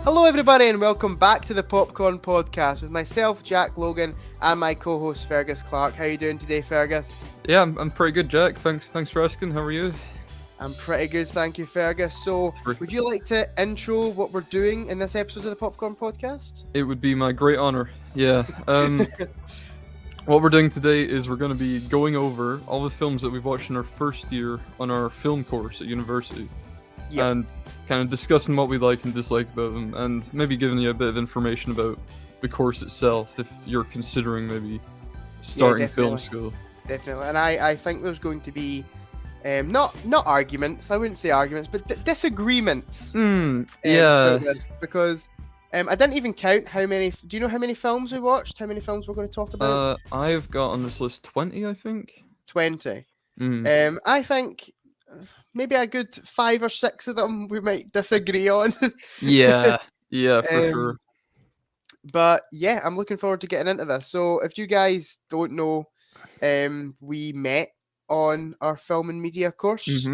Hello, everybody, and welcome back to the Popcorn Podcast with myself, Jack Logan, and my co-host Fergus Clark. How are you doing today, Fergus? Yeah, I'm pretty good, Jack. Thanks for asking. How are you? I'm pretty good, thank you, Fergus. So, would you like to intro what we're doing in this episode of the Popcorn Podcast? It would be my great honor. Yeah. What we're doing today is we're going to be going over all the films that we've watched in our first year on our film course at university, Yep. and kind of discussing what we like and dislike about them, and maybe giving you a bit of information about the course itself if you're considering maybe starting film school. Definitely, and I think there's going to be not arguments. I wouldn't say arguments, but disagreements. Yeah. Because I didn't even count how many. Do you know how many films we watched? How many films we're going to talk about? I've got on this list 20, I think. 20. Mm. I think maybe a good 5 or 6 of them we might disagree on. Yeah, for sure. But yeah, I'm looking forward to getting into this. So if you guys don't know, we met on our film and media course.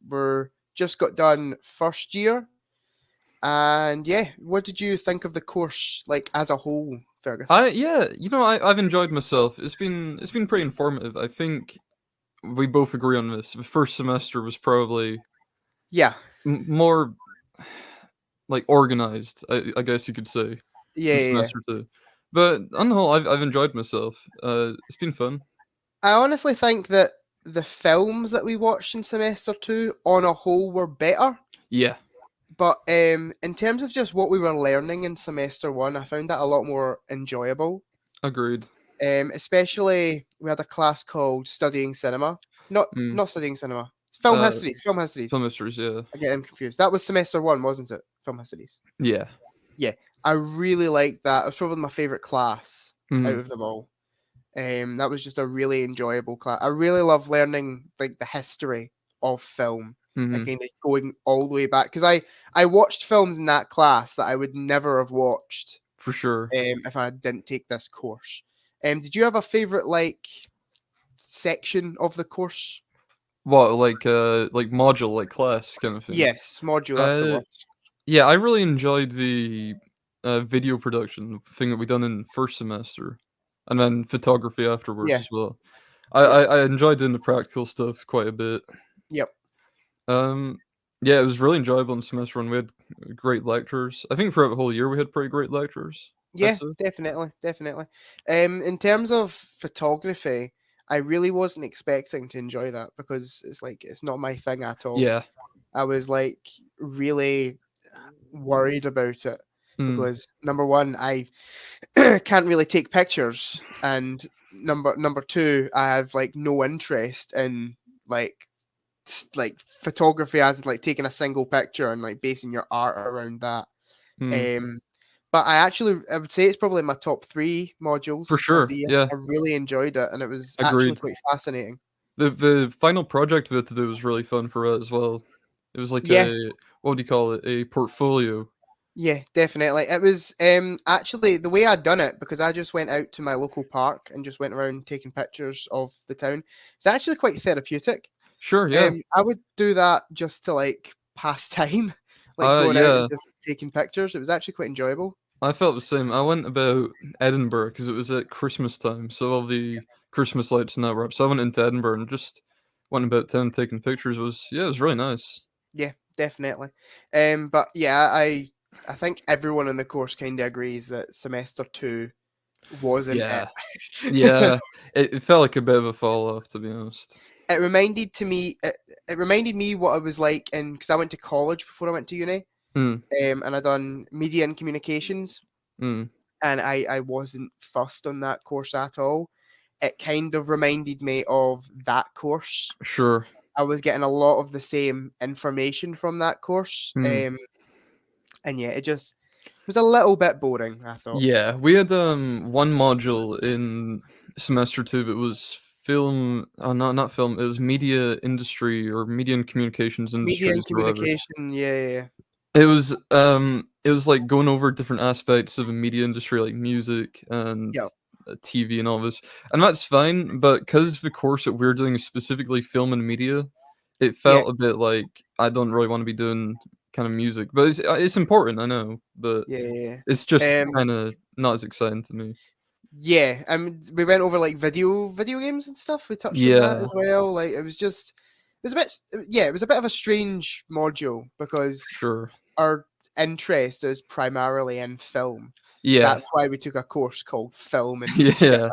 We're just got done first year. And yeah, what did you think of the course, like as a whole, Fergus? I've enjoyed myself. It's been pretty informative. I think we both agree on this. The first semester was probably more like organized, I guess you could say. Yeah. Semester two, but on the whole, I've enjoyed myself. It's been fun. I honestly think that the films that we watched in semester 2 on a whole were better. Yeah. But in terms of just what we were learning in semester 1, I found that a lot more enjoyable. Agreed. Especially we had a class called Studying Cinema. Not Studying Cinema. Film Histories. Film Histories, yeah. I get them confused. That was semester 1, wasn't it? Film Histories. Yeah. Yeah. I really liked that. It was probably my favourite class out of them all. That was just a really enjoyable class. I really love learning like the history of film. And kind of going all the way back, because I watched films in that class that I would never have watched for sure if I didn't take this course. Did you have a favorite like section of the course? What, like module, like class kind of thing? Yes, module. That's the one. Yeah, I really enjoyed the video production thing that we done in first semester, and then photography afterwards as well. I enjoyed doing the practical stuff quite a bit. Yep. Yeah, it was really enjoyable in semester 1. We had great lectures. I think throughout the whole year we had pretty great lectures. Yeah, definitely. In terms of photography, I really wasn't expecting to enjoy that, because it's not my thing at all. Yeah. I was like really worried about it because number one, I can't really take pictures, and number two, I have like no interest in like photography as in like taking a single picture and like basing your art around that. But I would say it's probably my top 3 modules for sure. Of the year. Yeah, I really enjoyed it, and it was actually quite fascinating. The final project we had to do was really fun for us as well. It was like what do you call it? A portfolio. Yeah, definitely. It was actually the way I'd done it, because I just went out to my local park and just went around taking pictures of the town. It's actually quite therapeutic. Sure, yeah. I would do that just to like pass time, like going out and just taking pictures. It was actually quite enjoyable. I felt the same. I went about Edinburgh because it was at Christmas time, so all the Christmas lights and that were up. So I went into Edinburgh and just went about town taking pictures. It was really nice. Yeah, definitely. But yeah, I think everyone in the course kind of agrees that semester 2 wasn't it. Yeah, it felt like a bit of a fall off, to be honest. It reminded me what I was like because I went to college before I went to uni. And I done media and communications, and I wasn't fussed on that course at all. It kind of reminded me of that course. Sure. I was getting a lot of the same information from that course, and yeah, it was a little bit boring, I thought. Yeah, we had one module in semester 2 that was film. Oh, not film. It was media industry or media and communications industry. Media and communication, yeah. It was like going over different aspects of the media industry, like music and TV and all this, and that's fine. But because the course that we're doing is specifically film and media, it felt a bit like I don't really want to be doing kind of music, but it's important, I know, but Yeah. it's just kind of not as exciting to me. Yeah, we went over like video games and stuff. We touched on that as well. Like it was a bit of a strange module because our interest is primarily in film. Yeah, that's why we took a course called film and media.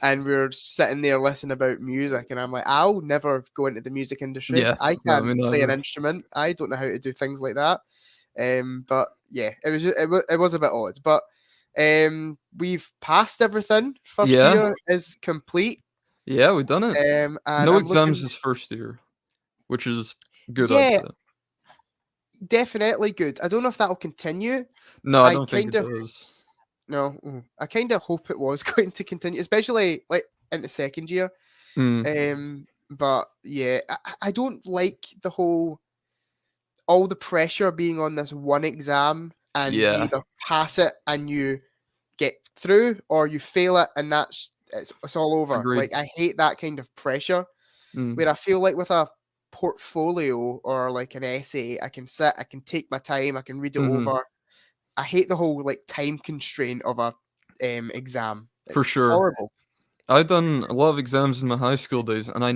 And we were sitting there listening about music, and I'm like, I'll never go into the music industry. I can't play an instrument. I don't know how to do things like that. But yeah, it was a bit odd, but we've passed everything. First year is complete. Yeah, we've done it. And no exams this first year, which is good. Yeah, I'd say. Definitely good. I don't know if that'll continue. No, I don't think it does. No, I kind of hope it was going to continue, especially like in the second year. But yeah, I don't like all the pressure being on this one exam, and you either pass it and you get through, or you fail it and it's all over. Agreed. Like I hate that kind of pressure. Where I feel like with a portfolio or like an essay, I can sit, I can take my time, I can read it over. I hate the whole like time constraint of a exam. It's for sure. Horrible. I've done a lot of exams in my high school days, and I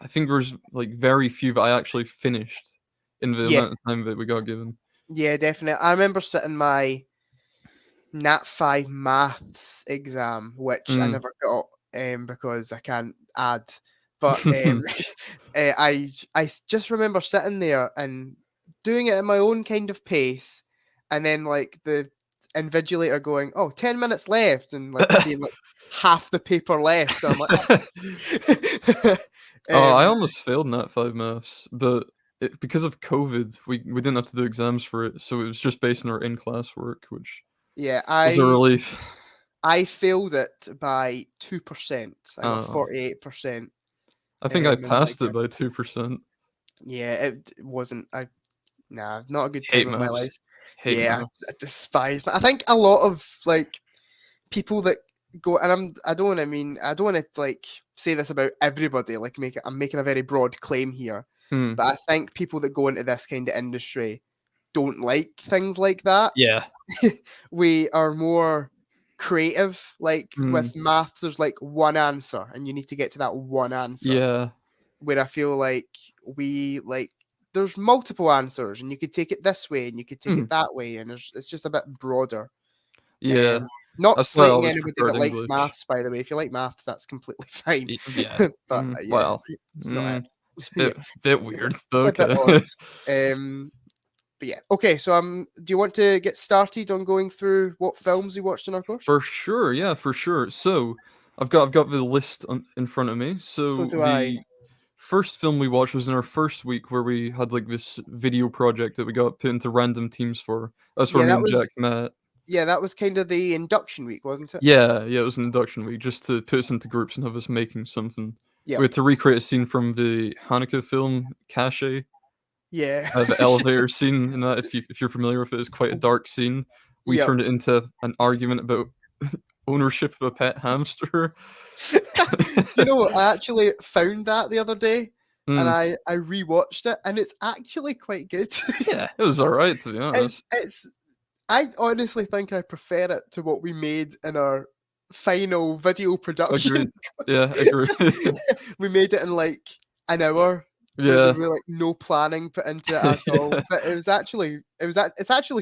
think there's like very few that I actually finished in the amount of time that we got given. Yeah, definitely. I remember sitting my Nat 5 maths exam, which I never got because I can't add. But I just remember sitting there and doing it at my own kind of pace, and then like the invigilator going, 10 minutes left, and like being like half the paper left. I'm like, I almost failed Nat 5 maths, but because of COVID, we didn't have to do exams for it, so it was just based on our in-class work, which was a relief. I failed it by 2%. I got 48%. I think I passed it by 2%. Yeah, it wasn't. Not a good time in my life. I despise. I think a lot of like people that go, and I don't want to like say this about everybody. Like I'm making a very broad claim here, but I think people that go into this kind of industry don't like things like that. Yeah, we are more creative. Like with maths, there's like one answer, and you need to get to that one answer. Yeah. Where I feel like there's multiple answers, and you could take it this way, and you could take it that way, and it's just a bit broader. Yeah. Not slating anybody that likes maths, by the way. If you like maths, that's completely fine. Yeah. But it's not. It's a bit weird. Okay. A bit odd. But yeah, okay. So do you want to get started on going through what films we watched in our course? For sure, yeah, for sure. So I've got the list in front of me. So do I. First film we watched was in our first week, where we had like this video project that we got put into random teams for. That's where me and Jack met. Yeah, that was kind of the induction week, wasn't it? Yeah, it was an induction week, just to put us into groups and have us making something. Yeah. We had to recreate a scene from the Haneke film Cache. Yeah. The elevator scene in that, if you're familiar with it, is quite a dark scene. We turned it into an argument about ownership of a pet hamster. You know what? I actually found that the other day, and I rewatched it, and it's actually quite good. Yeah, it was alright, to be honest. I honestly think I prefer it to what we made in our final video production. Agreed. Yeah, agreed. We made it in like an hour. Yeah. There were like no planning put into it at all. But it's actually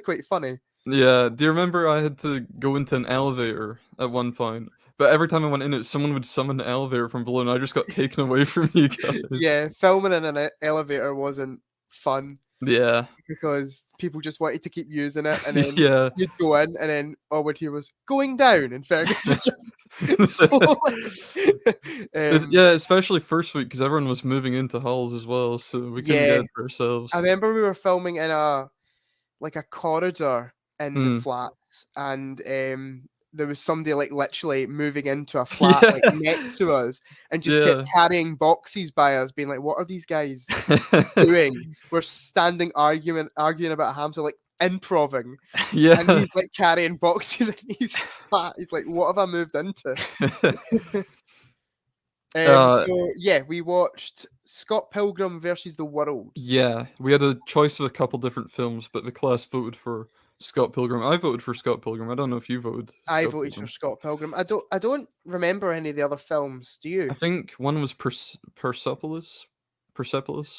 quite funny. Yeah. Do you remember I had to go into an elevator at one point? But every time I went in it, someone would summon the elevator from below, and I just got taken away from you guys. Yeah, filming in an elevator wasn't fun. Yeah. Because people just wanted to keep using it, and then you'd go in, and then all we'd hear was going down, and Fergus would just yeah, especially first week, because everyone was moving into halls as well, so we couldn't get it for ourselves. I remember we were filming in a corridor in the flats, and there was somebody like literally moving into a flat like next to us, and just kept carrying boxes by us, being like, "What are these guys doing?" We're standing arguing about a hamster, like improving. Yeah, and he's like carrying boxes, and he's fat. He's like, "What have I moved into?" So yeah, we watched Scott Pilgrim versus the World. Yeah, we had a choice of a couple different films, but the class voted for Scott Pilgrim. I voted for Scott Pilgrim. I don't know if you voted I Scott voted for Pilgrim. Scott Pilgrim. I don't remember any of the other films. Do you? I think one was Persepolis,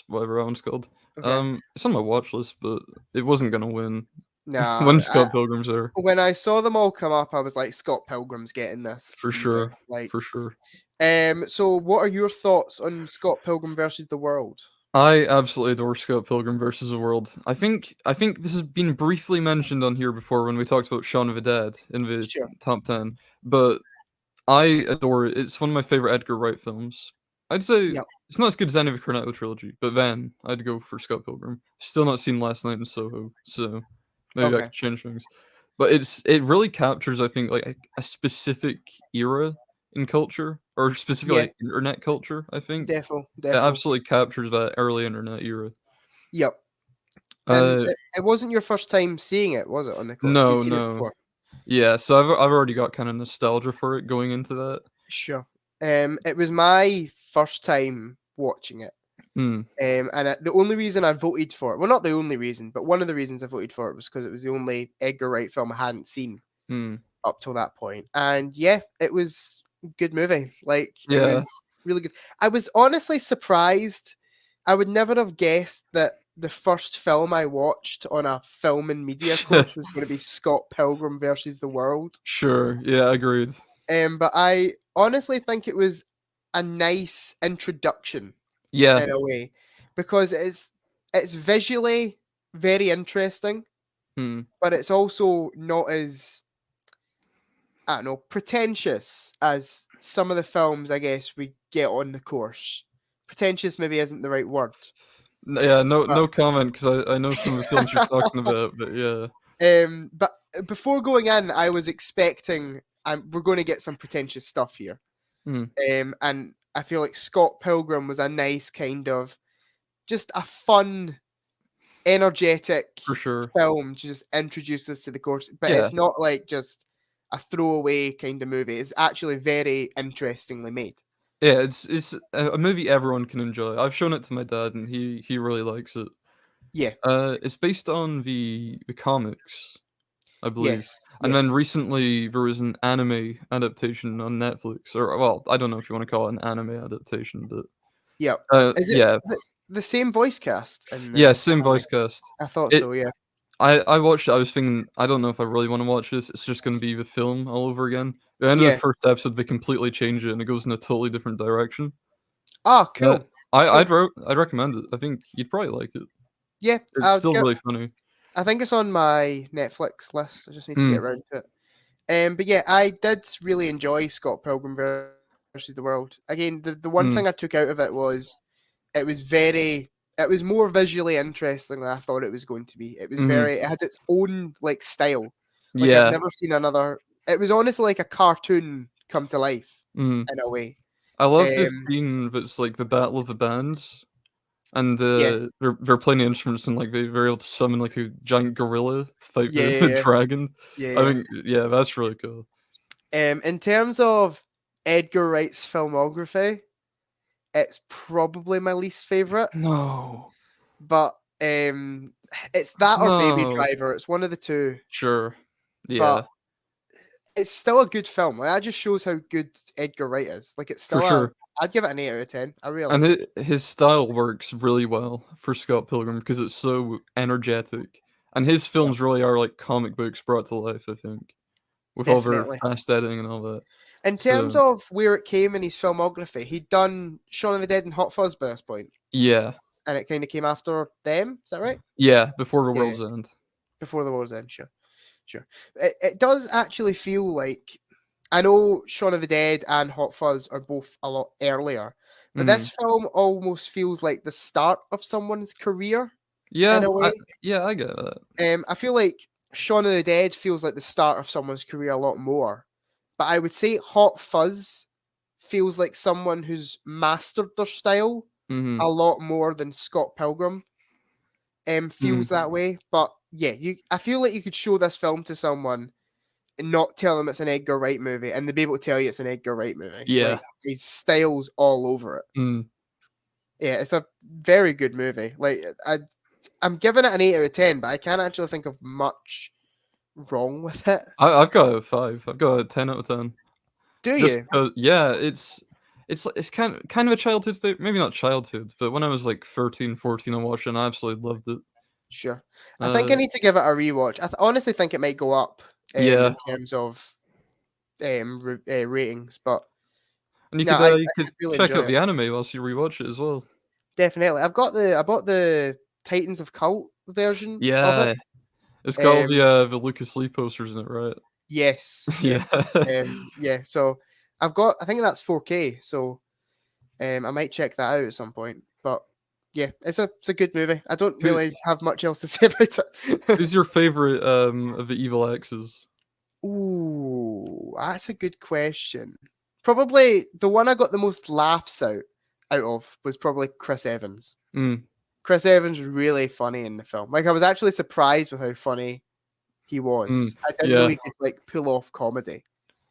whatever that one's called. Okay. It's on my watch list, but it wasn't gonna win Nah. when Scott Pilgrim's there. When I saw them all come up, I was like, Scott Pilgrim's getting this For easy. sure. Like, For sure. So what are your thoughts on Scott Pilgrim versus the World? I absolutely adore Scott Pilgrim versus the World. I think this has been briefly mentioned on here before when we talked about Shaun of the Dead in the Sure. top 10, but I adore it. It's one of my favorite Edgar Wright films. I'd say Yep. it's not as good as any of the Cornetto trilogy, but then I'd go for Scott Pilgrim. Still not seen Last Night in Soho, so maybe I Okay. could change things. But it really captures, I think, like a specific era in culture, or specifically Yeah. like, internet culture. I think it Defo. absolutely captures that early internet era. Yep. And it wasn't your first time seeing it, was it, on the course? No, You'd seen it no. before. Yeah, so I've already got kind of nostalgia for it going into that. Sure. It was my first time watching it. Mm. The only reason I voted for it, well, not the only reason, but one of the reasons I voted for it was because it was the only Edgar Wright film I hadn't seen up till that point. And yeah, it was a good movie. Like, it was really good. I was honestly surprised. I would never have guessed that the first film I watched on a film and media course was going to be Scott Pilgrim versus the World. Sure. Yeah, agreed. But I honestly think it was a nice introduction. Yeah. In a way, because it's visually very interesting, but it's also not as, I don't know, pretentious as some of the films I guess we get on the course. Pretentious maybe isn't the right word. Yeah, no comment, because I know some of the films you're talking about, but yeah. But before going in, I was expecting we're going to get some pretentious stuff here. And I feel like Scott Pilgrim was a nice kind of just a fun, energetic For sure. film to just introduce us to the course. But it's not like just a throwaway kind of movie. It's actually very interestingly made. Yeah, it's a movie everyone can enjoy. I've shown it to my dad, and he really likes it. Yeah. It's based on the comics, I believe. Yes. And then recently there was an anime adaptation on Netflix, or well, I don't know if you want to call it an anime adaptation, but yeah. Is it the same voice cast? Yeah, same voice cast. I thought so. Yeah. I watched it. I was thinking, I don't know if I really want to watch this. It's just going to be the film all over again. At the end of the first episode, they completely change it, and it goes in a totally different direction. Oh, cool. I'd recommend it. I think you'd probably like it. Yeah, it's still really funny. I think it's on my Netflix list. I just need to get around to it. But yeah, I did really enjoy Scott Pilgrim versus the World. Again, the one thing I took out of it was it was more visually interesting than I thought it was going to be. It was it had its own like style. Like I've never seen another. It was honestly like a cartoon come to life in a way. I love this scene that's like the Battle of the Bands, and they're playing the instruments, and like they're able to summon like a giant gorilla to fight the dragon. I think that's really cool. In terms of Edgar Wright's filmography, it's probably my least favorite. No. But it's that or Baby Driver. It's one of the two. Sure. Yeah. But it's still a good film. Like, that just shows how good Edgar Wright is. Like, it's still I'd give it an 8 out of 10. I really like it. His style works really well for Scott Pilgrim because it's so energetic. And his films really are like comic books brought to life, I think. With all their fast editing and all that. In terms of where it came in his filmography, he'd done Shaun of the Dead and Hot Fuzz by this point. Yeah. And it kind of came after them, is that right? Yeah, before the World's End. Before the World's End, sure. It does actually feel like, I know Shaun of the Dead and Hot Fuzz are both a lot earlier, but this film almost feels like the start of someone's career. Yeah, in a way. I get that. I feel like Shaun of the Dead feels like the start of someone's career a lot more. But I would say Hot Fuzz feels like someone who's mastered their style a lot more than Scott Pilgrim feels that way. But yeah, I feel like you could show this film to someone and not tell them it's an Edgar Wright movie, and they'd be able to tell you it's an Edgar Wright movie. Yeah. Like, his style's all over it. Yeah, it's a very good movie. Like I'm giving it an 8 out of 10, but I can't actually think of much wrong with it. I've got a 5. I've got a 10 out of 10. Do Just you? yeah, it's kind of a childhood thing. Maybe not childhood, but when I was like 13, 14, I watched it and I absolutely loved it. Sure. I think I need to give it a rewatch. I honestly think it might go up Yeah. in terms of ratings, but And no, you I could really check enjoy out it. the anime whilst you rewatch it as well. Definitely. I bought the Titans of Cult version of it. Yeah. It's got all the Lucas Lee posters in it, right? Yes, yeah. Yeah. Yeah, so I think that's 4K, so I might check that out at some point. But yeah, it's a good movie. I don't Who really have much else to say about it. who's your favorite of the evil exes? Ooh, that's a good question. Probably the one I got the most laughs out of was probably Chris Evans. Mm. Chris Evans was really funny in the film. Like I was actually surprised with how funny he was. I didn't know Yeah. he could like pull off comedy.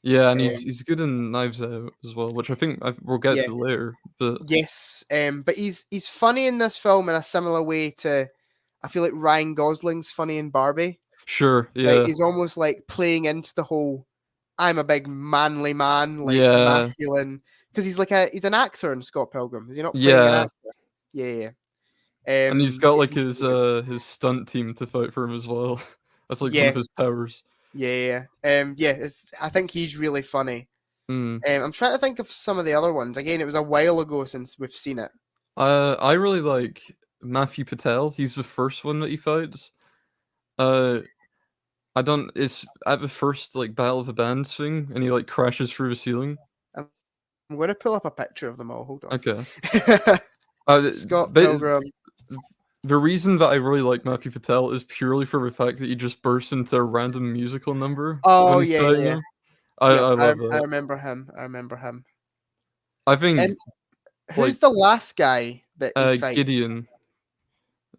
Yeah, and Um, he's good in Knives Out as well, which I think we'll get yeah, to later. But yes. But he's funny in this film in a similar way to I feel like Ryan Gosling's funny in Barbie. sure, Like yeah, he's almost like playing into the whole I'm a big manly man, like yeah, masculine, because he's an actor in Scott Pilgrim. Is he not playing an yeah. actor? Yeah, And he's got like he's really good. his stunt team to fight for him as well. That's like one of Yeah, his powers. yeah. I think he's really funny. Mm. I'm trying to think of some of the other ones. Again, it was a while ago since we've seen it. I really like Matthew Patel. He's the first one that he fights. Uh, I don't. It's at the first like Battle of the Bands thing, and he like crashes through the ceiling. I'm going to pull up a picture of them all. Hold on. Okay. Scott But Pilgrim. the reason that I really like Matthew Patel is purely for the fact that he just bursts into a random musical number when Oh he's yeah, fighting yeah. them. Yep, I I love I that. remember him. I remember him. I think And like who's the last guy that he fights? Gideon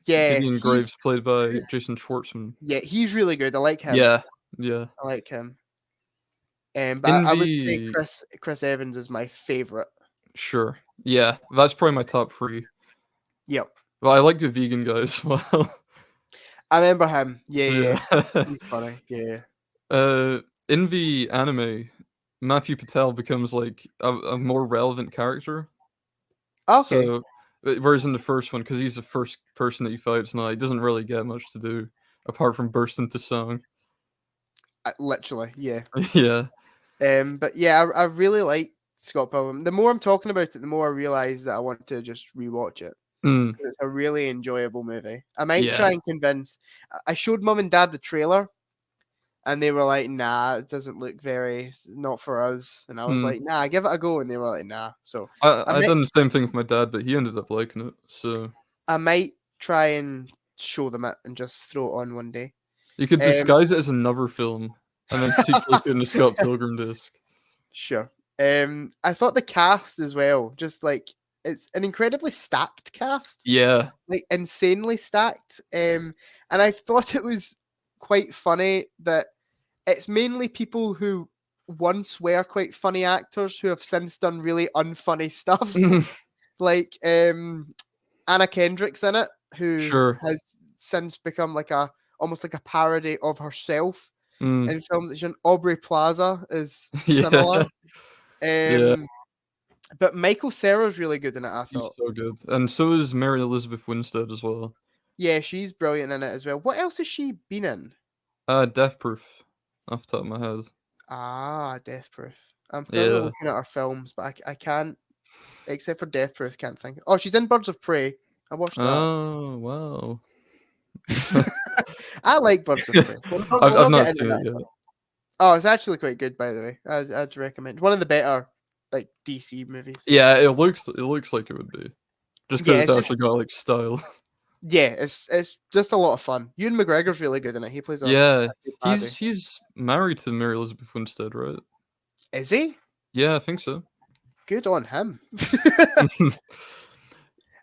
Yeah, Gideon Graves played by Jason Schwartzman. he's really good. I like him. Yeah, yeah. I like him. But In I would say the Chris Evans is my favorite. Sure. Yeah, that's probably my top 3. Yep, But I like the vegan guy as well. I remember him. Yeah. Yeah. He's funny. Yeah. In the anime, Matthew Patel becomes like a more relevant character. Okay. So, whereas in the first one, because he's the first person that he fights now, he doesn't really get much to do apart from burst into song. Literally, yeah. Yeah. But yeah, I really like Scott Pilgrim. The more I'm talking about it, the more I realize that I want to just rewatch it. Mm. It's a really enjoyable movie. I might Yeah. try and convince. I showed mum and dad the trailer, and they were like, "Nah, it doesn't look not for us." And I was Mm. like, "Nah, give it a go," and they were like, "Nah." So I I might, done the same thing with my dad, but he ended up liking it. So I might try and show them it and just throw it on one day. you could Um, disguise it as another film and then secretly put in the Scott Pilgrim disc. sure. I thought the cast as well, just like it's an incredibly stacked cast, Yeah. like insanely stacked. And I thought it was quite funny that it's mainly people who once were quite funny actors who have since done really unfunny stuff. Like Anna Kendrick's in it, who Sure. has since become like almost like a parody of herself Mm. in films that she's in. Aubrey Plaza is Yeah. similar. Yeah. But Michael Cera's really good in it, I He's thought. so good. And so is Mary Elizabeth Winstead as well. Yeah, she's brilliant in it as well. What else has she been in? Death Proof, off the top of my head. Ah, Death Proof. I'm currently Yeah. looking at her films, but I can't, except for Death Proof, can't think. Oh, she's in Birds of Prey. I watched that. Oh, wow. I like Birds of Prey. We'll I've not not get into seen it that. yet. Oh, it's actually quite good, by the way. I'd recommend. One of the better like DC movies. Yeah, it looks like it would be. Just Yeah, because it's it's just actually got like style. yeah, it's just a lot of fun. Ewan McGregor's really good in it. He plays a Yeah. good baddie. He's married to Mary Elizabeth Winstead, right? Is he? Yeah, I think so. Good on him.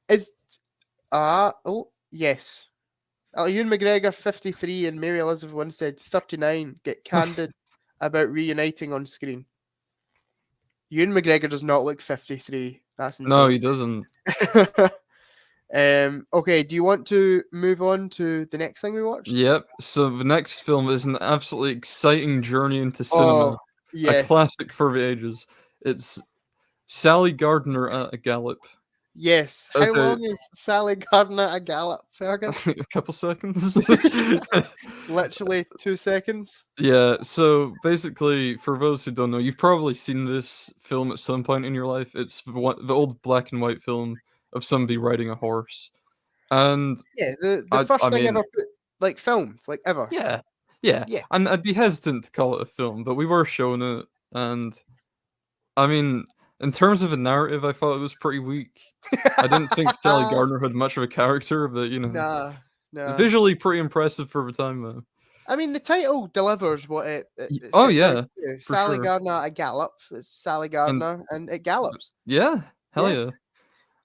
Is oh yes. Ewan McGregor 53 and Mary Elizabeth Winstead 39 get candid about reuniting on screen. Ewan McGregor does not look 53. That's No, he insane. doesn't. Okay, do you want to move on to the next thing we watched? Yep. So the next film is an absolutely exciting journey into cinema. Oh, A yes. classic for the ages. It's Sally Gardner at a Gallop. Yes. How Okay. long is Sally Gardner a gallop, Fergus? A couple seconds. Literally 2 seconds. Yeah, so basically, for those who don't know, you've probably seen this film at some point in your life. It's the old black and white film of somebody riding a horse. And Yeah, the I first thing mean, ever put like filmed, like ever. yeah, yeah. Yeah. And I'd be hesitant to call it a film, but we were showing it, and I mean, in terms of a narrative, I thought it was pretty weak. I didn't think Sally Gardner had much of a character, but Nah, nah. visually pretty impressive for the time, though. I mean, the title delivers what it Oh sets out to yeah, do. for Sally sure. Gardner a gallop. It's Sally And Gardner and it gallops. yeah, hell Yeah. yeah.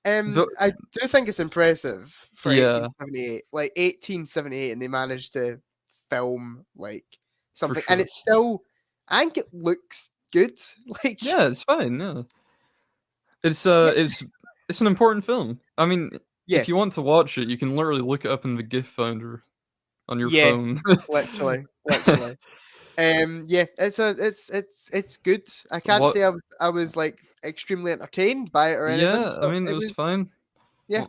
The, I do think it's impressive for yeah, 1878. Like 1878, and they managed to film like for something, and sure. it's still. I think it looks good. Like Yeah, it's fine. Yeah, it's yeah, it's an important film. I mean, yeah, if you want to watch it, you can literally look it up in the GIF finder on your yeah. phone. Literally, literally. Yeah, it's good. I can't What? say I was like extremely entertained by it or anything, Yeah, I but mean, it it was was fine. yeah.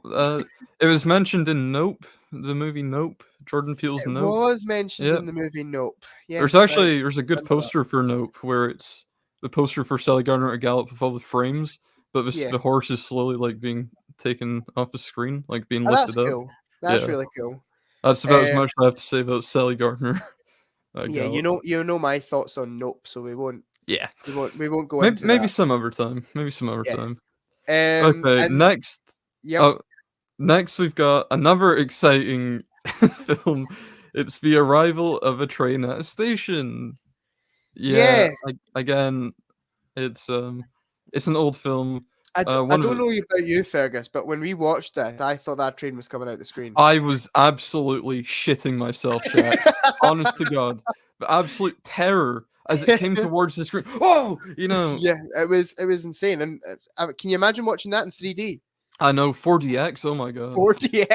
It was mentioned in Nope, the movie Nope, Jordan Peele's It Nope. was mentioned Yeah, in the movie Nope. Yes, I there's a good remember that. poster for Nope where it's the poster for Sally Gardner at Gallop with all the frames, but Yeah. the horse is slowly like being taken off the screen, like being Oh, that's lifted up. cool. That's Yeah, really cool. that's about as Um, much I have to say about Sally Gardner at yeah, Gallop. you know my thoughts on Nope, so Yeah, we won't go maybe into that. some other time. Maybe some other Yeah. time. Okay, And next. yep. Oh, next we've got another exciting film. It's the arrival of a train at a station. Yeah, Yeah. again, it's an old film. I One of don't the know about you, Fergus, but when we watched this, I thought that train was coming out the screen. I was absolutely shitting myself, chat. Honest to God, the absolute terror as it came towards the screen. Oh, Yeah, it was insane. And can you imagine watching that in 3D? I know 4DX. Oh my God. 4DX.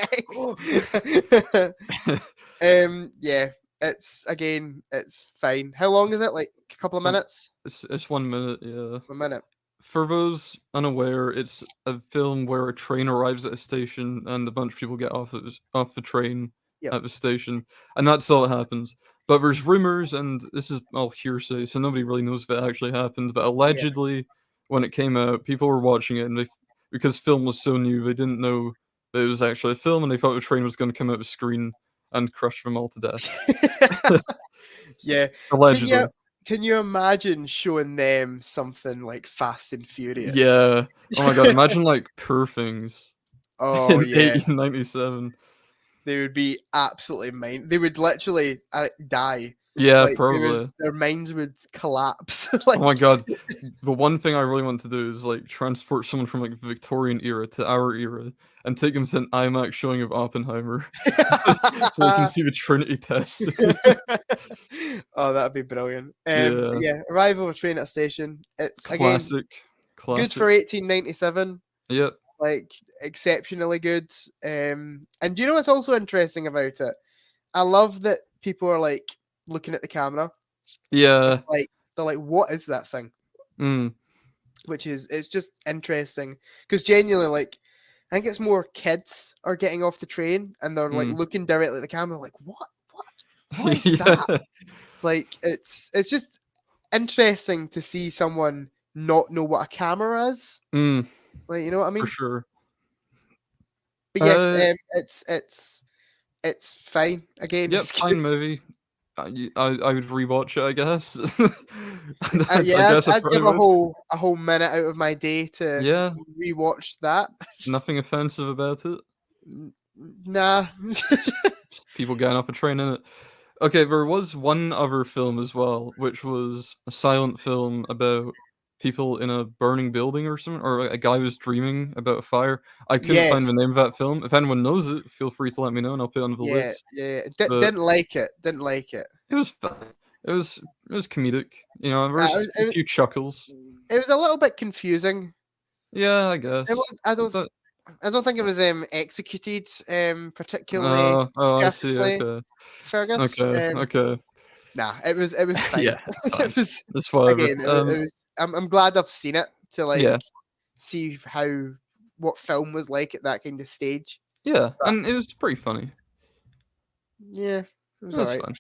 Yeah, it's fine. How long is it? Like a couple of Um, minutes? it's 1 minute. Yeah. 1 minute. For those unaware, it's a film where a train arrives at a station and a bunch of people get off the train Yep. at the station, and that's all that happens. But there's rumors, and this is all hearsay, so nobody really knows if it actually happened. But Yeah. allegedly, when it came out, people were watching it, and because film was so new, they didn't know that it was actually a film, and they thought the train was going to come out of the screen and crush them all to death. Yeah. Allegedly. Can you imagine showing them something like Fast and Furious? Yeah. Oh my God. Imagine like Poor Things Oh in yeah. 1897. They would be absolutely they would literally die. Yeah, Like probably. their minds would collapse. Oh my God. The one thing I really want to do is like transport someone from like the Victorian era to our era and take them to an IMAX showing of Oppenheimer so they can see the Trinity test. Oh, that'd be brilliant. Yeah. Yeah, arrival of a train at a station. It's again Classic. good Classic. for 1897. Yep. Like exceptionally good. And do you know what's also interesting about it? I love that people are like looking at the camera. Yeah. Like they're like, what is that thing? Mm. Which is it's just interesting because genuinely, like, I think it's more kids are getting off the train and they're like looking directly at the camera, like, what is that? Yeah. Like, it's just interesting to see someone not know what a camera is. Mm. Like, you know what I mean? For sure. But yeah, it's fine. Again, Yep, it's fine good. movie. I would rewatch it, I guess. Yeah, I I'd give probably would. a whole minute out of my day to Yeah, rewatch that. nothing offensive about it. Nah. Just people getting off a train in it. Okay, there was one other film as well, which was a silent film about people in a burning building or something, or a guy was dreaming about a fire. I couldn't find Yes. the name of that film. If anyone knows it, feel free to let me know and I'll put it on the Yeah, list. yeah. But Didn't like it. Didn't like it. it was fun. It was comedic. You know, there Uh, was it a few chuckles. it was a little bit confusing. Yeah, I guess. It was. But I don't think it was executed particularly oh, I see. perfectly, Okay. Fergus. Okay. Nah, it was fine. Yeah, it's fine. It was It's whatever. again. It was. I'm glad I've seen it to like Yeah. see what film was like at that kind of stage. Yeah, But and it was pretty funny. yeah, it was That's alright.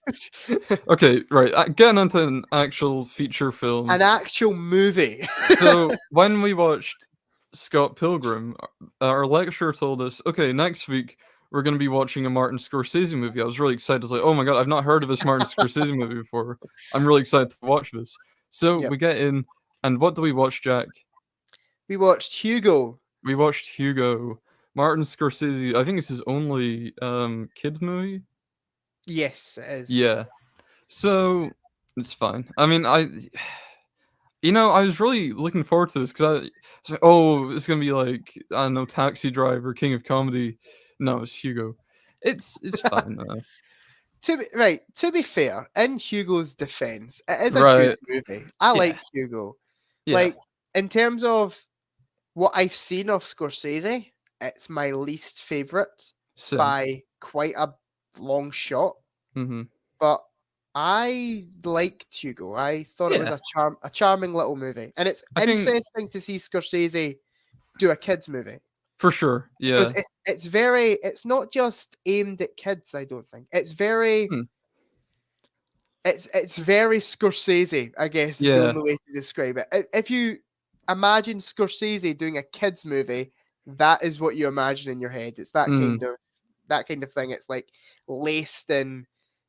fine. Okay, right. Getting into an actual feature film. An actual movie. So when we watched Scott Pilgrim, our lecturer told us, okay, next week we're going to be watching a Martin Scorsese movie. I was really excited. I was like, oh my god, I've not heard of this Martin Scorsese movie before. I'm really excited to watch this. So Yep. we get in, and what do we watch, Jack? We watched Hugo. We watched Hugo. Martin Scorsese. I think it's his only kids movie. Yes, it is. Yeah. So it's fine. I mean, I was really looking forward to this because I was like, oh, it's gonna be like, I don't know, Taxi Driver, King of Comedy. No, it's Hugo. It's fine. To be fair, in Hugo's defense, it is a good Right. movie. I Yeah. like Hugo. Yeah. Like in terms of what I've seen of Scorsese, it's my least favorite Same. by quite a long shot. Mm-hmm. But I liked Hugo. I thought it was a charming little movie, and it's interesting to see Scorsese do a kids movie. For sure, yeah. Because it's not just aimed at kids. I don't think it's very. It's very Scorsese, I guess, is the only way to describe it. If you imagine Scorsese doing a kids movie, that is what you imagine in your head. It's that kind of thing. It's like laced in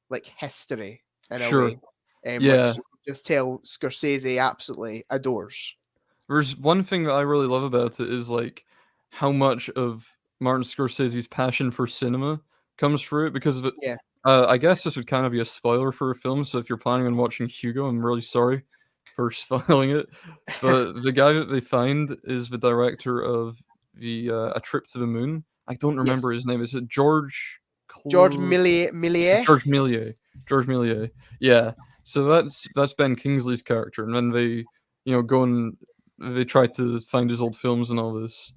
like history in a way. Which you can just tell Scorsese absolutely adores. There's one thing that I really love about it is like how much of Martin Scorsese's passion for cinema comes through it because of it. Yeah. I guess this would kind of be a spoiler for a film, so if you're planning on watching Hugo, I'm really sorry for spoiling it. But the guy that they find is the director of the A Trip to the Moon. I don't remember his name. Is it George Méliès? George Méliès. Yeah. So that's Ben Kingsley's character, and then they go and they try to find his old films and all this.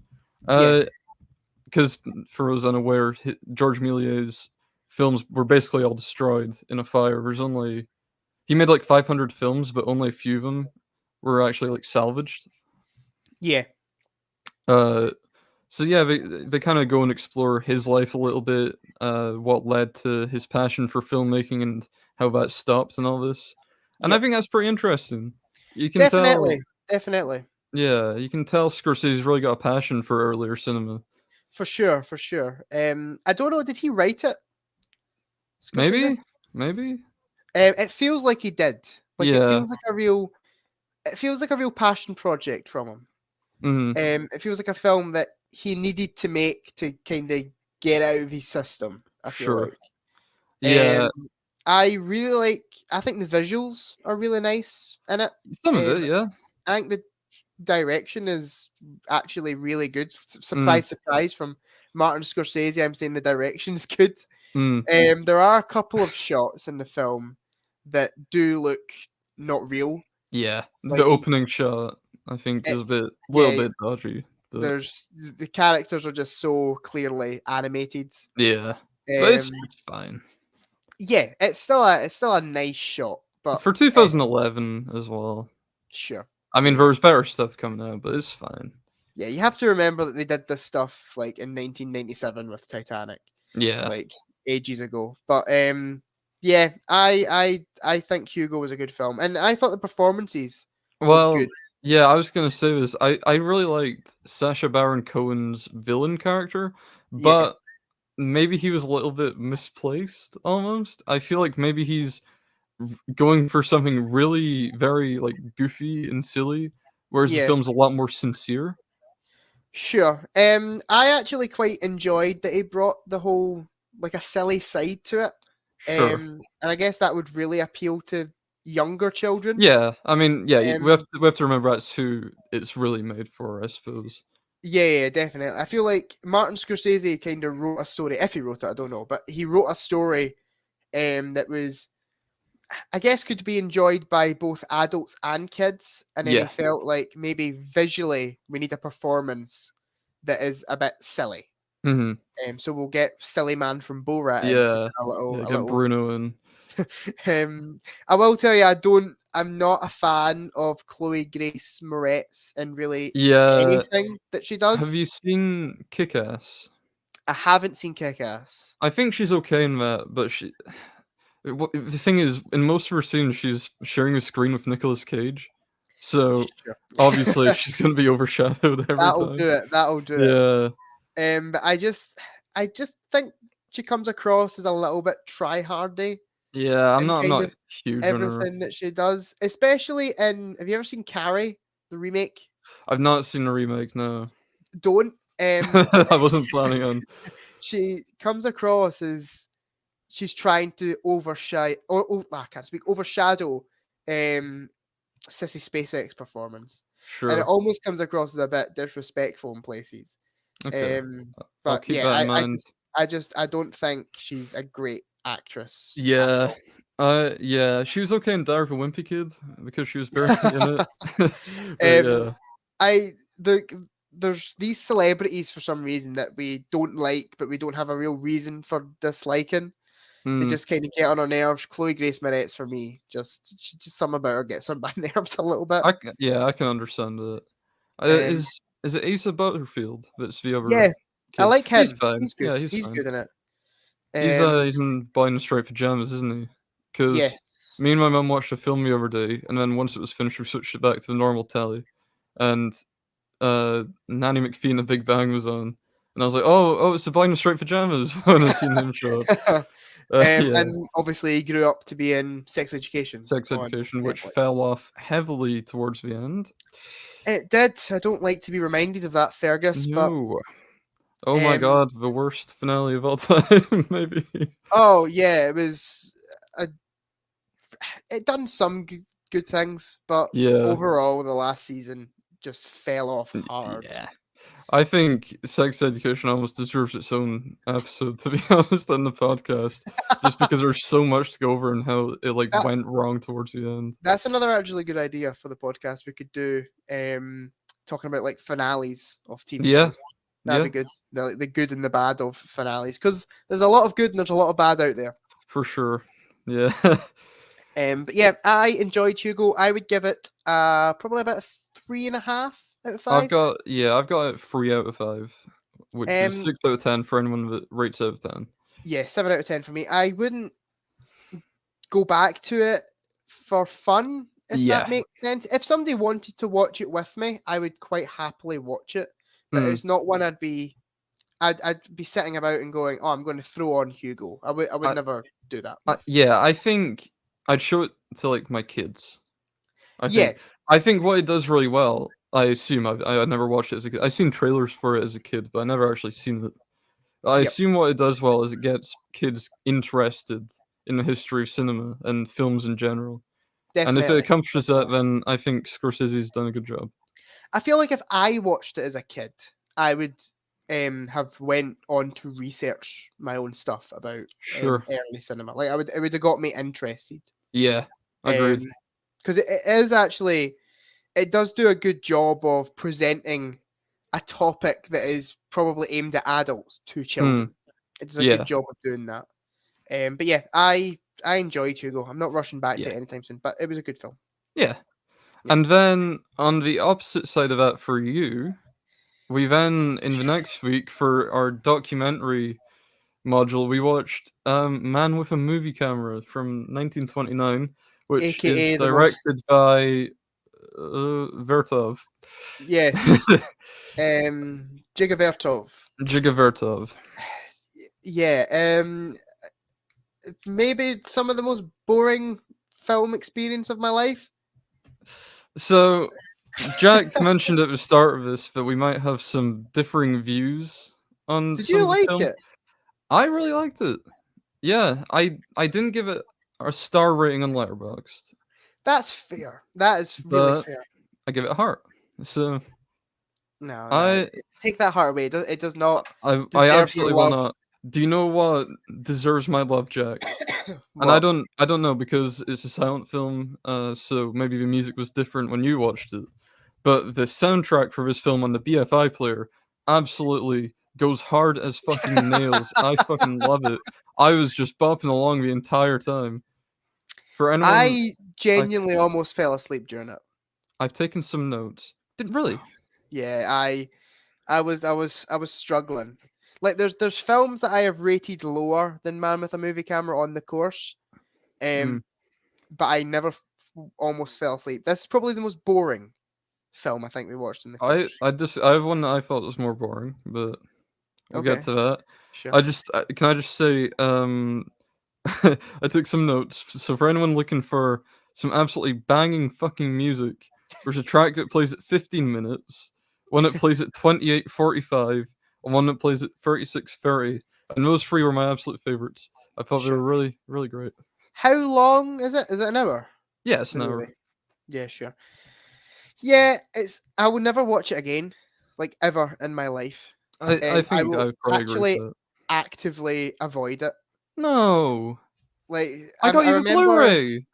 Because for those unaware, George Méliès's films were basically all destroyed in a fire. He made like 500 films, but only a few of them were actually like salvaged. Yeah. So yeah, they kind of go and explore his life a little bit, what led to his passion for filmmaking and how that stopped and all this. And I think that's pretty interesting. You can definitely. Yeah, you can tell Scorsese's really got a passion for earlier cinema. For sure. I don't know. Did he write it? Scorsese? Maybe. It feels like he did. Like yeah. It feels like a real passion project from him. Mm-hmm. It feels like a film that he needed to make to kind of get out of his system. I feel like. Yeah. I think the visuals are really nice in it. Some of it, yeah. I think the direction is actually really good. Surprise from Martin Scorsese. I'm saying the direction's good. There are a couple of shots in the film that do look not real. Yeah, like the opening shot I think is a little bit dodgy. But... the characters are just so clearly animated. Yeah, but it's fine. Yeah, it's still a nice shot, but for 2011 as well. Sure. I mean, there's better stuff coming out, but it's fine. Yeah, you have to remember that they did this stuff like in 1997 with Titanic. Yeah, like ages ago. But yeah, I think Hugo was a good film, and I thought the performances were good. Yeah, I was gonna say this. I really liked Sacha Baron Cohen's villain character, but maybe he was a little bit misplaced almost. I feel like maybe he's going for something really very like goofy and silly, whereas the film's a lot more sincere. Sure. I actually quite enjoyed that he brought the whole like a silly side to it. Sure. And I guess that would really appeal to younger children. Yeah, I mean, yeah, we have to remember that's who it's really made for, I suppose. Yeah, definitely. I feel like Martin Scorsese kind of wrote a story. If he wrote it, I don't know, but he wrote a story that was I guess could be enjoyed by both adults and kids, and then he felt like maybe visually we need a performance that is a bit silly. So we'll get Silly Man from Borat in to do a little Bruno in. I will tell you, I'm not a fan of Chloe Grace Moretz in really anything that she does. Have you seen Kick-Ass? I haven't seen Kick-Ass. I think she's okay in that, but the thing is, in most of her scenes, she's sharing a screen with Nicolas Cage. So obviously she's going to be overshadowed every time. That'll do it. But I just think she comes across as a little bit try-hardy. Yeah, I'm not huge on everything that she does, especially in. Have you ever seen Carrie, the remake? I've not seen the remake. No. Don't. I wasn't planning on. She comes across as she's trying to overshadow Sissy Spacek's performance. Sure. And it almost comes across as a bit disrespectful in places. Okay. But I don't think she's a great actress. Yeah. She was okay in Diary of a Wimpy Kid because she was barely in it. There's these celebrities for some reason that we don't like, but we don't have a real reason for disliking. They just kind of get on our nerves. Chloe Grace Moretz for me, just something about her gets on my nerves a little bit. I can understand it. Is it Asa Butterfield that's the other? Yeah, kid? I like him. He's fine. He's good. Yeah, he's good in it. He's in Boy in Striped Pajamas, isn't he? Because me and my mum watched a film the other day, and then once it was finished, we switched it back to the normal telly, and Nanny McPhee and The Big Bang was on, and I was like, oh, it's the Boy in Striped Pajamas when I seen him show up. And obviously he grew up to be in Sex Education. Which fell off heavily towards the end. It did. I don't like to be reminded of that, Fergus. No. But my god, the worst finale of all time, maybe. Oh yeah, it was. It done some good things, but overall, the last season just fell off hard. Yeah. I think Sex Education almost deserves its own episode, to be honest, on the podcast, just because there's so much to go over and how it went wrong towards the end. That's another actually good idea for the podcast. We could do talking about finales of TV shows. That'd be good. The good and the bad of finales, because there's a lot of good and there's a lot of bad out there. For sure. Yeah. But yeah, I enjoyed Hugo. I would give it probably about 3.5 out of 5. I've got it 3 out of 5, which is 6 out of 10 for anyone that rates out of 10. Yeah, 7 out of 10 for me. I wouldn't go back to it for fun, if that makes sense. If somebody wanted to watch it with me, I would quite happily watch it. But it's not one I'd be sitting about and going, oh, I'm going to throw on Hugo. I would never do that. I think I'd show it to my kids. I think what it does really well, I assume I never watched it as a kid. I've seen trailers for it as a kid, but I never actually seen it. I assume what it does well is it gets kids interested in the history of cinema and films in general. Definitely. And if it accomplishes that, then I think Scorsese's done a good job. I feel like if I watched it as a kid, I would have went on to research my own stuff about early cinema. It would have got me interested. Yeah, agreed. Because it is actually, it does do a good job of presenting a topic that is probably aimed at adults to children. It does a good job of doing that. But yeah, I enjoyed Hugo. I'm not rushing back to it anytime soon, but it was a good film. Yeah. And then on the opposite side of that for you, we then in the next week for our documentary module, we watched Man with a Movie Camera from 1929, which AKA is directed by Vertov. Yes. Dziga Vertov. Dziga Vertov. Yeah. Maybe some of the most boring film experience of my life. So, Jack mentioned at the start of this that we might have some differing views on. Did you like it? I really liked it. Yeah, I didn't give it a star rating on Letterboxd. That's fair. That is really fair. I give it a heart. So no, take that heart away. It does not. I absolutely will not. Do you know what deserves my love, Jack? And What? I don't know because it's a silent film, so maybe the music was different when you watched it. But the soundtrack for this film on the BFI player absolutely goes hard as fucking nails. I fucking love it. I was just bopping along the entire time. For anyone, I I genuinely almost fell asleep during it. I've taken some notes. Did really? Yeah, I was struggling. Like there's films that I have rated lower than Man with a Movie Camera on the course, Mm. but I never almost fell asleep. This is probably the most boring film I think we watched in the course. I have one that I thought was more boring, but we'll get Okay, to that. sure. Can I just say I took some notes. So for anyone looking for some absolutely banging fucking music, there's a track that plays at 15 minutes, one that plays at 28:45, and one that plays at 36:30. And those three were my absolute favorites. I thought they Sure. were really, really great. How long is it? Is it an hour? Yes, The no, movie? Yeah, sure. Yeah, it's. I will never watch it again, like ever in my life. I I think I will would probably agree with actually that. actively avoid it. No, Like I got I you the remember, Blu-ray.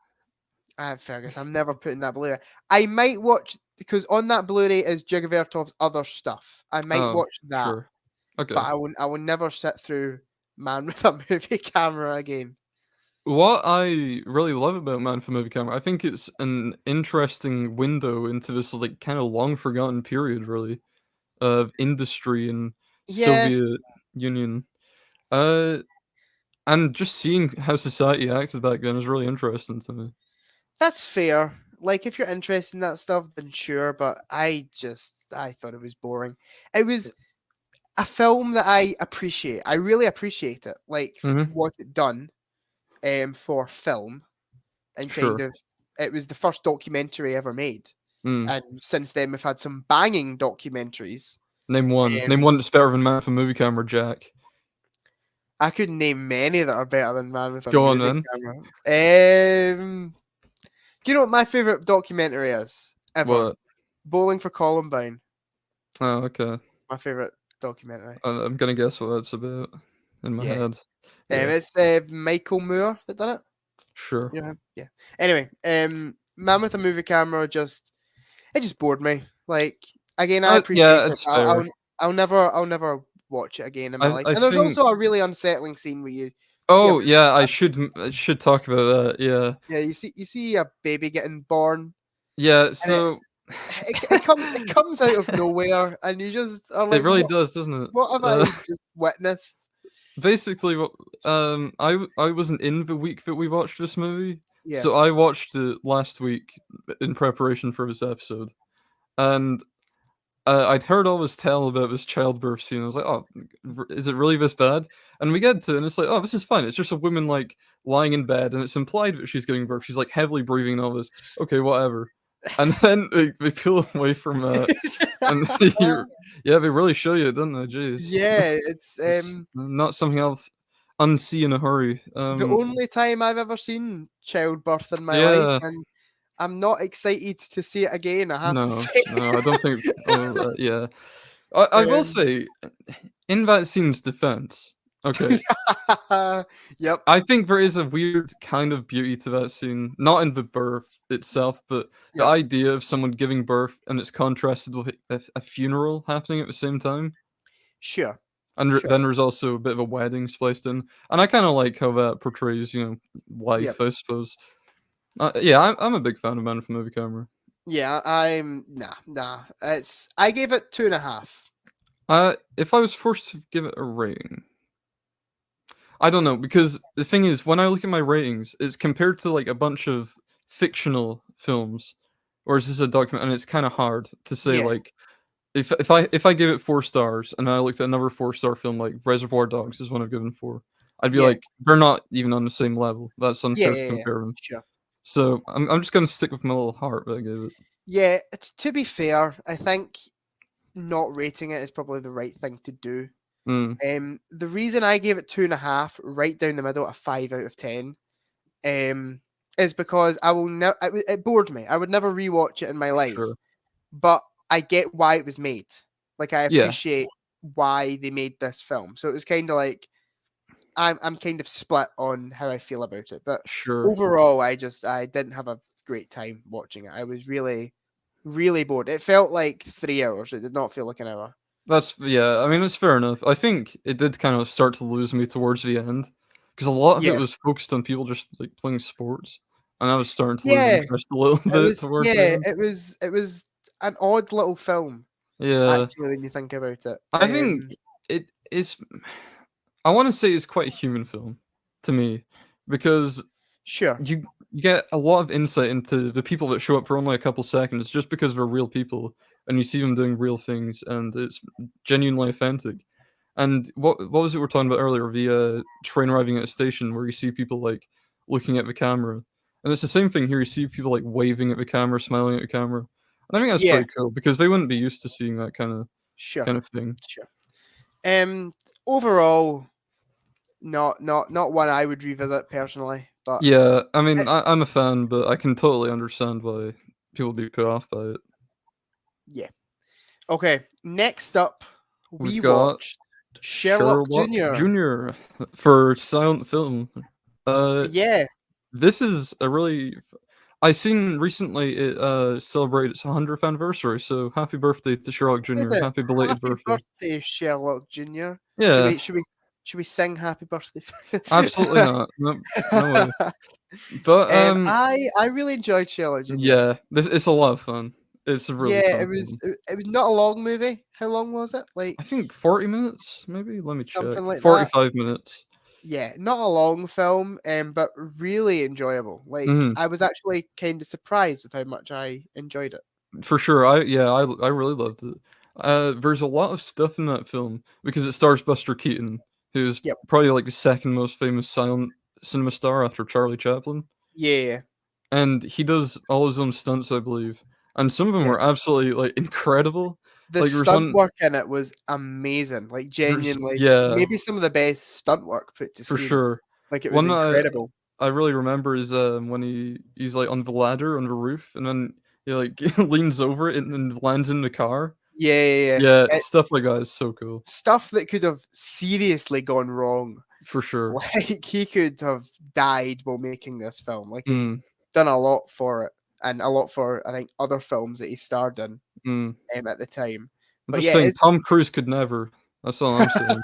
Fergus, I'm never putting that Blu-ray. I might watch because on that Blu-ray is Jigovertov's other stuff. I might Oh, watch that, sure. but Okay. I will never sit through Man with a Movie Camera again. What I really love about Man for Movie Camera, I think it's an interesting window into this like kind of long forgotten period, really, of industry and Yeah, Soviet Union. Uh, and just seeing how society acted back then is really interesting to me. that's fair. Like if you're interested in that stuff, then sure. But I thought it was boring. It was a film that I appreciate. I really appreciate it. Like Hmm. what it done for film and kind Sure. of it was the first documentary ever made. Mm. And since then we've had some banging documentaries. Name one. Name Um one that's better than Man for Movie Camera, Jack. I could name many that are better than Man with a Go on, Movie man. Camera. Do you know what my favorite documentary is ever? What? Bowling for Columbine. Oh, okay. My favorite documentary. I'm gonna guess what that's about in my Yeah. head. Yeah, It's Michael Moore that done it. sure. Yeah, yeah. Anyway, Man with a Movie Camera it just bored me. Like again, I appreciate Yeah, it. it's fair. I'll never watch it again in my life. I And there's think. also a really unsettling scene where you see a Oh yeah, I should talk about that. Yeah, yeah you see a baby getting born yeah. and So it comes out of nowhere and you just are it like really does, doesn't it? what have I just witnessed? Basically, what I wasn't in the week that we watched this movie, Yeah. so I watched it last week in preparation for this episode, and I'd heard all this tell about this childbirth scene. I was like, "Oh, is it really this bad?" And we get to it, and it's like, "Oh, this is fine. It's just a woman like lying in bed, and it's implied that she's giving birth. She's like heavily breathing and all this. Okay, whatever." And then they peel away from and yeah, they really show you, don't they? Jeez, Yeah, it's not something else unsee in a hurry. the only time I've ever seen childbirth in my life, Yeah, and I'm not excited to see it again, I have to no, say. no, I don't think. Oh, yeah, I will Um, say, in that scene's defense, okay, yep, I think there is a weird kind of beauty to that scene, not in the birth itself, but the yep, idea of someone giving birth and it's contrasted with a funeral happening at the same time. sure, And sure, then there's also a bit of a wedding spliced in, and I kind of like how that portrays, yep. life, I suppose. Yeah, I'm a big fan of Man from Movie Camera. Yeah, I'm nah. I gave it 2.5. If I was forced to give it a rating, I don't know because the thing is, when I look at my ratings, it's compared to like a bunch of fictional films, or is this a document? And it's kind of hard to say Yeah, like if I give it 4 stars and I looked at another 4-star film like Reservoir Dogs is one I've given 4, I'd be yeah, like they're not even on the same level. That's yeah, unfair to yeah, yeah. compare them. Sure. So I'm just gonna stick with my little heart that I gave it. Yeah, to be fair, I think not rating it is probably the right thing to do. Mm, The reason I gave it 2.5, right down the middle, a 5 out of 10, um, is because I will never. It bored me. I would never rewatch it in my life. sure. But I get why it was made. Like I Yeah. appreciate why they made this film. So it was kind of like I'm kind of split on how I feel about it, but Sure. overall, I didn't have a great time watching it. I was really, really bored. It felt like 3 hours. It did not feel like an hour. Yeah, I mean, it's fair enough. I think it did kind of start to lose me towards the end, because a lot of it Yeah, was focused on people just, like, playing sports, and I was starting to lose yeah. interest a little bit towards the end. It was an odd little film Yeah. actually when you think about it. I think it is I wanna say it's quite a human film to me, because Sure. you get a lot of insight into the people that show up for only a couple seconds just because they're real people, and you see them doing real things, and it's genuinely authentic. And what was it we were talking about earlier? The, train arriving at a station where you see people, like, looking at the camera, and it's the same thing here, you see people, like, waving at the camera, smiling at the camera, and I think that's Yeah, pretty cool because they wouldn't be used to seeing that sure, kind of thing. sure. Overall, not one I would revisit personally, but Yeah, I uh, mean, I'm a fan, but I can totally understand why people would be put off by it. yeah. Okay, next up, We've we got watched Sherlock Sherlock Jr. Jr. for silent film. Uh, Yeah, this is a really I seen recently it, celebrated its 100th anniversary, so happy birthday to Sherlock did Jr. it? Happy belated Happy birthday. birthday, Sherlock Jr. Should Yeah, we should we should we sing happy birthday? absolutely not. No, no way. But, I really enjoyed Sherlock Jr. yeah, it's a lot of fun. It's a really Yeah, fun film. it was not a long movie. How long was it? Like I think 40 minutes, maybe? Let me check. something like that. 45 minutes. Yeah, not a long film, but really enjoyable. Like Mhm. I was actually kind of surprised with how much I enjoyed it. For sure, I really loved it. There's a lot of stuff in that film because it stars Buster Keaton, who's Yep. probably, like, the second most famous silent cinema star after Charlie Chaplin, Yeah, and he does all his own stunts, I believe, and some of them yeah. were absolutely, like, incredible. The Like, stunt work in it was amazing. Like there's genuinely, yeah, maybe some of the best stunt work put to for screen. sure. Like it was One that incredible. I really remember is, when he's, like, on the ladder on the roof, and then he, like, leans over it and then lands in the car. Yeah, yeah, yeah. Yeah, stuff It's like that is so cool. stuff that could have seriously gone wrong. For sure. Like he could have died while making this film. Like he's Mm, done a lot for it, and a lot for I think other films that he starred in mm. at the time. I'm But just yeah, saying it's Tom Cruise could never. That's all I'm saying.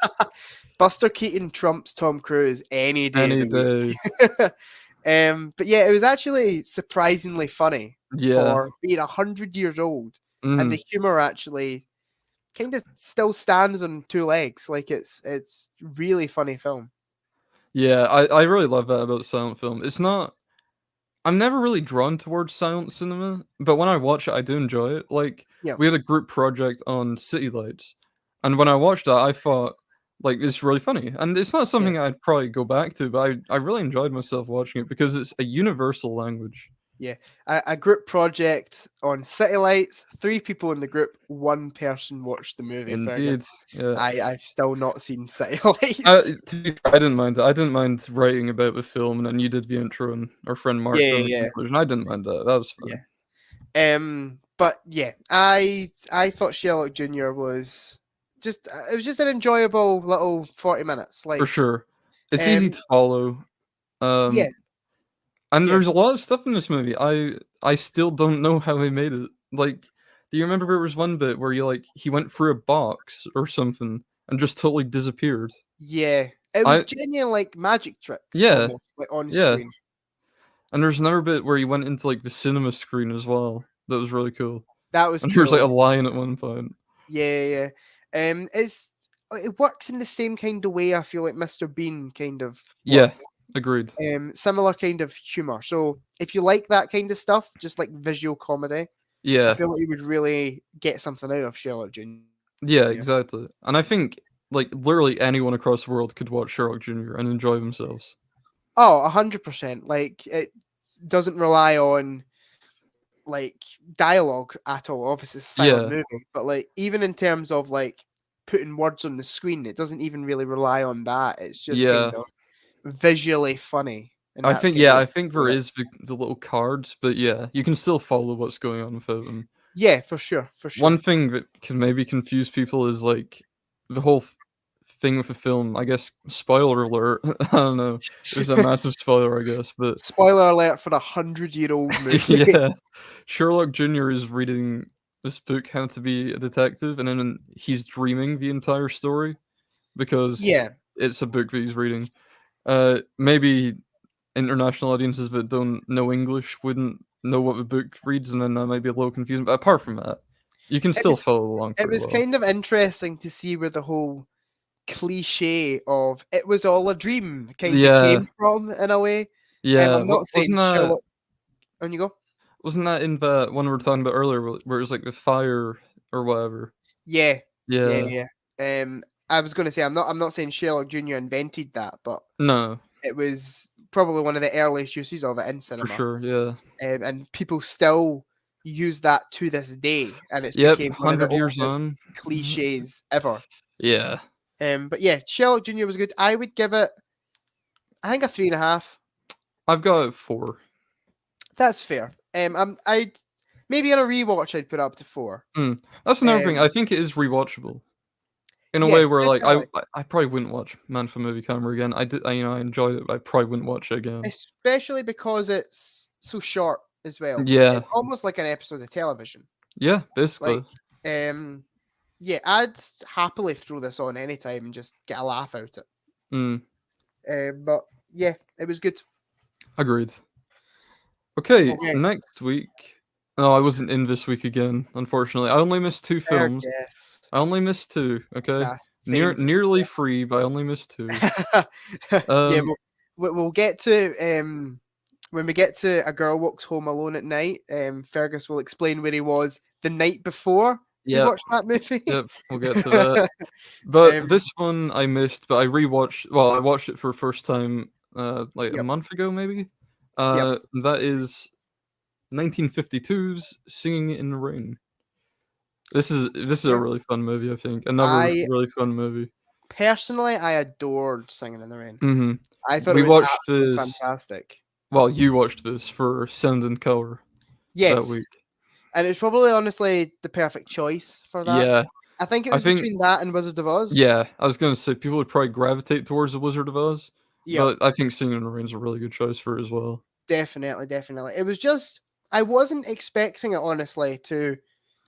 Buster Keaton trumps Tom Cruise any day of Any the day. week. But yeah, it was actually surprisingly funny Yeah. for being 100 years old, and Mhm. the humor actually kind of still stands on two legs. Like it's really funny film. Yeah, I really love that about silent film. It's not I'm never really drawn towards silent cinema, but when I watch it, I do enjoy it. Like, Yeah, we had a group project on City Lights, and when I watched that, I thought, like, it's really funny. And it's not yeah. something I'd probably go back to, but I really enjoyed myself watching it because it's a universal language. Yeah, a group project on City Lights. 3 people in the group. One person watched the movie. Indeed. Fergus. Yeah. I've still not seen City Uh, Lights. to be fair, I didn't mind it. I didn't mind writing about the film, and then you did the intro, and our friend Mark Yeah, done the yeah, conclusion. I didn't mind that. That was yeah. fun. But yeah, I thought Sherlock Junior was just it was just an enjoyable little 40 minutes. For Like, sure. It's easy um, to follow. yeah, Um, and yeah, there's a lot of stuff in this movie. I still don't know how they made it. Like, do you remember there was one bit where he went through a box or something and just totally disappeared? yeah. It was I genuine like magic tricks Yeah, almost like on yeah. screen. And there's another bit where he went into, like, the cinema screen as well. That was really cool. That was And there was, like, a cool. lion at one point. Yeah, yeah. It works in the same kind of way. I feel like Mr. Bean kind of Yeah, works. agreed. Similar kind of humor. So if you like that kind of stuff, just like visual comedy, I Yeah. feel like you would really get something out of Sherlock Junior. Yeah, exactly. And I think, like, literally anyone across the world could watch Sherlock Jr. and enjoy themselves. Oh, 100%. Like it doesn't rely on like dialogue at all. Obviously, it's a silent Yeah, movie, but like even in terms of like putting words on the screen, it doesn't even really rely on that. It's just kind yeah. of visually funny, and that's kind of I what think there doing it. is the little cards, but yeah, you can still follow what's going on without them. Yeah, for sure, for One sure. thing that can maybe confuse people is, like, the whole thing with the film. I guess spoiler alert. I don't know. It was a massive spoiler, I guess. But spoiler alert for a 100-year-old movie. yeah, Sherlock Jr. is reading this book, How to Be a Detective, and then he's dreaming the entire story because Yeah. it's a book that he's reading. Maybe international audiences that don't know English wouldn't know what the book reads, and then that might be a little confusing. But apart from that, you can still follow along It pretty was well. kind of interesting to see where the whole cliche of "it was all a dream" kind of came from, in a way. Yeah, I'm not saying Sherlock. On you go. Wasn't that in the one we were talking about earlier, where it was like the fire or whatever? Yeah. Yeah. I was going to say I'm not saying Sherlock Jr. invented that, but No, it was probably one of the earliest uses of it in for cinema. sure. Yeah. And people still use that to this day, and it's Yep. became one of the 100 years oldest on. cliches ever. Yeah. But yeah, Sherlock Jr. was good. I would give it, I think, a 3.5. I've got 4. That's fair. I'd maybe on a rewatch I'd put it up to 4. That's another thing. I think it is rewatchable. In a Yeah, way where like definitely. I probably wouldn't watch Man for Movie Camera again. I enjoyed it, but I probably wouldn't watch it again. Especially because it's so short as well. Yeah. It's almost like an episode of television. Yeah, basically. Like, yeah, I'd happily throw this on anytime and just get a laugh out it. But yeah, it was good. Agreed. Okay, next week. No, I wasn't in this week again, unfortunately. I only missed 2 films. Yes. I only missed 2, okay? Nah, Nearly free, but I only missed 2. Yeah, we'll get to when we get to A Girl Walks Home Alone at Night. Fergus will explain where he was the night before we watched that movie. Yep, we'll get to that. But this one I missed, but I rewatched. Well, I watched it for the first time like a month ago, maybe. That is 1952's Singing in the Rain. This is a really fun movie, I think. Another really fun movie. Personally, I adored Singing in the Rain. Mm-hmm. I thought it was absolutely fantastic. Well, you watched this for Sound and Color that week. And it's probably honestly the perfect choice for that. Yeah. I think it was between that and Wizard of Oz. Yeah, I was gonna say people would probably gravitate towards the Wizard of Oz. Yeah. But I think Singing in the Rain is a really good choice for it as well. Definitely. It was just I wasn't expecting it, honestly,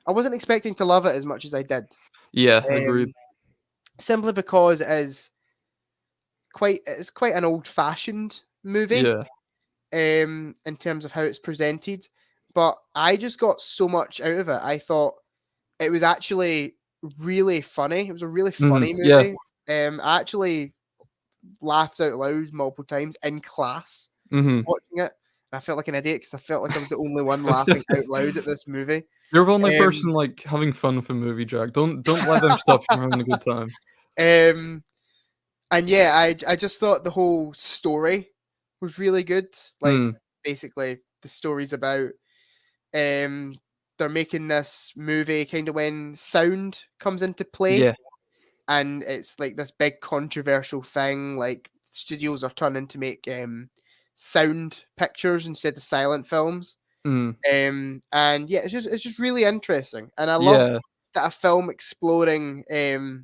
I wasn't expecting to love it as much as I did. Yeah, agreed. Simply because it's quite an old-fashioned movie. Yeah. In terms of how it's presented. But I just got so much out of it. I thought it was actually really funny. It was a really funny movie. Yeah. I actually laughed out loud multiple times in class watching it. And I felt like an idiot because I felt like I was the only one laughing out loud at this movie. You're the only person like having fun with a movie, Jack. Don't let them stop you from having a good time. And yeah, I just thought the whole story was really good. Like basically the story's about they're making this movie kind of when sound comes into play. Yeah. And it's like this big controversial thing, like studios are turning to make sound pictures instead of silent films. And yeah, it's just really interesting. And I love that a film exploring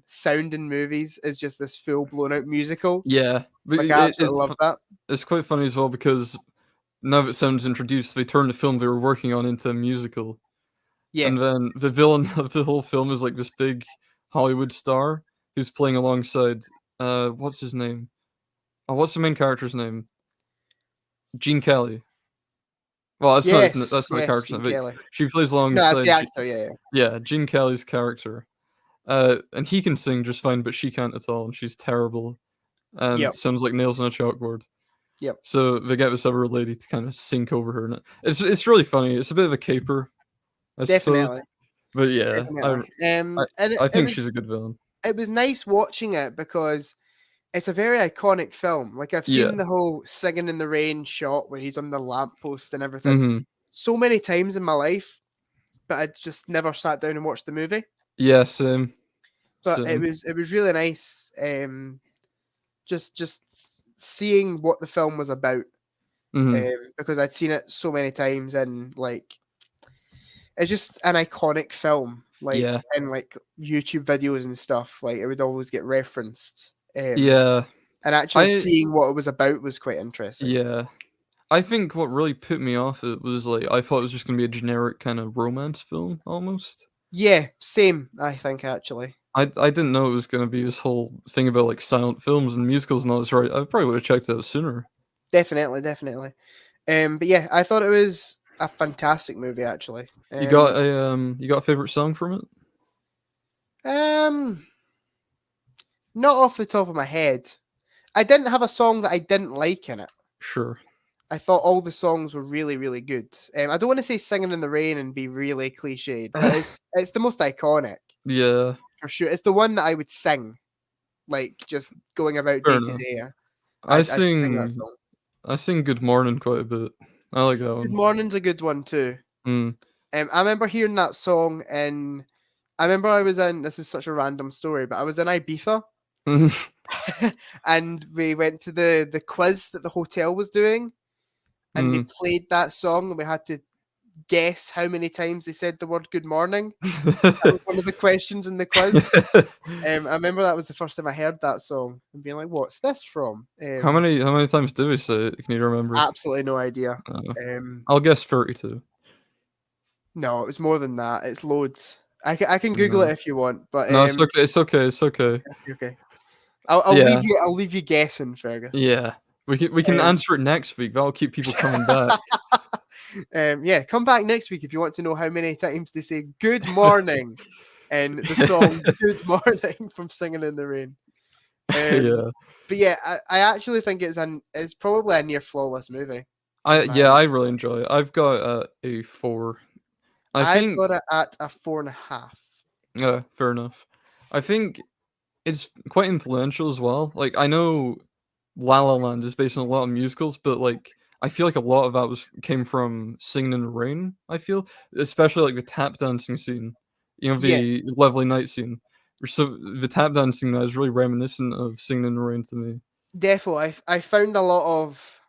sound in movies is just this full blown out musical. Yeah. Like I absolutely love that. It's quite funny as well because now that sound's introduced, they turned the film they were working on into a musical. Yeah. And then the villain of the whole film is like this big Hollywood star who's playing alongside what's his name? Oh, what's the main character's name? Gene Kelly. Well, that's not the character's name, but she plays alongside. No, that's the actor, yeah, Gene Kelly's character. And he can sing just fine, but she can't at all, and she's terrible. And sounds like nails on a chalkboard. Yep. So they get this other lady to kind of sink over her, and it's really funny. It's a bit of a caper, I suppose. But yeah, I think she's a good villain. It was nice watching it because it's a very iconic film. Like I've seen the whole Singing in the Rain shot where he's on the lamppost and everything so many times in my life, but I just never sat down and watched the movie. Yeah, same. But it was really nice. Just seeing what the film was about, because I'd seen it so many times and like it's just an iconic film. like in like YouTube videos and stuff. Like it would always get referenced. Yeah. And actually seeing what it was about was quite interesting. Yeah. I think what really put me off it was like I thought it was just gonna be a generic kind of romance film almost. Yeah, same. I think actually. I didn't know it was gonna be this whole thing about like silent films and musicals and all this. Right, I probably would have checked it out sooner. Definitely. But yeah, I thought it was a fantastic movie actually. You got a favorite song from it? Not off the top of my head. I didn't have a song that I didn't like in it. Sure. I thought all the songs were really, really good. I don't want to say "Singing in the Rain" and be really cliched, but it's the most iconic. Yeah, for sure. It's the one that I would sing, like just going about day to day. I sing that song. I sing "Good Morning" quite a bit. I like that one. Good Morning's a good one too. I remember hearing that song in. I remember I was in. This is such a random story, but I was in Ibiza. And we went to the quiz that the hotel was doing, and they played that song, and we had to guess how many times they said the word "good morning." That was one of the questions in the quiz. I remember that was the first time I heard that song and being like, "What's this from?" How many times did we say it? Can you remember? Absolutely no idea. I'll guess 32. No, it was more than that. It's loads. I can Google it if you want, but no, it's okay. It's okay. It's okay. Okay. I'll leave you guessing, Fergus. Yeah, we can answer it next week. That'll keep people coming back. Yeah, come back next week if you want to know how many times they say "good morning" in the song "Good Morning" from Singing in the Rain. Yeah. But yeah, I actually think it's probably a near flawless movie. I really enjoy it. I've got a 4. I've got it at a 4.5. Yeah, fair enough. I think it's quite influential as well. Like I know La La Land is based on a lot of musicals, but like I feel like a lot of that came from Singing in the Rain. I feel, especially like the tap dancing scene, the Lovely Night scene. So the tap dancing that is really reminiscent of Singing in the Rain to me. Definitely, I found a lot of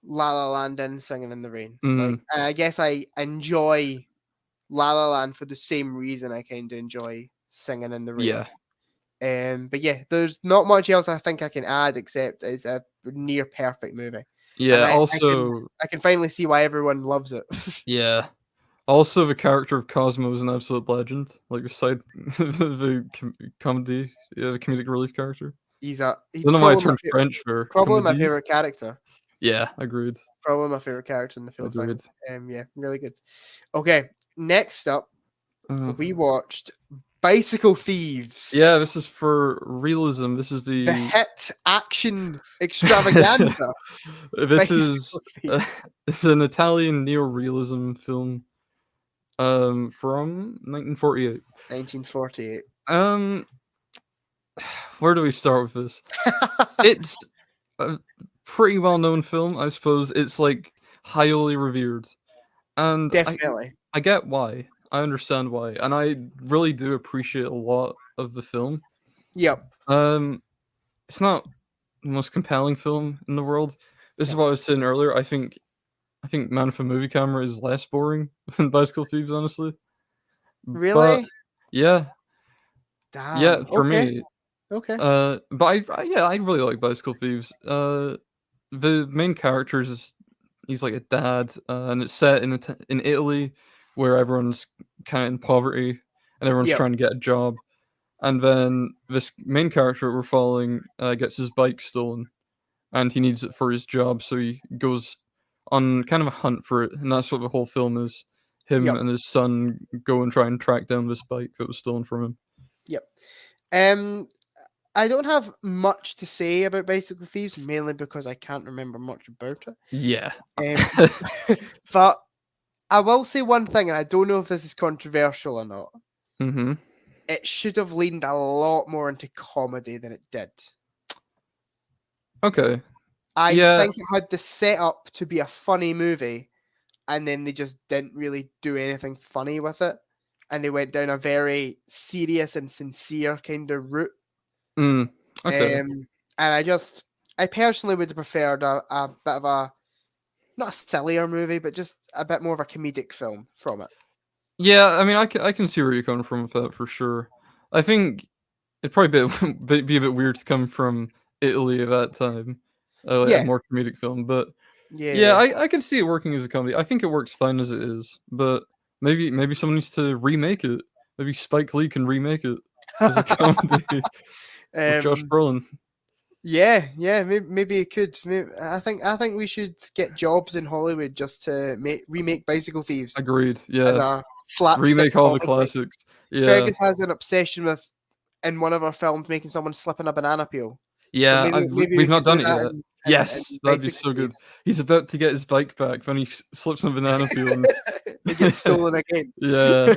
La La Land in Singing in the Rain. Like, I guess I enjoy La La Land for the same reason I kind of enjoy Singing in the Rain. Yeah. But yeah, there's not much else I think I can add except it's a near perfect movie. Yeah. I can finally see why everyone loves it. Yeah. Also, the character of Cosmo is an absolute legend. Like the comedy, the comedic relief character. I don't know why I turned French for probably my favorite character. Yeah, agreed. Probably my favorite character in the film. Yeah, really good. Okay, next up, we watched Bicycle Thieves. Yeah, this is for realism. This is the hit action extravaganza. It's an Italian neo-realism film from 1948. 1948. Where do we start with this? It's a pretty well-known film, I suppose. It's like highly revered, and definitely I get why. I understand why, and I really do appreciate a lot of the film. Yep. It's not the most compelling film in the world. This is what I was saying earlier. I think Man with a Movie Camera is less boring than Bicycle Thieves, honestly. Really? But, yeah. Damn. Yeah, for me. Okay. But I really like Bicycle Thieves. The main character he's like a dad, and it's set in Italy, where everyone's kind of in poverty and everyone's trying to get a job. And then this main character we're following gets his bike stolen, and he needs it for his job, so he goes on kind of a hunt for it, and that's what the whole film is. Him and his son go and try and track down this bike that was stolen from him. Yep. I don't have much to say about Bicycle Thieves, mainly because I can't remember much about it. Yeah. But I will say one thing, and I don't know if this is controversial or not. Mm-hmm. It should have leaned a lot more into comedy than it did. Okay. I think it had the setup to be a funny movie, and then they just didn't really do anything funny with it. And they went down a very serious and sincere kind of route. Okay. And I personally would have preferred a bit of a, not a sillier movie, but just a bit more of a comedic film from it. Yeah, I mean, I can see where you're coming from with that for sure. I think it'd probably be a bit weird to come from Italy at that time, like a Yeah, more comedic film, but yeah, yeah. I can see it working as a comedy. I think it works fine as it is, but maybe someone needs to remake it. Maybe Spike Lee can remake it as a comedy with Josh um, Brolin. yeah. Maybe it could. I think we should get jobs in Hollywood just to remake Bicycle Thieves Agreed. as Yeah, a slapstick remake all the comedy. classics. Yeah, Fergus has an obsession with in one of our films making someone slip in a banana peel. So yeah. maybe We've we not could do done it that yet. in Yes, that'd be Bicycle so good. Thieves. He's about to get his bike back when he slips on a banana peel and It gets stolen again. yeah,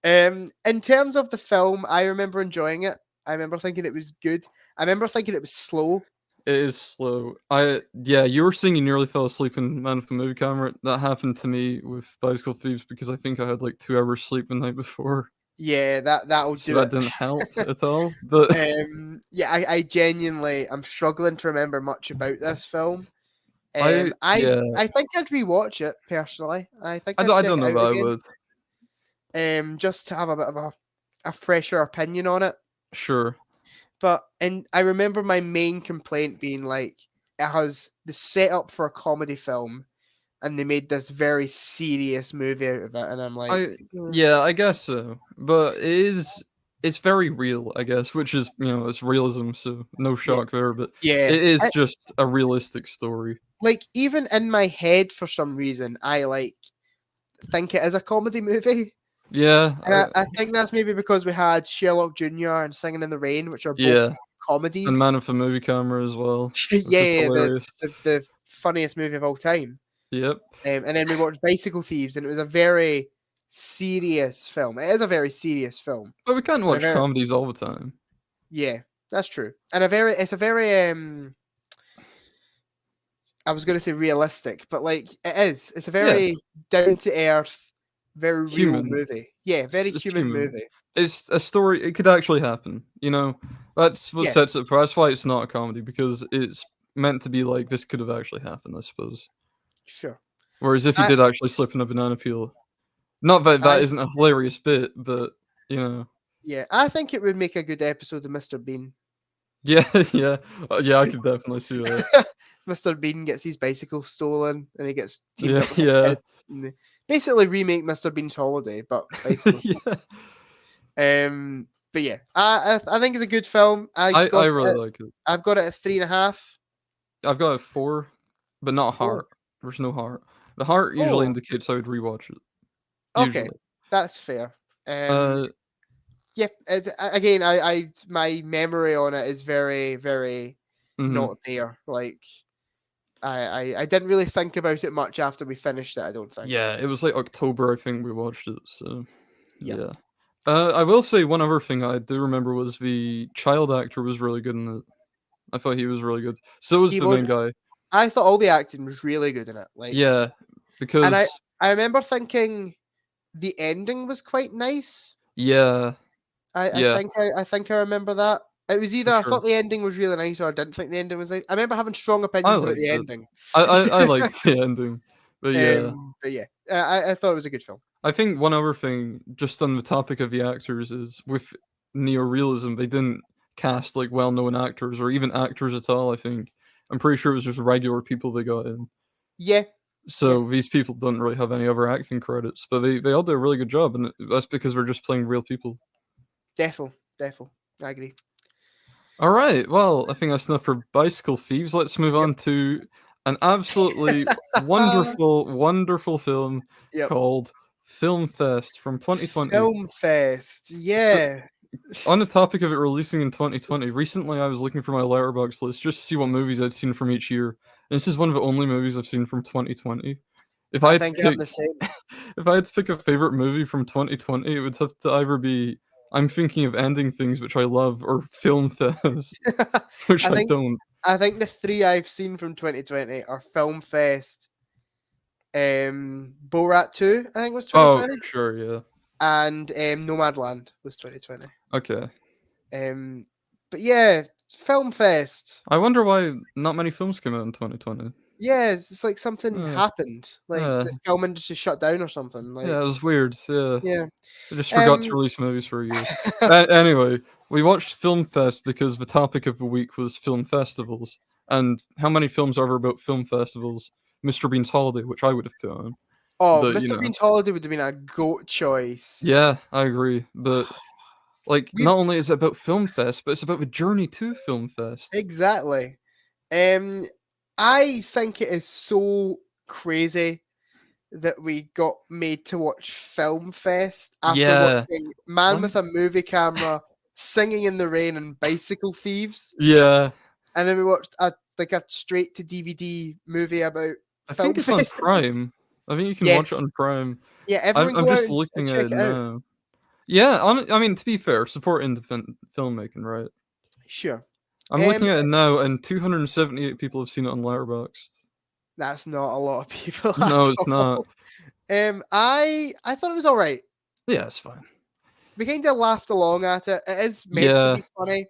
In terms of the film, I remember enjoying it. I remember thinking it was good. I remember thinking it was slow. it is slow. You were saying you nearly fell asleep in Man of the Movie Camera. That happened to me with Bicycle Thieves because I think I had like 2 hours sleep the night before, Yeah, that'll so do that it. didn't help at all. But Yeah, I genuinely I'm struggling to remember much about this film. I yeah, I think I'd rewatch it personally. I think I'd I check don't it know out that I again. would. Just to have a bit of a fresher opinion on it. Sure. And I remember my main complaint being like it has the setup for a comedy film and they made this very serious movie out of it, and I'm like, I Yeah, I guess so. But it's very real, I guess, which is, it's realism, so no yeah, shock there, but yeah. it is just a realistic story. Like even in my head, for some reason, I like think it is a comedy movie, Yeah, and I think that's maybe because we had Sherlock Junior and Singing in the Rain, which are both yeah, and Man comedies. of the Movie Camera as well, which is Yeah, hilarious. the funniest movie of all time. Yep. And then we watched Bicycle Thieves, and it was a very serious film. It is a very serious film, But we can't and a watch very comedies all the time. yeah, that's true, and it's a very I was going to say realistic, but like it is. It's a Yeah, very down to earth, very real human. movie. Yeah, very It's human human. movie. It's a story. It could actually happen. That's what Yeah, sets it apart. That's why it's not a comedy because it's meant to be like this could have actually happened, I suppose. sure. Whereas if he I did actually slip in a banana peel, not that that I isn't a hilarious bit, but you know, yeah, I think it would make a good episode of Mr. Bean. yeah, yeah, yeah, I could definitely see that. Mr. Bean gets his bicycle stolen, and he gets teamed Yeah, up with a yeah, kid. And they basically remake Mr. Bean's Holiday, but bicycle. yeah. But yeah, I think it's a good film. I really like it. I've got it at 3.5. I've got a 4, but not Four. heart. There's no heart. The heart usually Oh, indicates I would rewatch it. okay, Usually. that's fair. Uh, Yeah, again, my memory on it is very, very mhm. not there. Like, I didn't really think about it much after we finished it. I don't think. Yeah, it was like October, I think we watched it. So Yeah, yeah. I will say one other thing I do remember was the child actor was really good in it. I thought he was really good. So was he the was. main guy. I thought all the acting was really good in it. Like, Yeah, and because I remember thinking the ending was quite nice. yeah, yeah, I think I remember that. It was for either I sure. thought the ending was really nice or I didn't think the ending was nice. I remember having strong I opinions about liked the it. ending. I liked the ending. But yeah. But yeah, I thought it was a good film. I think one other thing, just on the topic of the actors, is with neorealism, they didn't cast like well-known actors or even actors at all. I think I'm pretty sure it was just regular people they got in. Yeah, yeah, So these people don't really have any other acting credits, but they all did a really good job, and that's because they're just playing real people. defo. I agree. All right, well, I think that's enough for Bicycle Thieves. Let's move Yep. on to an absolutely wonderful, wonderful film Yep. called Film Fest from 2020. Film Fest. So, Yeah. on the topic of it releasing in 2020, recently I was looking for my Letterboxd list just to see what movies I'd seen from each year. And this is one of the only movies I've seen from 2020. If I I had to think I'm pick the same. if I had to pick a favorite movie from 2020, it would have to either be I'm Thinking of Ending Things, which I love, or Film Fest, which I I think don't. I think the three I've seen from 2020 are Film Fest, Borat 2, I think was Oh, 2020, sure, yeah. and Nomadland was 2020. Okay. But yeah, Film Fest. I wonder why not many films came out in 2020. Yeah, it's like something happened. Like the film industry shut down or something. Like yeah, it was weird. Yeah. yeah. I just forgot to release movies for a year. Anyway, we watched Film Fest because the topic of the week was film festivals. And how many films are there about film festivals? Mr. Bean's Holiday, which I would have put on. Oh, But, Mr. Bean's Holiday would have been a goat choice. Yeah, I agree. But like, not only is it about Film Fest, but it's about the journey to Film Fest. Exactly. I think it is so crazy that we got made to watch Film Fest after watching Man with a Movie Camera, Singing in the Rain, and Bicycle Thieves. Yeah. And then we watched a straight to DVD movie about I film think it's on Prime. I think you can watch it on Prime. Yeah, everyone I'm go just out looking and at check it it out. now. Yeah, I mean, to be fair, support independent filmmaking, right? Sure. I'm looking at it now, and 278 people have seen it on Letterboxd. That's not a lot of people. No, it's not. I thought it was all right. Yeah, it's fine. We kind of laughed along at it. It is meant to be funny,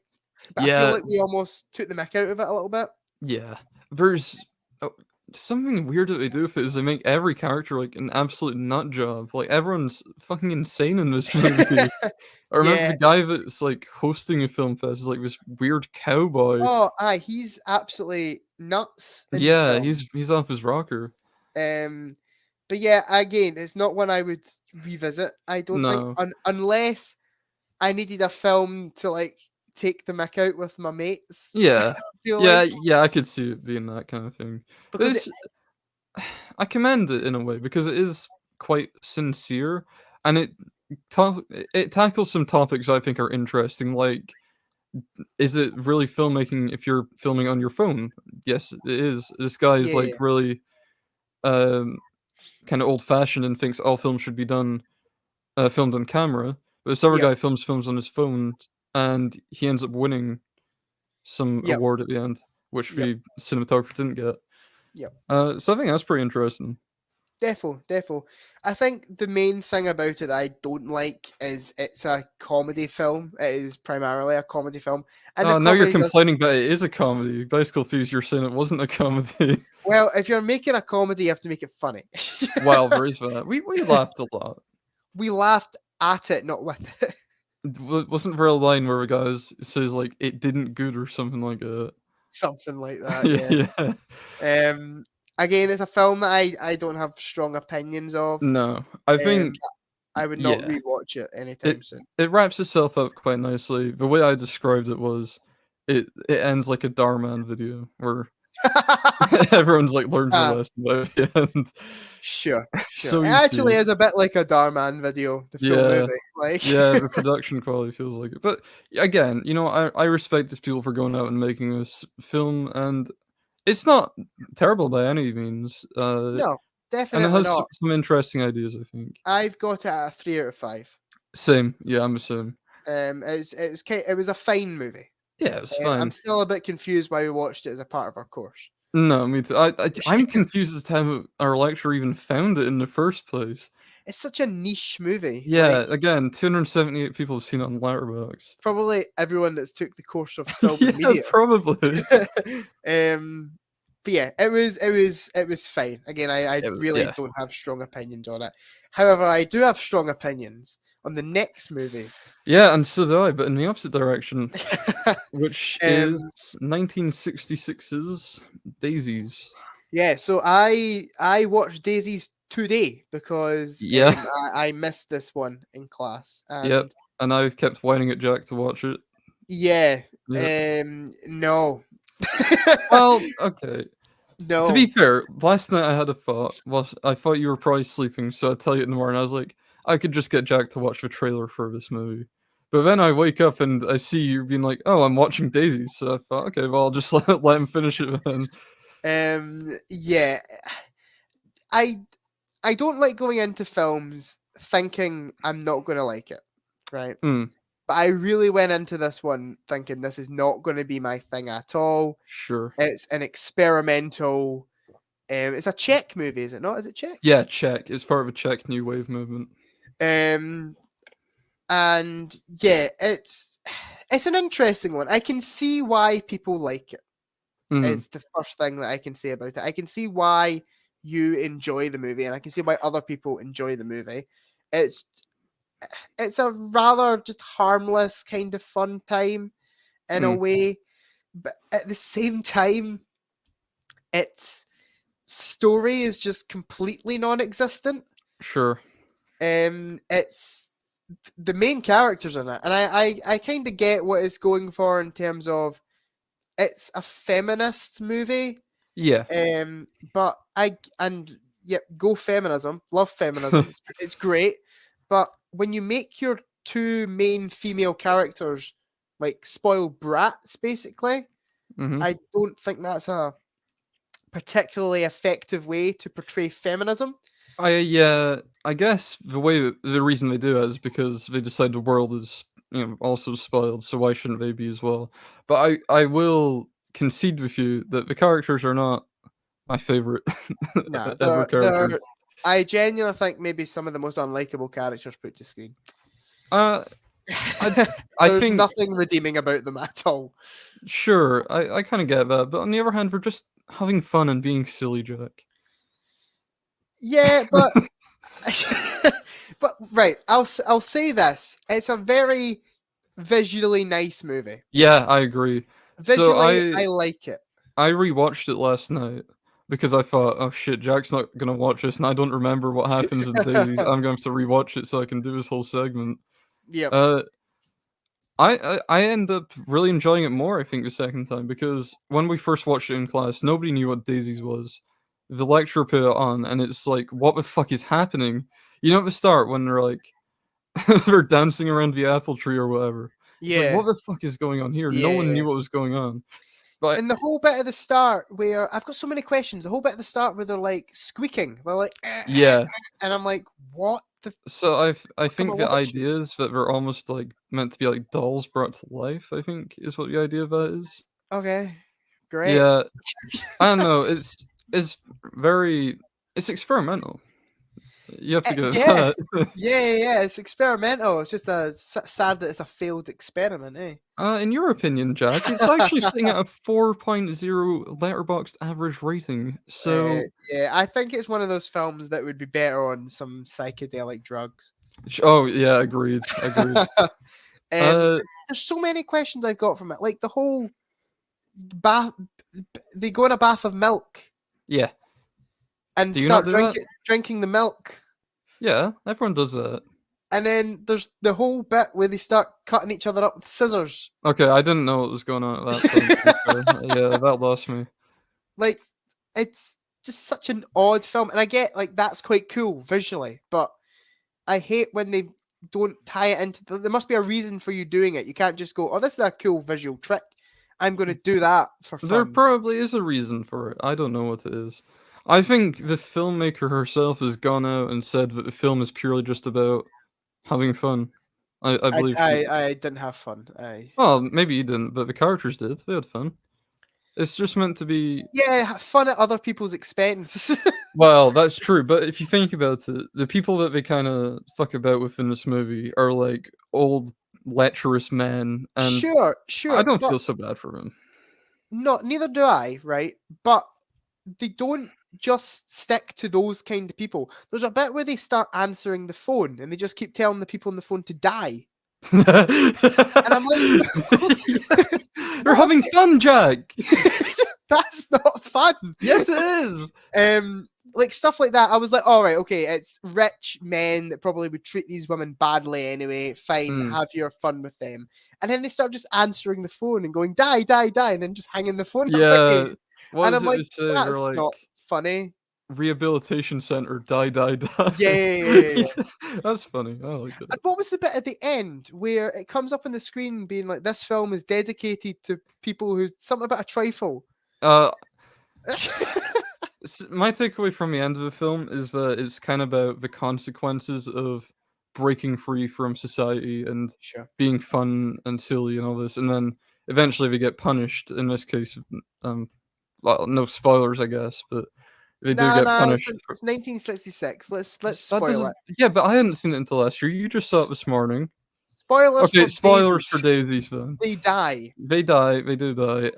but I feel like we almost took the mick out of it a little bit. Yeah, there's something weird that they do with it is they make every character like an absolute nut job. Like everyone's fucking insane in this movie. I remember the guy that's like hosting a film fest is like this weird cowboy. Oh, he's absolutely nuts. Yeah, he's off his rocker. But yeah, again, it's not one I would revisit. I don't think unless I needed a film to like take the mick out with my mates. Yeah, yeah, I could see it being that kind of thing. Because I commend it in a way because it is quite sincere, and it tackles some topics I think are interesting. Like, is it really filmmaking if you're filming on your phone? Yes, it is. This guy is like really, kind of old-fashioned and thinks all films should be done, filmed on camera. But this other guy films on his phone, and he ends up winning some award at the end, which the cinematographer didn't get. So I think that's pretty interesting. Defo. I think the main thing about it that I don't like is it's a comedy film. It is primarily a comedy film. And now you're complaining that it is a comedy. Bicycle Thieves, you're saying it wasn't a comedy. Well, if you're making a comedy, you have to make it funny. Well, there is that. We laughed a lot. We laughed at it, not with it. Wasn't there a line where a guy says like it didn't good or something like that? Something like that, yeah. Again, it's a film that I don't have strong opinions of. No, I think I would not rewatch it anytime soon. It wraps itself up quite nicely. The way I described it was, it ends like a Dhar video where everyone's like learns a lesson by the end. Sure. So it actually is a bit like a Dhar video, the full movie. Like the production quality feels like it. But again, I respect these people for going out and making this film, and it's not terrible by any means. No, definitely and it has not. some interesting ideas, I think. I've got it at a 3 out of 5. Same. Yeah, I'm the same. It was a fine movie. Yeah, it was fine. I'm still a bit confused why we watched it as a part of our course. No, me too. I'm confused as to how our lecturer even found it in the first place. It's such a niche movie. Yeah, again, 278 people have seen it on Letterboxd. Probably everyone that's took the course of film media. Probably. But yeah, it was fine. Again, I really don't have strong opinions on it. However, I do have strong opinions on the next movie. Yeah, and so do I, but in the opposite direction, which is 1966's Daisies. Yeah, so I watched Daisies today because I missed this one in class. And and I kept whining at Jack to watch it. Yeah. No. Well, okay. No. To be fair, last night I had a thought. Well, I thought you were probably sleeping, so I'd tell you in the morning. I was like, I could just get Jack to watch the trailer for this movie. But then I wake up and I see you being like, "Oh, I'm watching Daisy." So I thought, okay, well, I'll just let him finish it then. Yeah. I don't like going into films thinking I'm not going to like it, right? But I really went into this one thinking this is not going to be my thing at all. Sure. It's an experimental. It's a Czech movie, is it not? Is it Czech? Yeah, Czech. It's part of a Czech New Wave movement. And yeah, it's an interesting one. I can see why people like it, is the first thing that I can say about it. I can see why you enjoy the movie, and I can see why other people enjoy the movie. It's a rather just harmless kind of fun time in a way, but at the same time, its story is just completely non-existent. Sure. It's the main characters in it, and I kind of get what it's going for in terms of it's a feminist movie. Yeah. But go feminism, love feminism. It's great, but when you make your two main female characters like spoiled brats, basically, I don't think that's a particularly effective way to portray feminism. I guess the reason they do it is because they decide the world is also spoiled, so why shouldn't they be as well? But I will concede with you that the characters are not my favorite No, ever character. I genuinely think maybe some of the most unlikable characters put to screen. I There's think nothing redeeming about them at all. Sure, I kind of get that, but on the other hand, we're just having fun and being silly, Jack. Yeah, but right, I'll say this: it's a very visually nice movie. Yeah, I agree. Visually, I like it. I rewatched it last night because I thought, oh shit, Jack's not gonna watch this, and I don't remember what happens in Daisies. I'm going to have to rewatch it so I can do this whole segment. Yeah. I end up really enjoying it more, I think, the second time, because when we first watched it in class, nobody knew what Daisies was. The lecturer put it on, and it's like, what the fuck is happening? You know, at the start when they're like, they're dancing around the apple tree or whatever. It's like, what the fuck is going on here? Yeah. No one knew what was going on. But and the whole bit at the start where I've got so many questions. The whole bit at the start where they're like squeaking, they're like, yeah, and I'm like, what the? So I think the idea is that they're almost like meant to be like dolls brought to life. I think is what the idea of that is. Okay, great. Yeah, I don't know. It's experimental. You have to go. Yeah. It's experimental. It's just sad that it's a failed experiment, eh? In your opinion, Jack, it's actually sitting at a 4.0 Letterboxd average rating. So yeah, I think it's one of those films that would be better on some psychedelic drugs. Oh yeah, agreed. There's so many questions I've got from it, like the whole bath. They go in a bath of milk. Yeah. And start drinking the milk. Yeah, everyone does that. And then there's the whole bit where they start cutting each other up with scissors. Okay, I didn't know what was going on at that point. Yeah, that lost me. Like, it's just such an odd film. And I get, like, that's quite cool visually. But I hate when they don't tie it into... There must be a reason for you doing it. You can't just go, oh, this is a cool visual trick. I'm going to do that for fun. There probably is a reason for it. I don't know what it is. I think the filmmaker herself has gone out and said that the film is purely just about having fun. I believe. I didn't have fun. Well, maybe you didn't, but the characters did. They had fun. It's just meant to be. Yeah, fun at other people's expense. Well, that's true, but if you think about it, the people that they kind of fuck about with in this movie are like old, lecherous men, and sure. I don't feel so bad for them. No, neither do I, right? But they don't just stick to those kind of people. There's a bit where they start answering the phone and they just keep telling the people on the phone to die. And I'm like, we're having fun, Jack. That's not fun. Yes, it is. Like stuff like that. I was like, all right, okay, it's rich men that probably would treat these women badly anyway. Fine, have your fun with them. And then they start just answering the phone and going, die, and then just hanging the phone up. And I'm like, that's not funny. Rehabilitation center, die. Yeah. That's funny. I like it. And what was the bit at the end where it comes up on the screen being like, this film is dedicated to people who something about a trifle? My takeaway from the end of the film is that it's kind of about the consequences of breaking free from society and being fun and silly and all this, and then eventually they get punished. In this case, well, no spoilers, I guess, but they do get punished. It's 1966. Let's spoil it. Yeah, but I hadn't seen it until last year. You just saw it this morning. Spoilers. Okay, spoilers for Daisies then. They die. They do die.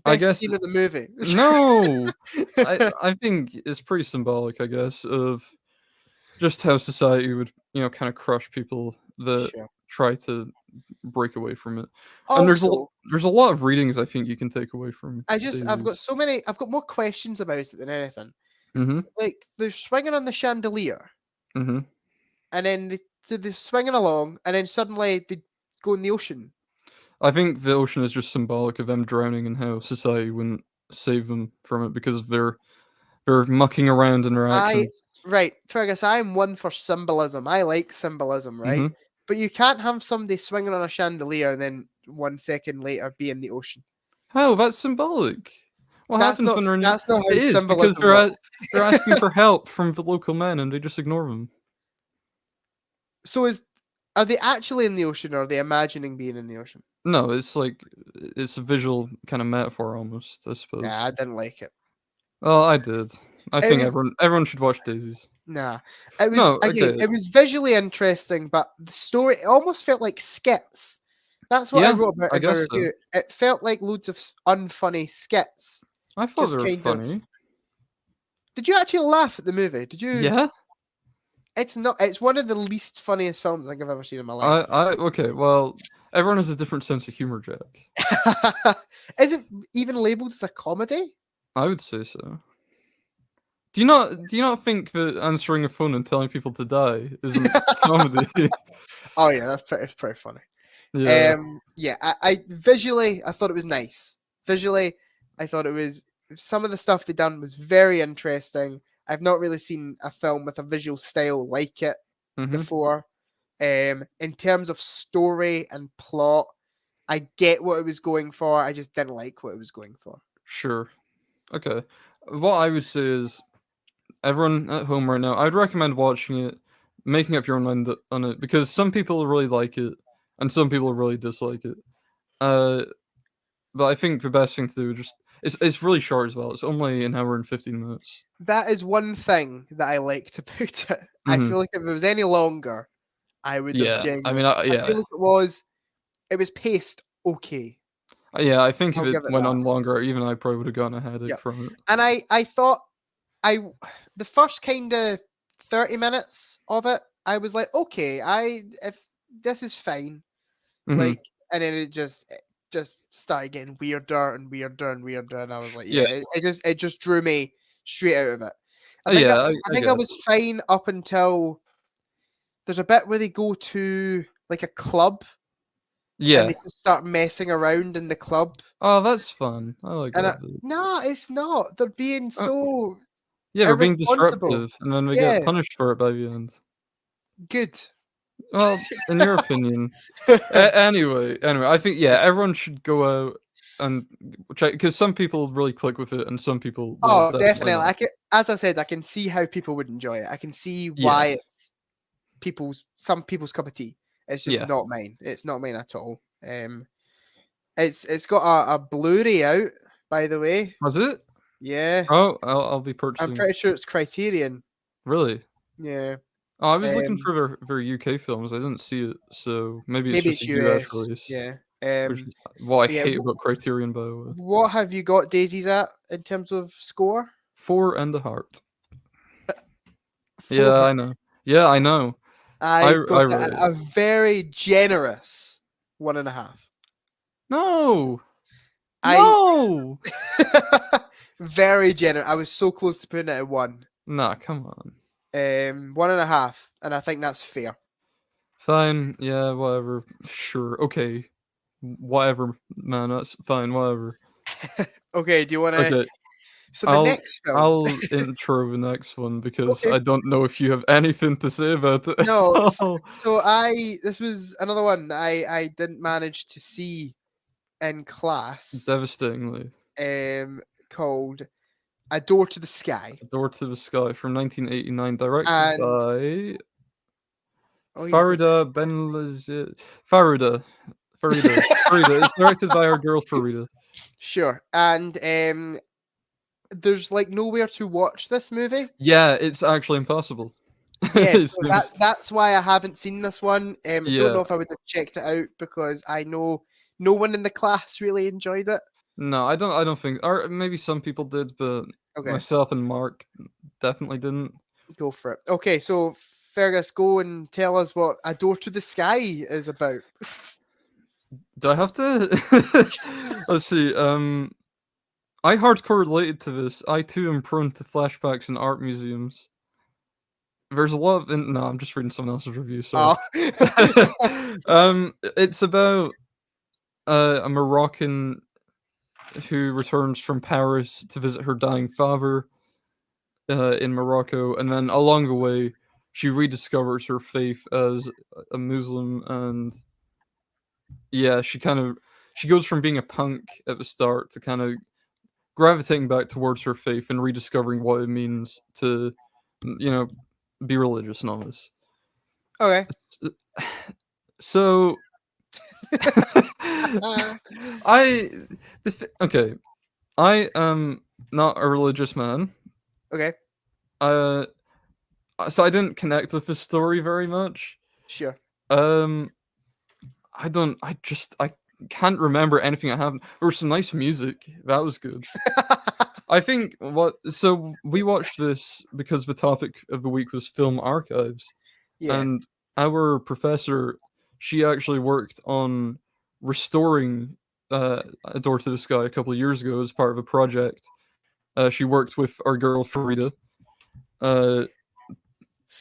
I Best guess scene of the movie. no. I think it's pretty symbolic, I guess, of just how society would, kind of crush people that Sure. try to break away from it. And Also, there's a lot of readings I think you can take away from I've got Daisies. so many. I've got more questions about it than anything. Mhm. Like they're swinging on the chandelier, Mhm. and then they're swinging along, and then suddenly they go in the ocean. I think the ocean is just symbolic of them drowning and how society wouldn't save them from it because they're mucking around in their I actions. Right, Fergus. I'm one for symbolism. I like symbolism, right? Mhm. But you can't have somebody swinging on a chandelier and then 1 second later be in the ocean. How? That's symbolic. What happens when they're in? That's not It how is because symbolism works. they're asking for help from the local men and they just ignore them. So are they actually in the ocean, or are they imagining being in the ocean? No, it's like it's a visual kind of metaphor almost, I Yeah, suppose. I didn't like it. Oh, I did. I It think was everyone should watch Daisies. Nah. It was No, again. okay. It was visually interesting, but the story it almost felt like skits. That's what I Yeah, wrote about I in my guess so. review. It felt like loads of unfunny skits. I thought they Just were kind of. funny. Did you actually laugh at the movie? Did you? Yeah. It's not. It's one of the least funniest films I think I've ever seen in my life. Okay. Well, everyone has a different sense of humor, Jack. Is it even labeled as a comedy? I would say so. Do you not think that answering a phone and telling people to die isn't comedy? Oh yeah, it's pretty funny. Yeah. Yeah, I visually I thought it was nice. Visually, I thought it was some of the stuff they done was very interesting. I've not really seen a film with a visual style like it Mhm. before. In terms of story and plot, I get what it was going for. I just didn't like what it was going for. Sure. Okay. What I would say is everyone at home right now, I'd recommend watching it, making up your own mind on it because some people really like it and some people really dislike it. Uh, but I think the best thing to do just it's really short as well. It's only an hour and 15 minutes. That is one thing that I liked about it. I Mhm. feel like if it was any longer, I would have Yeah. I genuinely. mean, I feel like it was paced okay. yeah, I think if I'll it give it went that. on longer, even I probably would have gotten a Yeah. headache from it. And I thought I the first kind of 30 minutes of it, I was like, okay, if this is fine. Mhm. Like, and then it just started getting weirder and weirder and weirder, and I was like, Yeah. yeah, it just drew me straight out of it. Yeah, I I think I guess. was fine up until there's a bit where they go to like a club and Yeah. they just start messing around in the club. Oh, that's fun. I like And that bit. no, it's not. They're being Uh, so yeah, they're being irresponsible. disruptive, and then they Yeah, get punished for it by the end. good. Well, in your opinion. Anyway, I think yeah, everyone should go out and check because some people really click with it, and some people will Oh, definitely definitely. not. As I said, I can see how people would enjoy it. I can see Yeah, why it's some people's cup of tea. It's just yeah. not mine. It's not mine at all. It's got a Blu-ray out, by the way. Was it? Yeah, Oh, I'll be I'm purchasing. pretty sure it's Criterion. Really? Yeah. Oh, I was looking Um, for their UK films. I didn't see it, so maybe it's Maybe just it's a US US. release, Yeah. which is what I But yeah. hate about Criterion, by the way. What have you got Daisies at in terms of score? 4 and a heart. Yeah, 4. I know. Yeah, I know. I've I got wrote it. a very generous 1.5. No! I No! very generous. I was so close to putting it at 1. Nah, come on. 1.5, and I think that's fair. Fine, yeah, whatever. Sure, okay. Whatever, man, that's fine, whatever. Okay, do you want to? Okay, So the I'll next film. I'll intro the next one because Okay. I don't know if you have anything to say about it at No, all. so this was another one I didn't manage to see in class. Devastatingly. Called A Door to the Sky. A Door to the Sky from 1989, directed And by oh, you go. Farida Benlazir. Farida. It's directed by our girl Farida. Sure. And there's like nowhere to watch this movie. Yeah, it's actually impossible. Yeah, It's so that's why I haven't seen this one. Don't yeah. know if I would have checked it out because I know no one in the class really enjoyed it. No, I don't think, or maybe some people did, but myself and Mark definitely didn't. Go for it. Okay, so Fergus, go and tell us what A Door to the Sky is about. Do I have to? Let's see. I hardcore related to this. I too am prone to flashbacks in art museums. There's a lot of no, I'm just reading someone else's review. Sorry. It's about a Moroccan who returns from Paris to visit her dying father in Morocco, and then along the way, she rediscovers her faith as a Muslim, and yeah, she goes from being a punk at the start to kind of gravitating back towards her faith and rediscovering what it means to, be religious and all this. Okay. So, okay, I am not a religious man. Okay. So I didn't connect with the story very much. Sure. I can't remember anything I haven't. There was some nice music. That was good. I think so we watched this because the topic of the week was film archives. Yeah. And our professor, she actually worked on restoring A Door to the Sky a couple of years ago as part of a project. She worked with our girl Farida.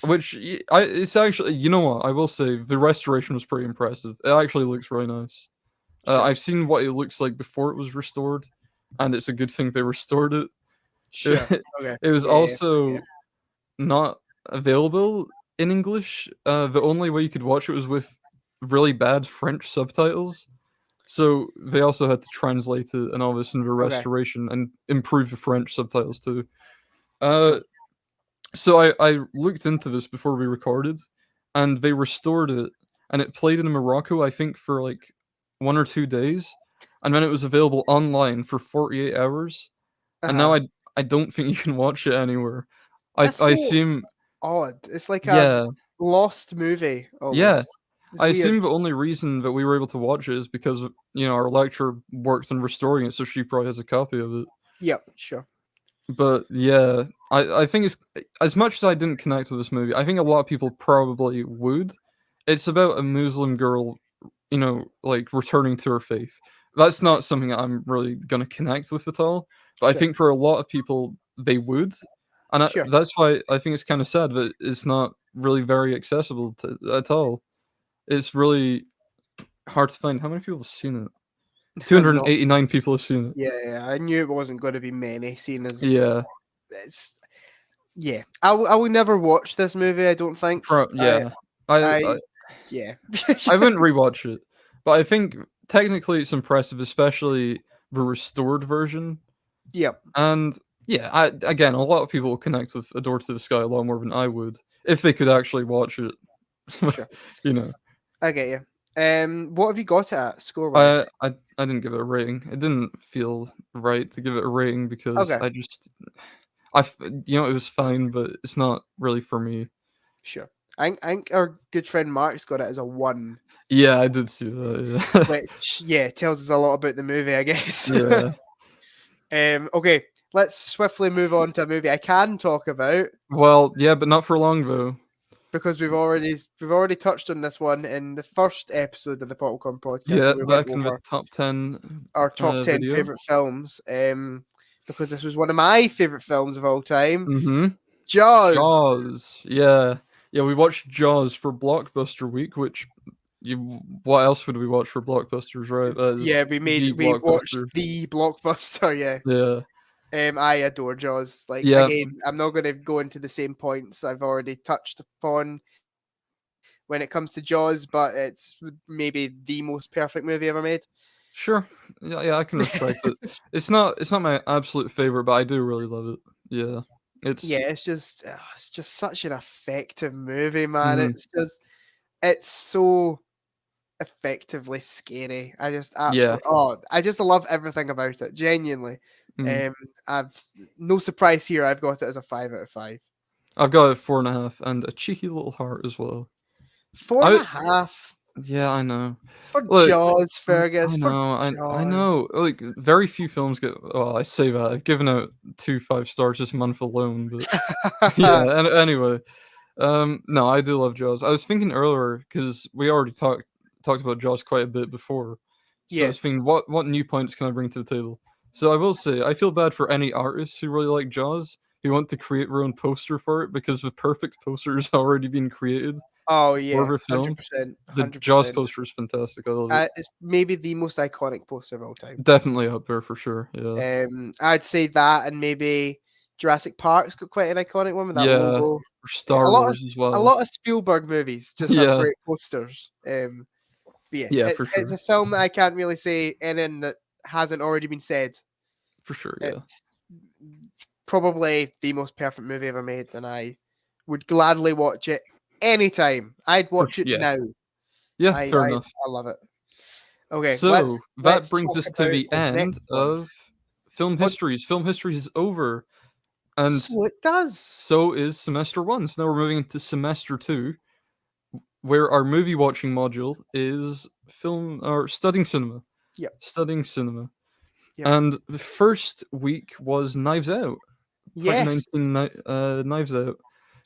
Which it's actually, you know what, I will say the restoration was pretty impressive. It actually looks really nice. Sure. I've seen what it looks like before it was restored, and it's a good thing they restored it. Sure. Okay. It was also not available in English. The only way you could watch it was with really bad French subtitles. So they also had to translate it and all this in the restoration and improve the French subtitles too. So I looked into this before we recorded, and they restored it, and it played in Morocco, I think, for like 1 or 2 days, and then it was available online for 48 hours, and now I don't think you can watch it anywhere. I assume odd. It's like a lost movie. Almost. Yeah, I assume the only reason that we were able to watch it is because our lecturer worked on restoring it, so she probably has a copy of it. Yep, sure. But yeah, I think it's, as much as I didn't connect with this movie, I think a lot of people probably would. It's about a Muslim girl, like returning to her faith. That's not something I'm really gonna connect with at all. But I think for a lot of people, they would, and that's why I think it's kind of sad that it's not really very accessible at all. It's really hard to find. How many people have seen it? 289 people have seen it. Yeah, I knew it wasn't going to be many, seeing as I will never watch this movie. I don't think. I wouldn't rewatch it, but I think technically it's impressive, especially the restored version. Yep. And again, a lot of people will connect with A Door to the Sky a lot more than I would if they could actually watch it. Sure. I get you. What have you got it at score-wise? I didn't give it a rating. It didn't feel right to give it a rating because it was fine, but it's not really for me. Sure. I think our good friend Mark's got it as a 1. Yeah, I did see that. Which tells us a lot about the movie, I guess. Yeah. Okay, let's swiftly move on to a movie I can talk about. Well, yeah, but not for long though. Because we've already touched on this one in the first episode of the Popcorn Podcast. Yeah, back in the top 10. Our top 10 favorite films. Because this was one of my favorite films of all time. Mm-hmm. Jaws. Jaws. Yeah, we watched Jaws for Blockbuster Week, which what else would we watch for blockbusters, right? We watched the blockbuster. Yeah. I adore Jaws. Again, I'm not going to go into the same points I've already touched upon when it comes to Jaws, but it's maybe the most perfect movie ever made. Sure. Yeah, I can respect it. It's not my absolute favorite, but I do really love it. Yeah. It's just such an effective movie, man. Mm-hmm. It's so effectively scary. I just I just love everything about it, genuinely. I've no surprise here. I've got it as a 5 out of 5. I've got a 4.5 and a cheeky little heart as well. 4.5. Yeah, I know. For Look, Jaws, Fergus. I For know, I Jaws. know. Like, very few films get. Well, I say that I've given out 2 5 stars this month alone, but yeah. Anyway, no, I do love Jaws. I was thinking earlier because we already talked about Jaws quite a bit before, so I Yeah. was thinking, what new points can I bring to the table? So I will say, I feel bad for any artists who really like Jaws who want to create their own poster for it because the perfect poster has already been created Oh for yeah, the film. 100%, The Jaws 100%. poster is fantastic. I love it. It's maybe the most iconic poster of all time. Definitely up there for sure. Yeah. I'd say that, and maybe Jurassic Park's got quite an iconic one with that Yeah. logo. Or A Star lot of Wars as a well. lot of Spielberg movies just have Yeah. great posters. But yeah, Yeah, for it's sure. a film that I can't really say anything that hasn't already been said. For sure, yeah. It's probably the most perfect movie ever made, and I would gladly watch it anytime. I'd watch it Yeah. now. Yeah, I fair I, enough. I love it. Okay, So, that let's brings talk us to about the the end next one. of Film Oh, Histories. Film Histories is over, and so it does. so is Semester 1. So now we're moving into Semester 2, where our movie watching module is film or studying cinema. Yep. Studying cinema. Yep. And the first week was Knives Out. Yes. 2019 Knives Out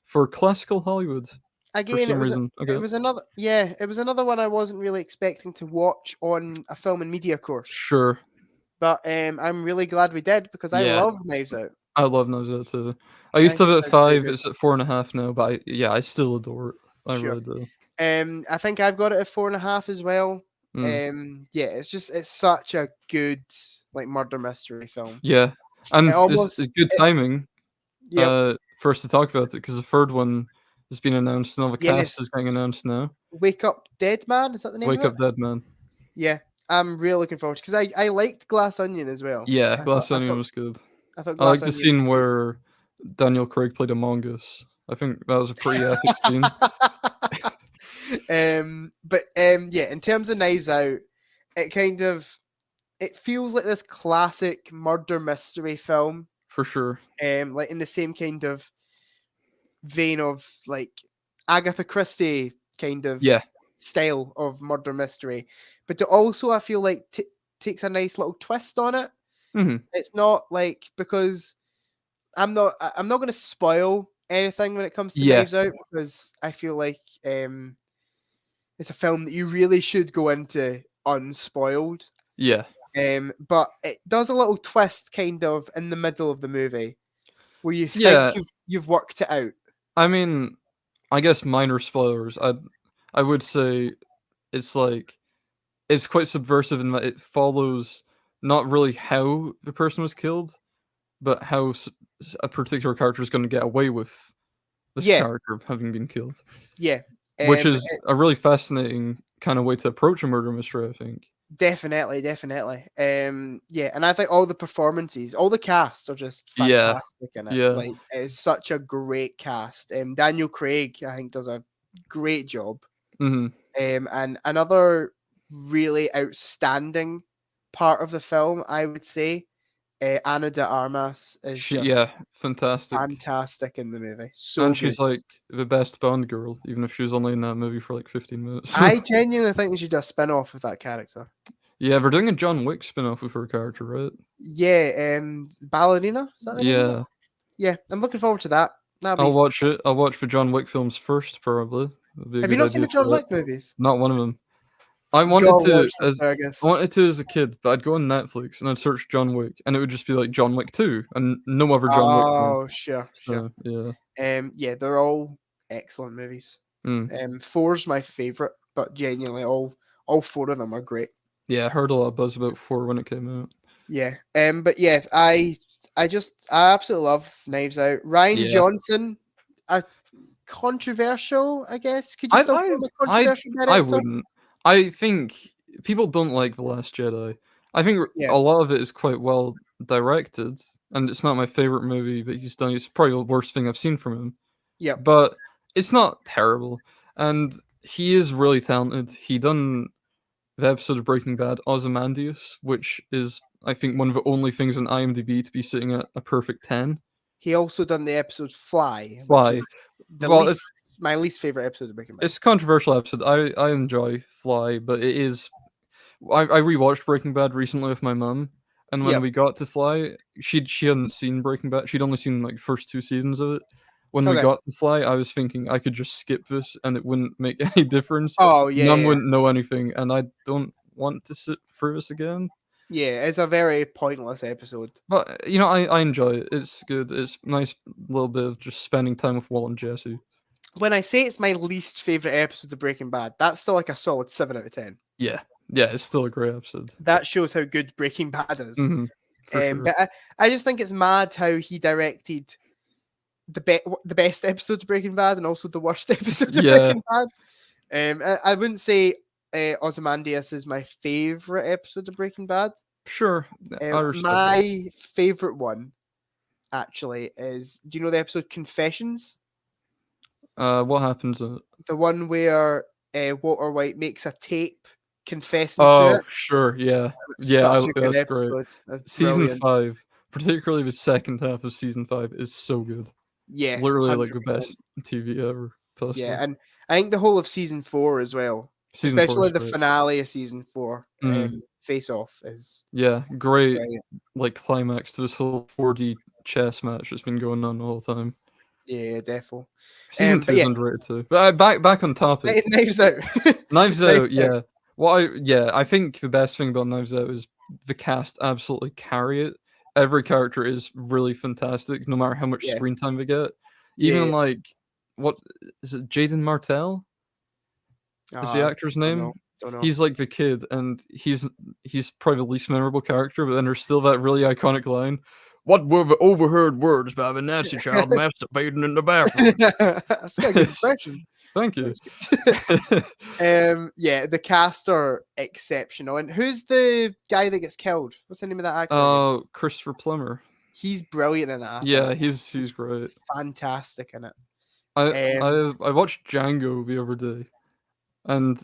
for classical Hollywood for Again, some reason. it Okay. was another it was another one I wasn't really expecting to watch on a film and media course. Sure. But I'm really glad we did because I Yeah. love Knives Out. I love Knives Out too. I I used think to have it's it at a really 5, good it's at 4.5 now, but I still adore it. I sure. really do. I think I've got it at 4.5 as well. Yeah, it's such a good like murder mystery film. Yeah. And It it's almost good timing yep. for us to talk about it because the third one has been announced and all the cast Yes. is getting announced now. Wake Up Dead Man, is that the name Wake of it? Up Dead Man. Yeah. I'm really looking forward to because I liked Glass Onion as well. Yeah, I thought Glass I Onion thought was good. I thought I Glass like the Onion was scene good. where Daniel Craig played Among Us. I think that was a pretty epic scene. Yeah, in terms of Knives Out, it feels like this classic murder mystery film. For sure. Like in the same kind of vein of like Agatha Christie kind of Yeah. style of murder mystery, but it also I feel like takes a nice little twist on it. It's not like because I'm not going to spoil anything when it comes to Yeah. Knives Out because I feel like it's a film that you really should go into unspoiled. Yeah. But it does a little twist kind of in the middle of the movie where you think Yeah. you've worked it out. I mean, I guess minor spoilers. I would say it's like it's quite subversive in that it follows not really how the person was killed, but how a particular character is going to get away with this Yeah, character having been killed, yeah. which is a really It's fascinating kind of way to approach a murder mystery. I think. definitely, definitely. Yeah, and I think all the performances, all the cast are just Yeah. fantastic in it. Yeah. Like it's such a great cast. Daniel Craig, I think, does a great job. And another really outstanding part of the film, I would say, Ana de Armas is just Fantastic. fantastic in the movie. So And good. she's like the best Bond girl, even if she was only in that movie for like 15 minutes. I genuinely think they should do a spin off with that character. Yeah, they're doing a John Wick spin off with her character, right? Yeah, Ballerina, is that the name of it? Yeah. Yeah, I'm looking forward to that. I'll watch it. I'll watch the John Wick films first, probably. That'd be a Have you good not seen idea the John for that. Wick movies? Not one of them. I You wanted gotta to watch them, Fergus. as a kid, but I'd go on Netflix and I'd search John Wick, and it would just be like John Wick 2 and no other John Wick film. Oh, sure. So, yeah. Yeah, they're all excellent movies. Mm. 4's my favorite, but genuinely all 4 of them are great. Yeah, I heard a lot of buzz about 4 when it came out. Yeah. But yeah, I absolutely love Knives Out. Rian Johnson, controversial, I guess. Could you still call him a controversial director? I wouldn't. I think people don't like The Last Jedi. I think a lot of it is quite well directed, and it's not my favorite movie that he's done. It's probably the worst thing I've seen from him. Yeah. But it's not terrible, and he is really talented. He done the episode of Breaking Bad, Ozymandias, which is, I think, one of the only things on IMDb to be sitting at a perfect 10. He also done the episode Fly. Fly, It's my least favorite episode of Breaking Bad. It's a controversial episode. I enjoy Fly, but it is. I rewatched Breaking Bad recently with my mum, and when we got to Fly, she hadn't seen Breaking Bad. She'd only seen like first 2 seasons of it. When we got to Fly, I was thinking I could just skip this and it wouldn't make any difference. Oh yeah, Mum wouldn't know anything, and I don't want to sit through this again. Yeah, it's a very pointless episode. But I enjoy it. It's good. It's nice little bit of just spending time with Walt and Jesse. When I say it's my least favorite episode of Breaking Bad, that's still like a solid 7 out of 10. Yeah, it's still a great episode. That shows how good Breaking Bad is. Mm-hmm, sure. But I just think it's mad how he directed the best episode of Breaking Bad and also the worst episode of Breaking Bad. I wouldn't say Ozymandias is my favorite episode of Breaking Bad. Sure. My favorite one actually is, do you know the episode Confessions? What happens in it? The one where Walter White makes a tape confessing to it. Oh, sure, yeah. That's great. Season 5, particularly the second half of season 5, is so good. Yeah, literally 100%. Like the best TV ever. Possibly. Yeah, and I think the whole of season 4 as well, especially the finale of season 4, Face Off is great. Like climax to this whole 4D chess match that's been going on the whole time. Yeah, definitely. Season 2 is underrated too. But back on topic. Knives Out. Knives Out, yeah. I think the best thing about Knives Out is the cast absolutely carry it. Every character is really fantastic, no matter how much screen time they get. Even like, what is it? Jaden Martell is the actor's name. Don't know. He's like the kid, and he's probably the least memorable character. But then there's still that really iconic line. What were the overheard words by the Nazi child masturbating in the bathroom? That's got a good impression. Thank you. The cast are exceptional. And who's the guy that gets killed? What's the name of that actor? Oh, Christopher Plummer. He's brilliant in it. Yeah, he's great. Fantastic in it. I watched Django the other day. And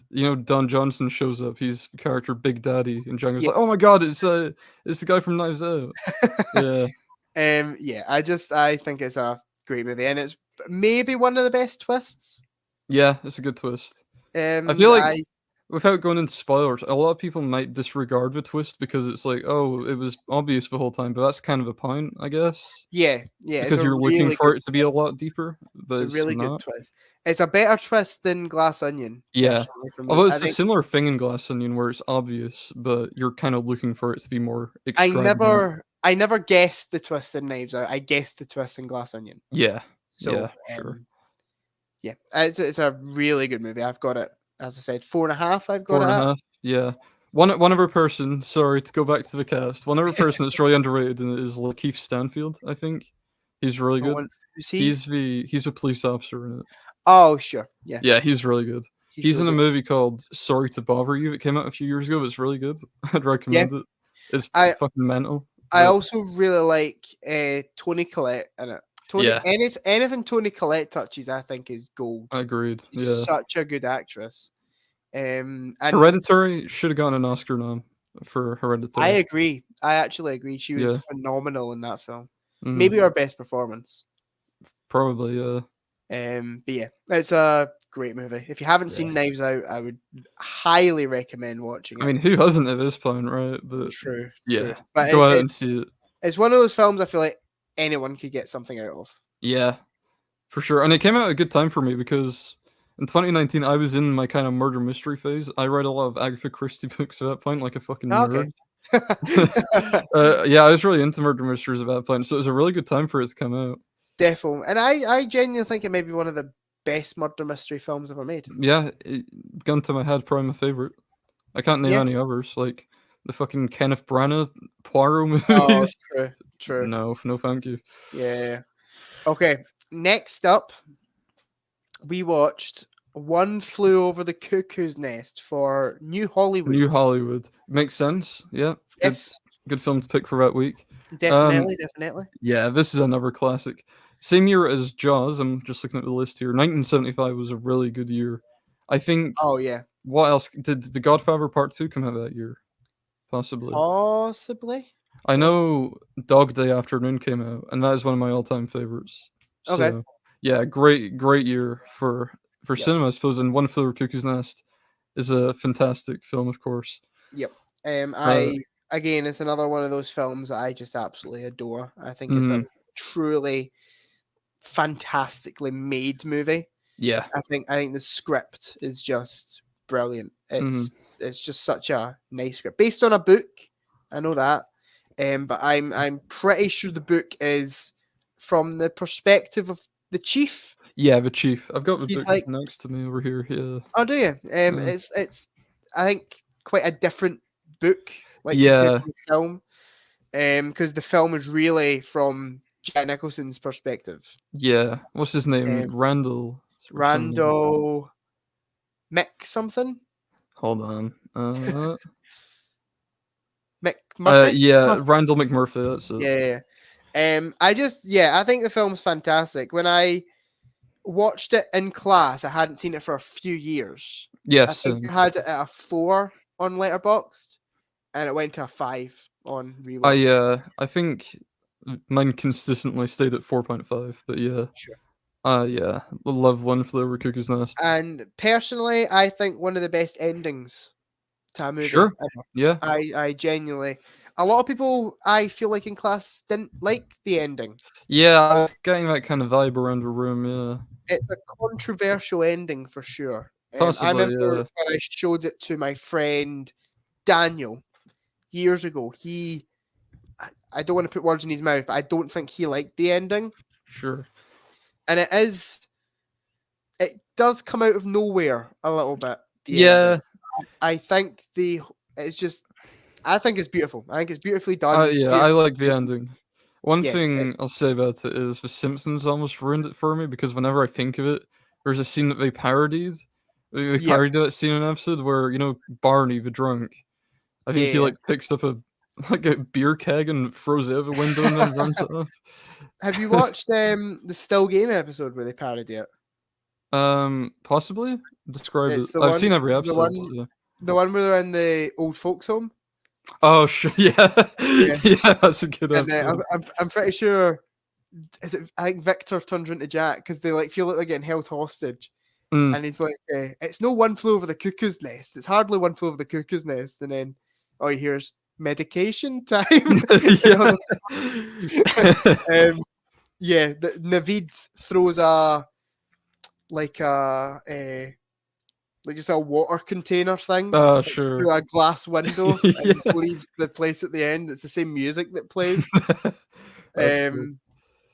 Don Johnson shows up. He's the character Big Daddy, and Django's like, "Oh my god, it's the guy from Knives Out." Yeah. I think it's a great movie, and it's maybe one of the best twists. Yeah, it's a good twist. I feel like, without going into spoilers, a lot of people might disregard the twist because it's like, oh, it was obvious the whole time, but that's kind of a point, I guess. Yeah. Because you're looking for it to be a lot deeper. But it's a really good twist. It's a better twist than Glass Onion. Yeah. Although it's a similar thing in Glass Onion where it's obvious, but you're kind of looking for it to be more extravagant. I never guessed the twist in Knives Out. I guessed the twist in Glass Onion. Yeah. So, sure. Yeah, it's a really good movie. I've got it, as I said, 4.5. I've got 4.5. Yeah. One other person. Sorry to go back to the cast. One other person that's really underrated is Lakeith Stanfield. I think he's really good. Who's he? He's a police officer in it. Oh, sure. Yeah. Yeah, he's really good. He's really in a movie called Sorry to Bother You. It came out a few years ago. It's really good. I'd recommend it. It's fucking mental. I also really like Toni Collette in it. Anything Toni Collette touches, I think, is gold. Agreed. She's such a good actress. And Hereditary should have gotten an Oscar nom for Hereditary. I agree. I actually agree. She was phenomenal in that film. Maybe her best performance. Probably, yeah. But yeah, it's a great movie. If you haven't seen Knives Out, I would highly recommend watching it. I mean, who hasn't at this point, right? But true. But go out and see it. It's one of those films I feel like anyone could get something out of. Yeah, for sure. And it came out at a good time for me because in 2019 I was in my kind of murder mystery phase. I read a lot of Agatha Christie books at that point, like a fucking nerd. I was really into murder mysteries at that point, so it was a really good time for it to come out. Definitely, and I genuinely think it may be one of the best murder mystery films ever made. Yeah, gun to my head, probably my favorite. I can't name any others, like the fucking Kenneth Branagh Poirot movies. Oh, true. No, thank you. Yeah. Okay, next up, we watched One Flew Over the Cuckoo's Nest for New Hollywood. New Hollywood. Makes sense, yeah. Yes. Good film to pick for that week. Definitely. Yeah, this is another classic. Same year as Jaws, I'm just looking at the list here. 1975 was a really good year. I think... Oh, yeah. What else? Did The Godfather Part 2 come out that year? Possibly. I know Dog Day Afternoon came out, and that is one of my all-time favorites. Okay. So, Yeah, great year for Yep. cinema, I suppose. And One Flew Over Cuckoo's Nest is a fantastic film, of course. Yep. Uh, Again, it's another one of those films that I just absolutely adore. I think it's a mhm. truly fantastically made movie. Yeah. I think the script is just brilliant. Mhm. It's just such a nice script based on a book. I know that, but I'm pretty sure the book is from the perspective of the chief. Yeah, the chief. I've got the He's book like, next to me over here. Yeah. oh, do you? Uh, It's I think quite a different book, like compared yeah. to the film, because the film is really from Jack Nicholson's perspective. Yeah. What's his name? Um, Randall or something. Randall Mick something. Hold on. Mick Murphy? Yeah, Murphy. Randall McMurphy. That's it. Yeah. I think the film's fantastic. When I watched it in class, I hadn't seen it for a few years. I Yes. think I had it at a 4 on Letterboxd, and it went to a 5 on rewatch. I think mine consistently stayed at 4.5, but yeah. Sure. Yeah. Love One Flew Over Cuckoo's Nest. And personally, I think one of the best endings to a movie Sure. ever. Yeah. I genuinely. A lot of people, I feel like in class, didn't like the ending. Yeah, I was getting that kind of vibe around the room. Yeah. It's a controversial ending for sure. I Possibly. remember Yeah. when I showed it to my friend Daniel years ago. I don't want to put words in his mouth, but I don't think he liked the ending. Sure. And it does come out of nowhere a little bit. Yeah. Ending. I think I think it's beautiful. I think it's beautifully done. Yeah, I like the ending. One Yeah, thing I'll say about it is The Simpsons almost ruined it for me because whenever I think of it, there's a scene that they parodied. They Yep. parodied that scene in an episode where, Barney the drunk, I think he like picks up a beer keg and throws it out the window and then runs it off. Have you watched the Still Game episode where they parody it? Possibly. Describe It's it. I've seen every episode. The one where they're in the old folks home. Oh, sure. Yeah. Yeah, that's a good episode. I'm pretty sure. I think Victor turns into Jack because they feel like they're getting held hostage, and he's like, "It's no One Flew Over the Cuckoo's Nest. It's hardly One Flew Over the Cuckoo's Nest." And then all he hears medication time. Yeah, Navid throws just a water container thing sure. through a glass window and leaves the place at the end. It's the same music that plays. But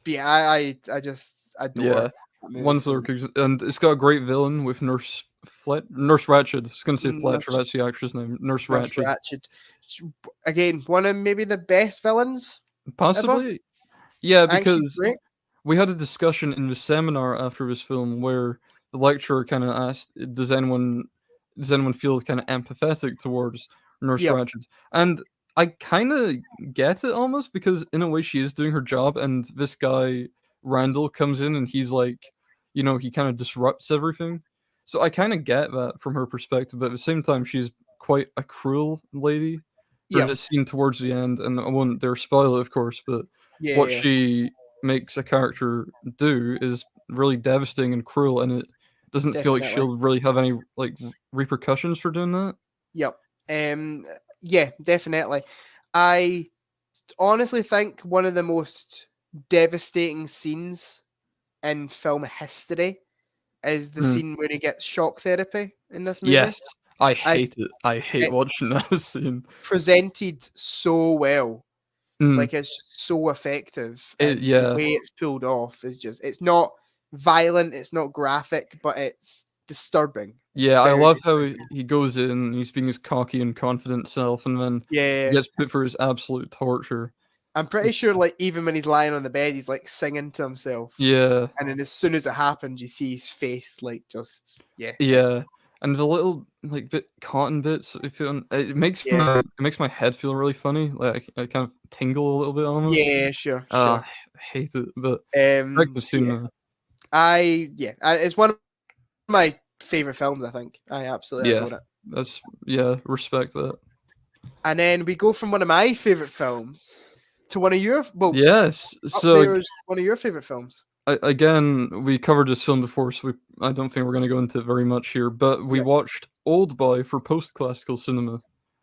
yeah, I just adore. One Flew Over Cuckoo's, and it's got a great villain with Nurse Ratched. I was gonna say Fletcher. That's the actress name. Nurse Ratched. Again, one of maybe the best villains. Possibly. Ever. Yeah, because we had a discussion in the seminar after this film where the lecturer kind of asked, "Does anyone feel kind of empathetic towards Nurse Ratched?" And I kind of get it almost because in a way she is doing her job, and this guy Randall comes in and he's like, he kind of disrupts everything. So I kind of get that from her perspective, but at the same time, she's quite a cruel lady. There's a scene towards the end, and I won't dare spoil it, of course, but what she makes a character do is really devastating and cruel, and it doesn't feel like she'll really have any repercussions for doing that. Yep. Yeah, definitely. I honestly think one of the most devastating scenes in film history is the scene where he gets shock therapy in this movie. Yes, I hate it. I hate watching that scene. Presented so well. Like it's just so effective. And the way it's pulled off is it's not violent, it's not graphic, but it's disturbing. Yeah, I love how he goes in, he's being his cocky and confident self, and then he gets put for his absolute torture. I'm pretty sure, even when he's lying on the bed, he's singing to himself. Yeah. And then as soon as it happens, you see his face, Yeah. And the little cotton bits it makes my head feel really funny. Like I kind of tingle a little bit almost. Yeah, sure. I hate it, but it's one of my favorite films. I think I absolutely adore it. Respect that. And then we go from one of my favorite films to one of your yes. So one of your favorite films. again, we covered this film before, so I don't think we're going to go into it very much here. But we watched Old Boy for post-classical cinema.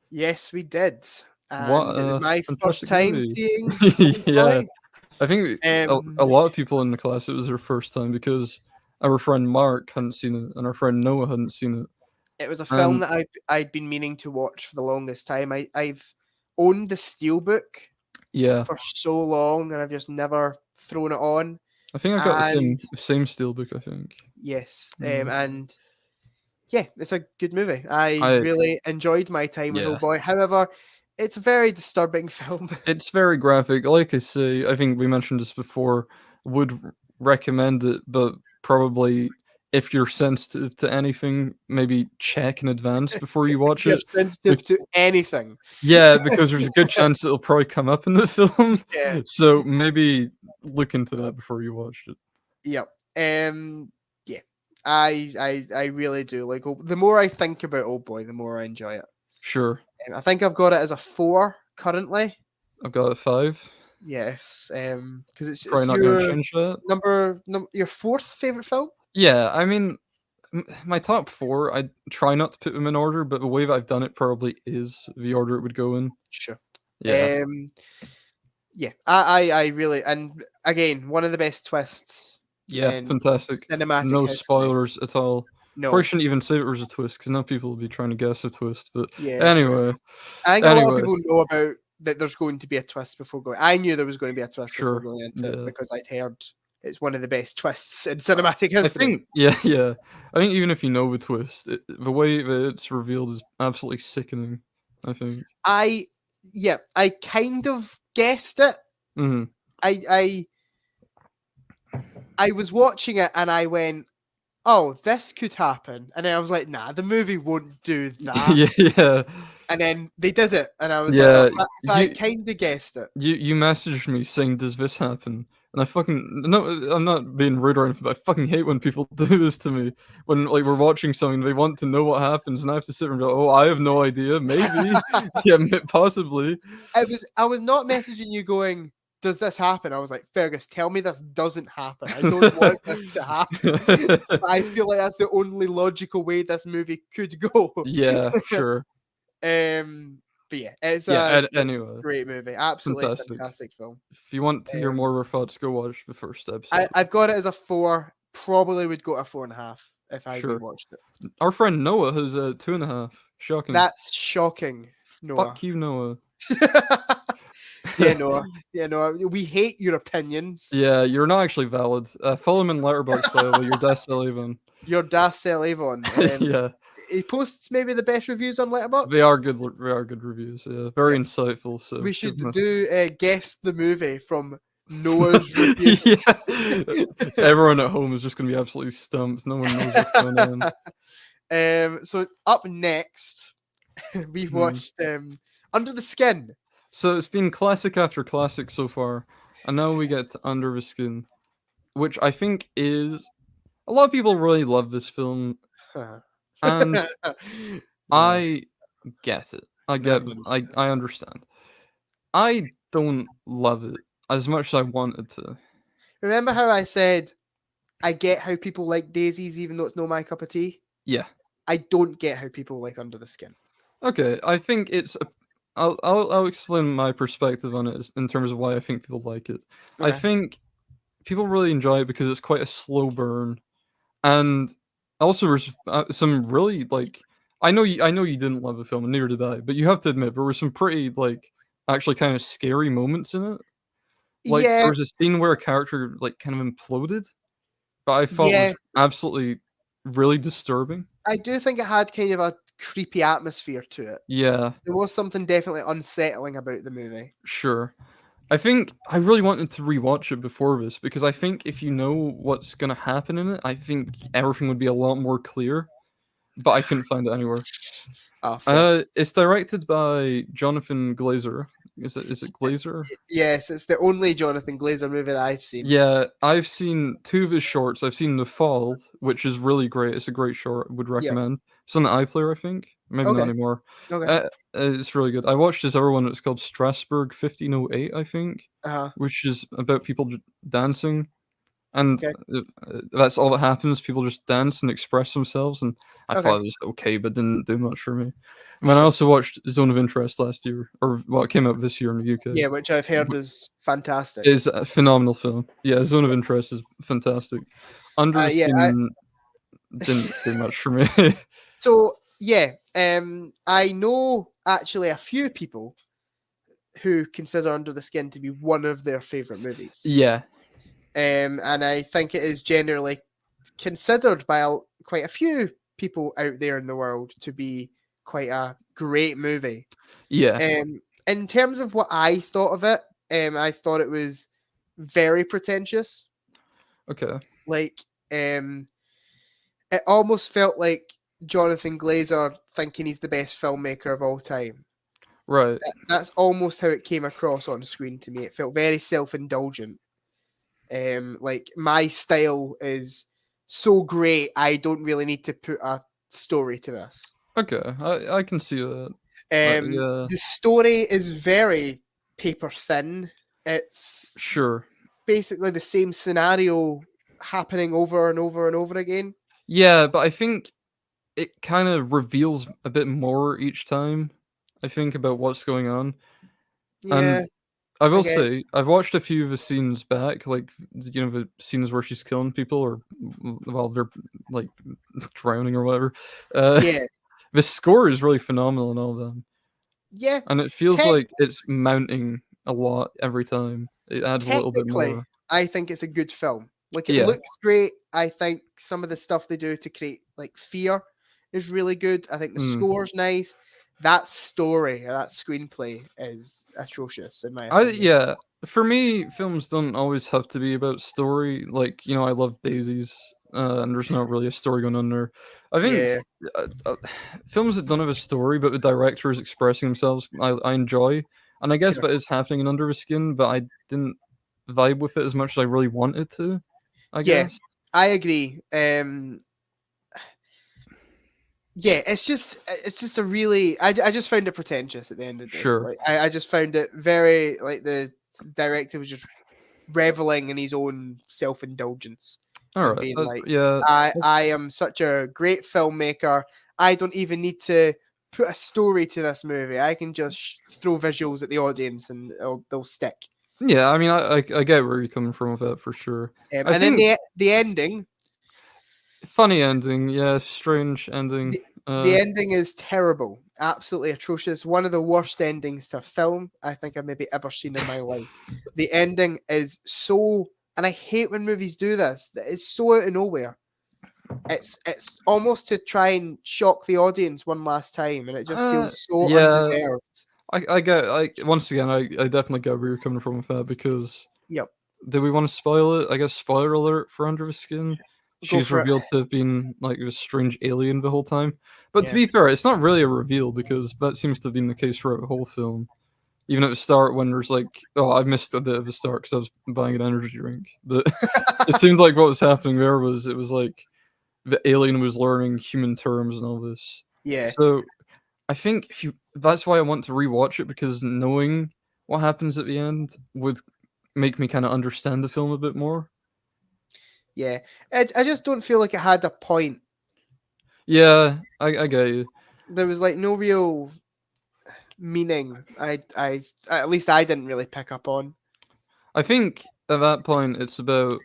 Yes, we did, What and it was a my first fantastic time movie! seeing Old Yeah, Boy. I think a lot of people in the class, it was their first time because our friend Mark hadn't seen it and our friend Noah hadn't seen it. It was a film that I'd been meaning to watch for the longest time. I've owned the Steelbook for so long, and I've just never thrown it on. I think I got the same Steelbook, I think. Yes, and yeah, it's a good movie. I really enjoyed my time with Old Boy. However, it's a very disturbing film. It's very graphic. Like I say, I think we mentioned this before, would recommend it, but probably if you're sensitive to anything, maybe check in advance before you watch You're it. sensitive to anything. Yeah, because there's a good chance it'll probably come up in the film. Yeah. So maybe look into that before you watch it. Yep. Yeah. I really do like. The more I think about Old Boy, the more I enjoy it. Sure. I think I've got it as a 4 currently. I've got a 5. Yes. Because it's not going to change that. Your 4th favorite film. Yeah, I mean, my top 4, I try not to put them in order, but the way that I've done it probably is the order it would go in. Sure. Yeah. Yeah. I really, and again, one of the best twists. Yeah, fantastic. Cinematic no history. Spoilers at all. No. Probably shouldn't even say it was a twist because now people will be trying to guess a twist. But yeah, anyway, I think a lot of people know about that. There's going to be a twist before going. I knew there was going to be a twist before going into it because I'd heard it's one of the best twists in cinematic history. I think, yeah. I think even if you know the twist, the way that it's revealed is absolutely sickening. I think. I kind of guessed it. Mm-hmm. I was watching it and I went, "Oh, this could happen," and then I was like, "Nah, the movie won't do that." yeah. And then they did it, and I was like, oh, so I kind of guessed it. You messaged me saying, "Does this happen?" And I fucking I'm not being rude or anything, but I fucking hate when people do this to me. When like we're watching something, they want to know what happens, and I have to sit and go, "Oh, I have no idea. Maybe, yeah, possibly." I was not messaging you going, "Does this happen?" I was like, "Fergus, tell me this doesn't happen. I don't want this to happen." I feel like that's the only logical way this movie could go. Yeah, sure. But yeah, it's a anyway, great movie. Absolutely fantastic film. If you want to hear more of our thoughts, go watch the first episode. I've got it as a 4. Probably would go to 4.5 if I rewatched it. Our friend Noah has a 2.5. Shocking. That's shocking. Noah. Fuck you, Noah. Yeah, Noah. We hate your opinions. Yeah, you're not actually valid. Follow him in Letterboxd, by the way. Your Das Avon. Your Das Avon. Yeah. He posts maybe the best reviews on Letterboxd. They are good reviews. Yeah, very insightful. So we should do guess the movie from Noah's review. Yeah. Everyone at home is just going to be absolutely stumped. No one knows what's going on. So up next, we watched Under the Skin. So it's been classic after classic so far, and now we get to Under the Skin, which I think is a lot of people really love this film. And I get it. I understand. I don't love it as much as I wanted to. Remember how I said I get how people like Daisies even though it's not my cup of tea? Yeah. I don't get how people like Under the Skin. Okay, I think it's I'll explain my perspective on it in terms of why I think people like it. Okay. I think people really enjoy it because it's quite a slow burn. And also, there's some really I know you didn't love the film, and neither did I. But you have to admit there were some pretty actually kind of scary moments in it. There was a scene where a character kind of imploded, but I thought was absolutely really disturbing. I do think it had kind of a creepy atmosphere to it. Yeah, there was something definitely unsettling about the movie. Sure. I think I really wanted to rewatch it before this because I think if you know what's going to happen in it, I think everything would be a lot more clear. But I couldn't find it anywhere. It's directed by Jonathan Glazer. Is it Glazer? Yes, it's the only Jonathan Glazer movie that I've seen. Yeah, I've seen 2 of his shorts. I've seen The Fall, which is really great. It's a great short. I would recommend. It's on the iPlayer, I think. Maybe not anymore. Okay. It's really good. I watched this other one. It's called Strasbourg 1508, I think, which is about people dancing. and that's all that happens. People just dance and express themselves, and I thought it was okay, but didn't do much for me. And then I also watched Zone of Interest last year, or it came out this year in the UK. Yeah, which I've heard is fantastic. It's a phenomenal film. Yeah, Zone of Interest is fantastic. Under the Skin didn't do much for me. So yeah, I know actually a few people who consider Under the Skin to be one of their favorite movies. Yeah. And I think it is generally considered by quite a few people out there in the world to be quite a great movie. Yeah. In terms of what I thought of it, I thought it was very pretentious. Okay. Like, it almost felt like Jonathan Glazer thinking he's the best filmmaker of all time. Right. That's almost how it came across on screen to me. It felt very self-indulgent. Like, my style is so great, I don't really need to put a story to this. Okay, I can see that. The story is very paper thin. It's basically the same scenario happening over and over and over again. Yeah, but I think it kind of reveals a bit more each time, I think, about what's going on. Yeah. And I will say, I've watched a few of the scenes back, like, you know, the scenes where she's killing people or while they're, like, drowning or whatever. Yeah. The score is really phenomenal in all of them. Yeah. And it feels like it's mounting a lot every time. It adds a little bit more. I think it's a good film. Like, it looks great. I think some of the stuff they do to create, like, fear is really good. I think the score's nice. That story, that screenplay is atrocious in my opinion. Yeah, for me, films don't always have to be about story. Like, you know, I love Daisies, and there's not really a story going on there. I think films that don't have a story, but the director is expressing themselves, I enjoy. And I guess that is happening in Under the Skin, but I didn't vibe with it as much as I really wanted to, I guess. I agree. Yeah, it's just a really I just found it pretentious at the end of the day. Like, I just found it very, like, the director was just reveling in his own self-indulgence. All right. Being like, I am such a great filmmaker. I don't even need to put a story to this movie. I can just throw visuals at the audience and they'll stick. Yeah, I mean, I get where you're coming from with that for sure. And then the ending. Funny ending, yeah, strange ending. The ending is terrible, absolutely atrocious. One of the worst endings to a film I think I've maybe ever seen in my life. The ending is so, and I hate when movies do this. It's so out of nowhere. It's almost to try and shock the audience one last time, and it just feels so undeserved. I get, once again, I definitely get where you're coming from with that, because do we want to spoil it? I guess spoiler alert for Under the Skin. She's revealed to have been like a strange alien the whole time. But to be fair, it's not really a reveal, because that seems to have been the case throughout the whole film. Even at the start, when there's like, I missed a bit of the start because I was buying an energy drink. But it seemed like what was happening there was, it was like the alien was learning human terms and all this. Yeah. So I think that's why I want to rewatch it, because knowing what happens at the end would make me kind of understand the film a bit more. Yeah, I just don't feel like it had a point. Yeah, I get you. There was like no real meaning. At least I didn't really pick up on. I think at that point it's about,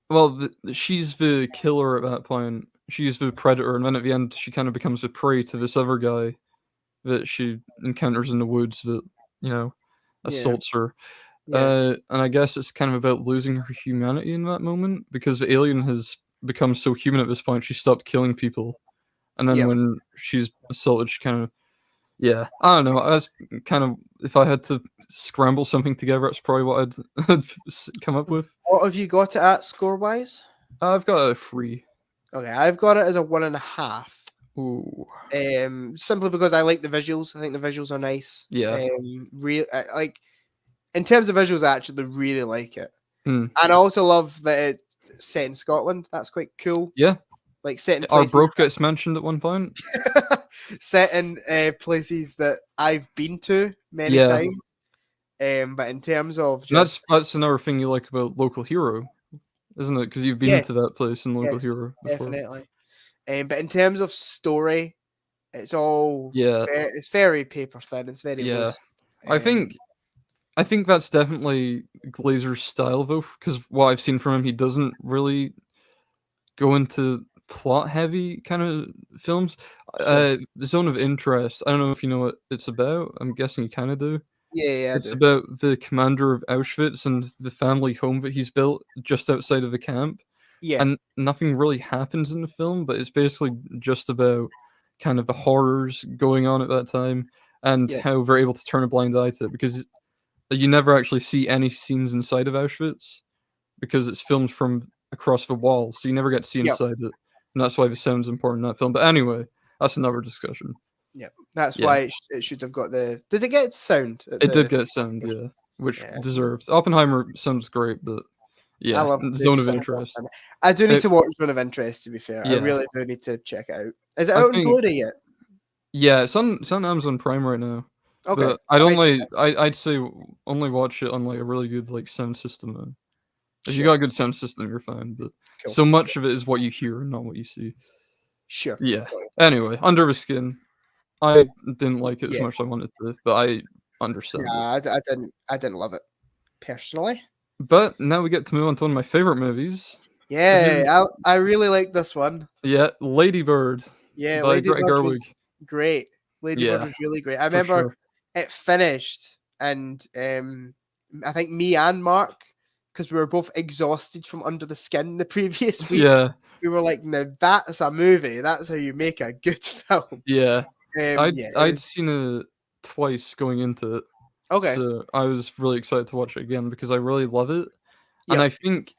well, she's the killer at that point. She's the predator, and then at the end she kind of becomes a prey to this other guy that she encounters in the woods that, you know, assaults her. And I guess it's kind of about losing her humanity in that moment, because the alien has become so human at this point, she stopped killing people. And then when she's assaulted, she kind of, I don't know. That's kind of, if I had to scramble something together, that's probably what I'd come up with. What have you got it at score-wise? I've got a 3. Okay, I've got it as a 1.5. Ooh. Simply because I like the visuals. I think the visuals are nice. Yeah. Like, in terms of visuals, I actually really like it. And I also love that it's set in Scotland. That's quite cool. Yeah. Like, set in places. Arbroath gets mentioned at one point. Set in places that I've been to many times. But in terms of just... That's another thing you like about Local Hero. isn't it? Because you've been to that place in Local yes, Hero before. definitely. But in terms of story, it's all it's very paper thin. It's very loose. I think that's definitely Glazer's style, though, because what I've seen from him, he doesn't really go into plot-heavy kind of films. Sure. Zone of Interest, I don't know if you know what it's about. I'm guessing you kind of do. Yeah, It's about the commander of Auschwitz and the family home that he's built just outside of the camp. Yeah. And nothing really happens in the film, but it's basically just about kind of the horrors going on at that time and how they're able to turn a blind eye to it, because you never actually see any scenes inside of Auschwitz because it's filmed from across the wall, so you never get to see inside it. And that's why the sound's important in that film. But anyway, that's another discussion. Yeah, that's why it should have got the. Did it get sound? It did get sound, yeah, which deserved. Oppenheimer sounds great, but I love Zone of Interest. I do need to watch Zone of Interest, to be fair. I really do need to check it out. Is it out on Blu-ray yet? Yeah, it's on Amazon Prime right now. Okay. But I'd say only watch it on like a really good like sound system. Then. If you got a good sound system, you're fine. But so much of it is what you hear and not what you see. Sure. Yeah. Anyway, Under the Skin. I didn't like it as much as I wanted to, but I understand. Yeah, I didn't love it personally. But now we get to move on to one of my favorite movies. Yeah, I really like this one. Yeah, Lady Bird. Yeah, Lady Bird was great. Lady Bird was really great. I remember it finished, and I think me and Mark, because we were both exhausted from Under the Skin the previous week. Yeah. We were like, "No, that's a movie. That's how you make a good film." Yeah. I'd seen it twice going into it. Okay. So I was really excited to watch it again because I really love it. And I think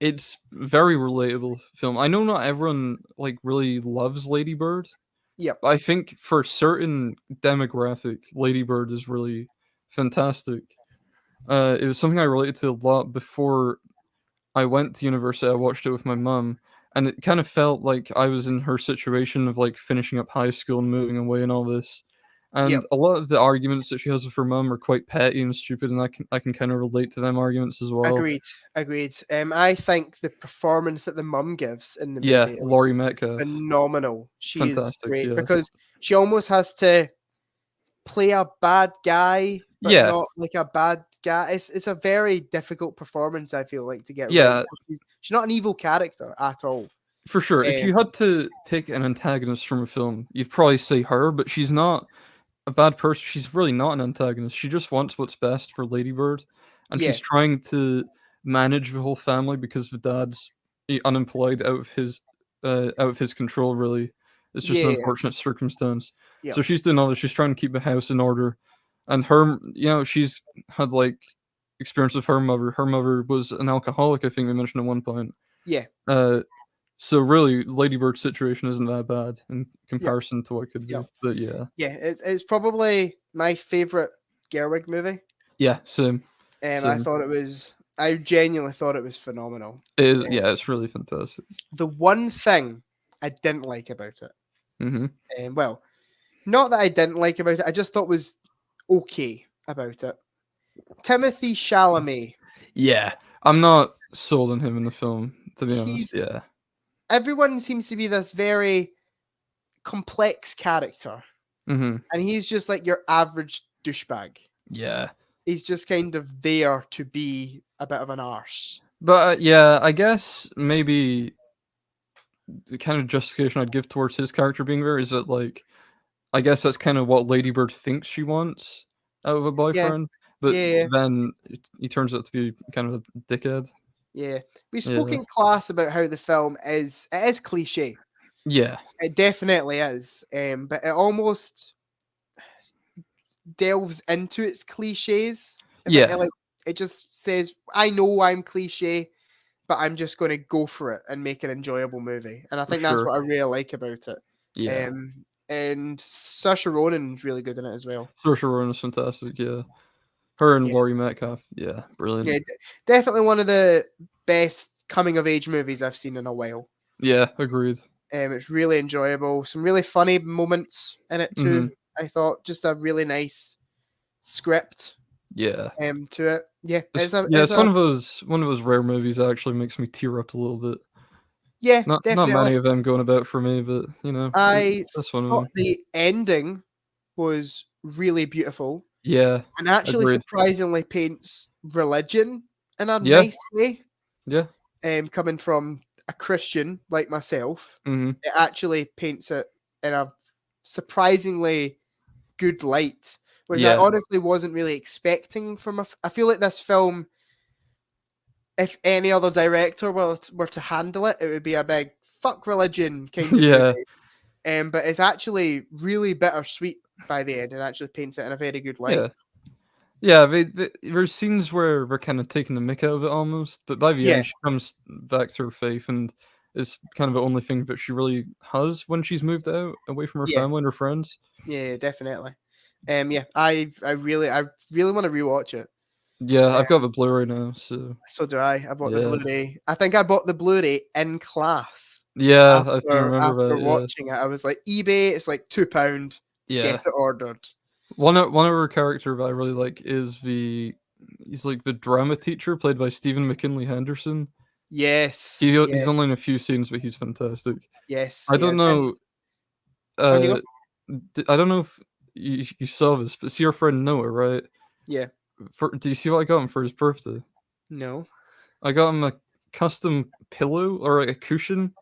it's very relatable film. I know not everyone like really loves Lady Bird. Yeah. But I think for a certain demographic, Lady Bird is really fantastic. It was something I related to a lot before I went to university. I watched it with my mum, and it kind of felt like I was in her situation of like finishing up high school and moving away and all this. And a lot of the arguments that she has with her mum are quite petty and stupid, and I can kind of relate to them arguments as well. Agreed. I think the performance that the mum gives in the movie, Laurie Metcalf, phenomenal. She's great because she almost has to play a bad guy, but not like a bad guy. It's a very difficult performance, I feel like, to get right. She's not an evil character at all. For sure. If you had to pick an antagonist from a film, you'd probably say her, but she's not a bad person. She's really not an antagonist. She just wants what's best for Lady Bird, and she's trying to manage the whole family because the dad's unemployed, out of his control. Really, it's just an unfortunate circumstance. So she's doing all this. She's trying to keep the house in order, and her, she's had like experience with her mother. Her mother was an alcoholic, I think we mentioned at one point. Yeah. So really, Lady Bird's situation isn't that bad in comparison to what it could be. But it's probably my favorite Gerwig movie. Yeah, same. I genuinely thought it was phenomenal. It is, it's really fantastic. The one thing I didn't like about it, well, not that I didn't like about it, I just thought was okay about it. Timothée Chalamet. Yeah, I'm not sold on him in the film, to be honest. Yeah. Everyone seems to be this very complex character. And he's just like your average douchebag. Yeah. He's just kind of there to be a bit of an arse. But I guess maybe the kind of justification I'd give towards his character being there is that, like, I guess that's kind of what Lady Bird thinks she wants out of a boyfriend. But then he turns out to be kind of a dickhead. Yeah. We spoke in class about how the film is cliche. Yeah. It definitely is. But it almost delves into its cliches. It just says, I know I'm cliche, but I'm just going to go for it and make an enjoyable movie. And I think that's what I really like about it. Yeah. And Saoirse Ronan's really good in it as well. Saoirse Ronan's fantastic, yeah. Her and Laurie Metcalf, brilliant. Yeah, definitely one of the best coming-of-age movies I've seen in a while. Yeah, agreed. It's really enjoyable. Some really funny moments in it too. I thought just a really nice script. Yeah. To it. Yeah, It's one of those rare movies that actually makes me tear up a little bit. Yeah, Not definitely. many of them going about for me, but I that's one of thought them. the ending was really beautiful Yeah, and actually agreed. surprisingly paints religion in a Yeah, nice way. yeah. Coming from a Christian like myself, Mhm. it actually paints it in a surprisingly good light, which I Yeah. honestly wasn't really expecting from I feel like this film, if any other director were to handle it, it would be a big fuck religion kind of Yeah. movie. But it's actually really bittersweet by the end and actually paints it in a very good light. Yeah. Yeah, there's scenes where we're kinda taking the mick out of it almost, but by the Yeah, end, she comes back to her faith, and it's kind of the only thing that she really has when she's moved out, away from her yeah, family and her friends. yeah, definitely. Yeah, I really want to rewatch it. Yeah, Uh, I've got the Blu-ray now, so so do I. I bought the yeah. Blu-ray. I think I bought the Blu-ray in class. Yeah, I do remember After that, yeah. watching it, I was like, eBay, it's like £2. Get Yeah. it ordered. One of her character that I really like is he's like the drama teacher played by Stephen McKinley Henderson. Yes, He's yes, only in a few scenes, but he's fantastic. yes, I he don't is. And know, on you go. uh, I don't know if you saw this, but see your friend Noah, right? Yeah. Do you see what I got him for his birthday? No. I got him a custom pillow or like a cushion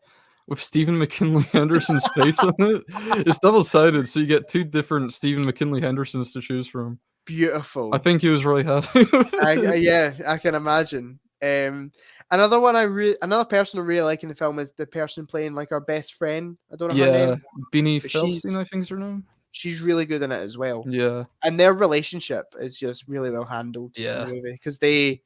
with Stephen McKinley Henderson's face on it. It's double-sided, so you get 2 different Stephen McKinley Hendersons to choose from. I Beautiful. think he was really happy with it. Yeah, I can imagine. Another person I really like in the film is the person playing like our best friend. I don't know her Yeah, name, Beanie but Feldstein, I think is her name. she's really good in it as well. Yeah, And their relationship is just really well handled in the yeah, movie because they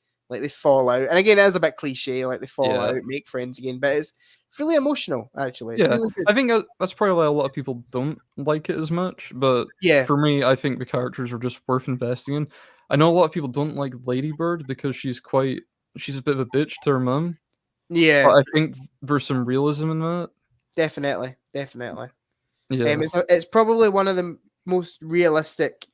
fall out, and again, it is a bit cliche, like they fall yeah, out, make friends again, but it's really emotional. Actually, it's yeah. really good. I think that's probably why a lot of people don't like it as much, but Yeah, for me, I think the characters are just worth investing in. I know a lot of people don't like Lady Bird because she's a bit of a bitch to her mum, but yeah, I think there's some realism in that. definitely, definitely. Yeah, It's probably one of the most realistic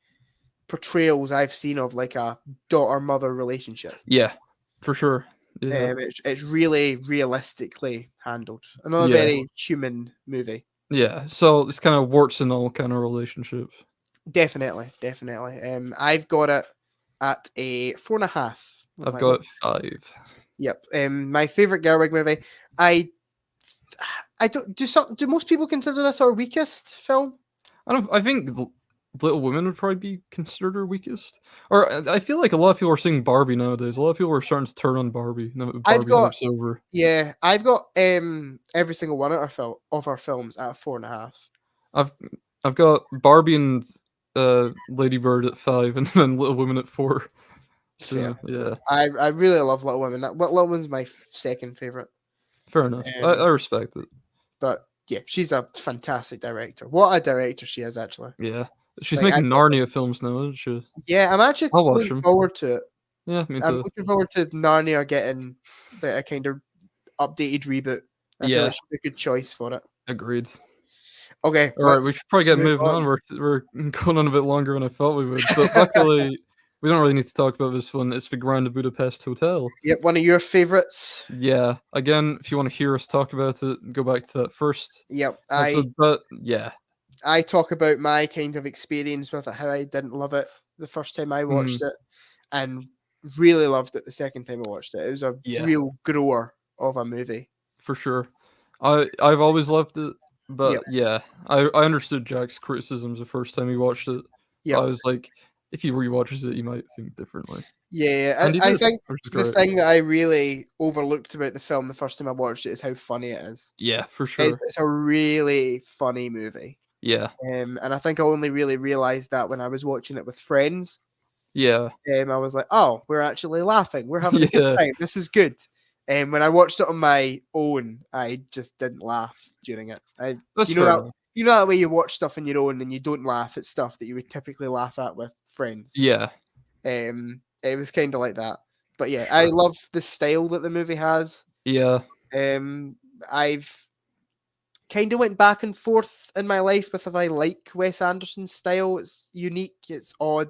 portrayals I've seen of like a daughter mother relationship. yeah, for sure. Yeah, It's really realistically handled. Another yeah, very human movie. yeah. So it's kind of warts and all kind of relationship. Definitely, definitely. I've got it at a 4.5. I've Like what? got 5. Yep. My favorite Gerwig movie. I I don't do most people consider this our weakest film? I think Little Women would probably be considered her weakest. Or I feel like a lot of people are seeing Barbie nowadays. A lot of people are starting to turn on Barbie now that I've Barbie got hype's over. Yeah, I've got every single one of our films at a 4.5. I've I've got Barbie and Lady Bird at 5, and then Little Women at 4. Fair. So yeah, I really love Little Women. Little Women's my second favorite. fair enough. I Um, respect it. but yeah, she's a fantastic director. What a director she is, actually. Yeah, she's Like making Narnia films now, isn't she? Yeah, I'm actually I'll watch looking them. forward to it. Yeah, me I'm too. looking forward to Narnia getting a kind of updated reboot. I feel like Yeah, she's a good choice for it. agreed. Okay, All right, we let's should probably get move moving on. on. We're going on a bit longer than I thought we would, but luckily we don't really need to talk about this one. It's the Grand Budapest Hotel. Yep, one of your favorites. Yeah, again, if you want to hear us talk about it, go back to that first Yep, episode. But yeah, I talk about my kind of experience with it, how I didn't love it the first time I watched it, and really loved it the second time I watched it. It was a yeah, real grower of a movie. for sure. I've always loved it, Yep, but yeah, I understood Jack's criticisms the first time he watched it. But yep. I was like, if he rewatches it, he might think differently, Yeah, and he I did, think which is the great. thing that I really overlooked about the film the first time I watched it is how funny it is. Yeah, for It's, sure. it's a really funny movie. Yeah, And I think I only really realized that when I was watching it with friends. yeah, I was like, oh, we're actually laughing. We're having a good yeah. time. This is good. And when I watched it on my own, I just didn't laugh during it. That's You know fair that enough. you know that way you watch stuff on your own and you don't laugh at stuff that you would typically laugh at with friends. Yeah, It was kind of like that. But yeah, I sure. love the style that the movie has. Yeah, I've kind of went back and forth in my life with if I like Wes Anderson's style. It's unique, it's odd.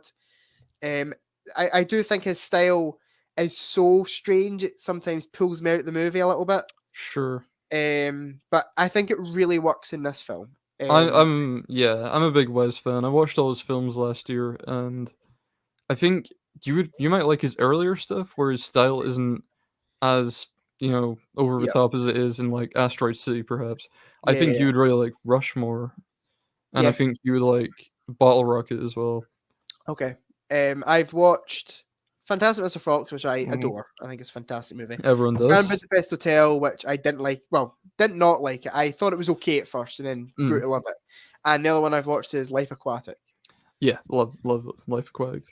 Um, I do think his style is so strange. It sometimes pulls me out of the movie a little bit. Sure. But I think it really works in this film. I'm a big Wes fan. I watched all his films last year, and I think you might like his earlier stuff, where his style isn't as over the Yeah, top as it is in like Asteroid City, perhaps. I think yeah, you would really like Rushmore, and I yeah. think you would like Bottle Rocket as well. Okay. I've watched Fantastic Mr. Fox, which I Mhm. adore. I think it's a fantastic movie. Everyone Grand does. Budapest Hotel, which I didn't like. Well, did not like it. I thought it was okay at first, and then grew to love it. And the other one I've watched is Life Aquatic. Yeah, love Life Aquatic.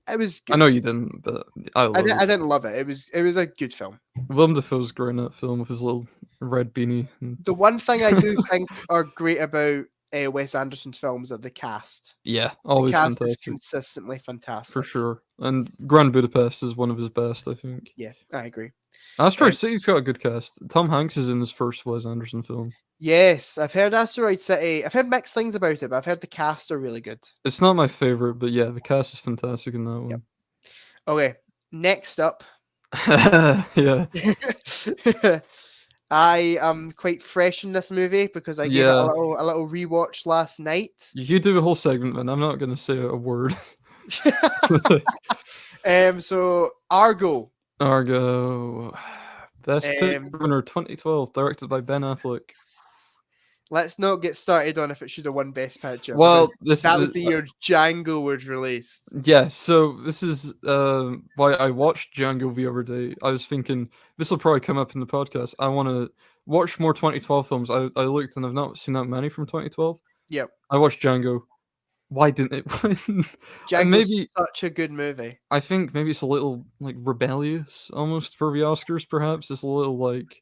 It was I good. know you didn't, but I love it. I didn't love it. It was a good film. Willem Dafoe's great in that film with his little red beanie. The one thing I do think are great about Wes Anderson's films are the cast. Yeah, The always cast is fantastic. consistently fantastic. For sure. And Grand Budapest is one of his best, I think. Yeah, I agree. Asteroid City's got a good cast. Tom Hanks is in his first Wes Anderson film. Yes, I've heard Asteroid City. I've heard mixed things about it, but I've heard the cast are really good. It's not my favorite, but yeah, the cast is fantastic in that one. Yep. Okay, next up. Yeah. I am quite fresh in this movie because I gave it a little rewatch last night. You do a whole segment, man. I'm not going to say a word. So Argo. Best Picture winner 2012, directed by Ben Affleck. Let's not get started on if it should have won Best Picture. Well, that would be your Django was released. Yeah, so this is why I watched Django the other day. I was thinking this will probably come up in the podcast. I want to watch more 2012 films. I looked and I've not seen that many from 2012. Yep. I watched Django. Why didn't it win? Django's such a good movie. I think maybe it's a little like rebellious almost for the Oscars. Perhaps it's a little like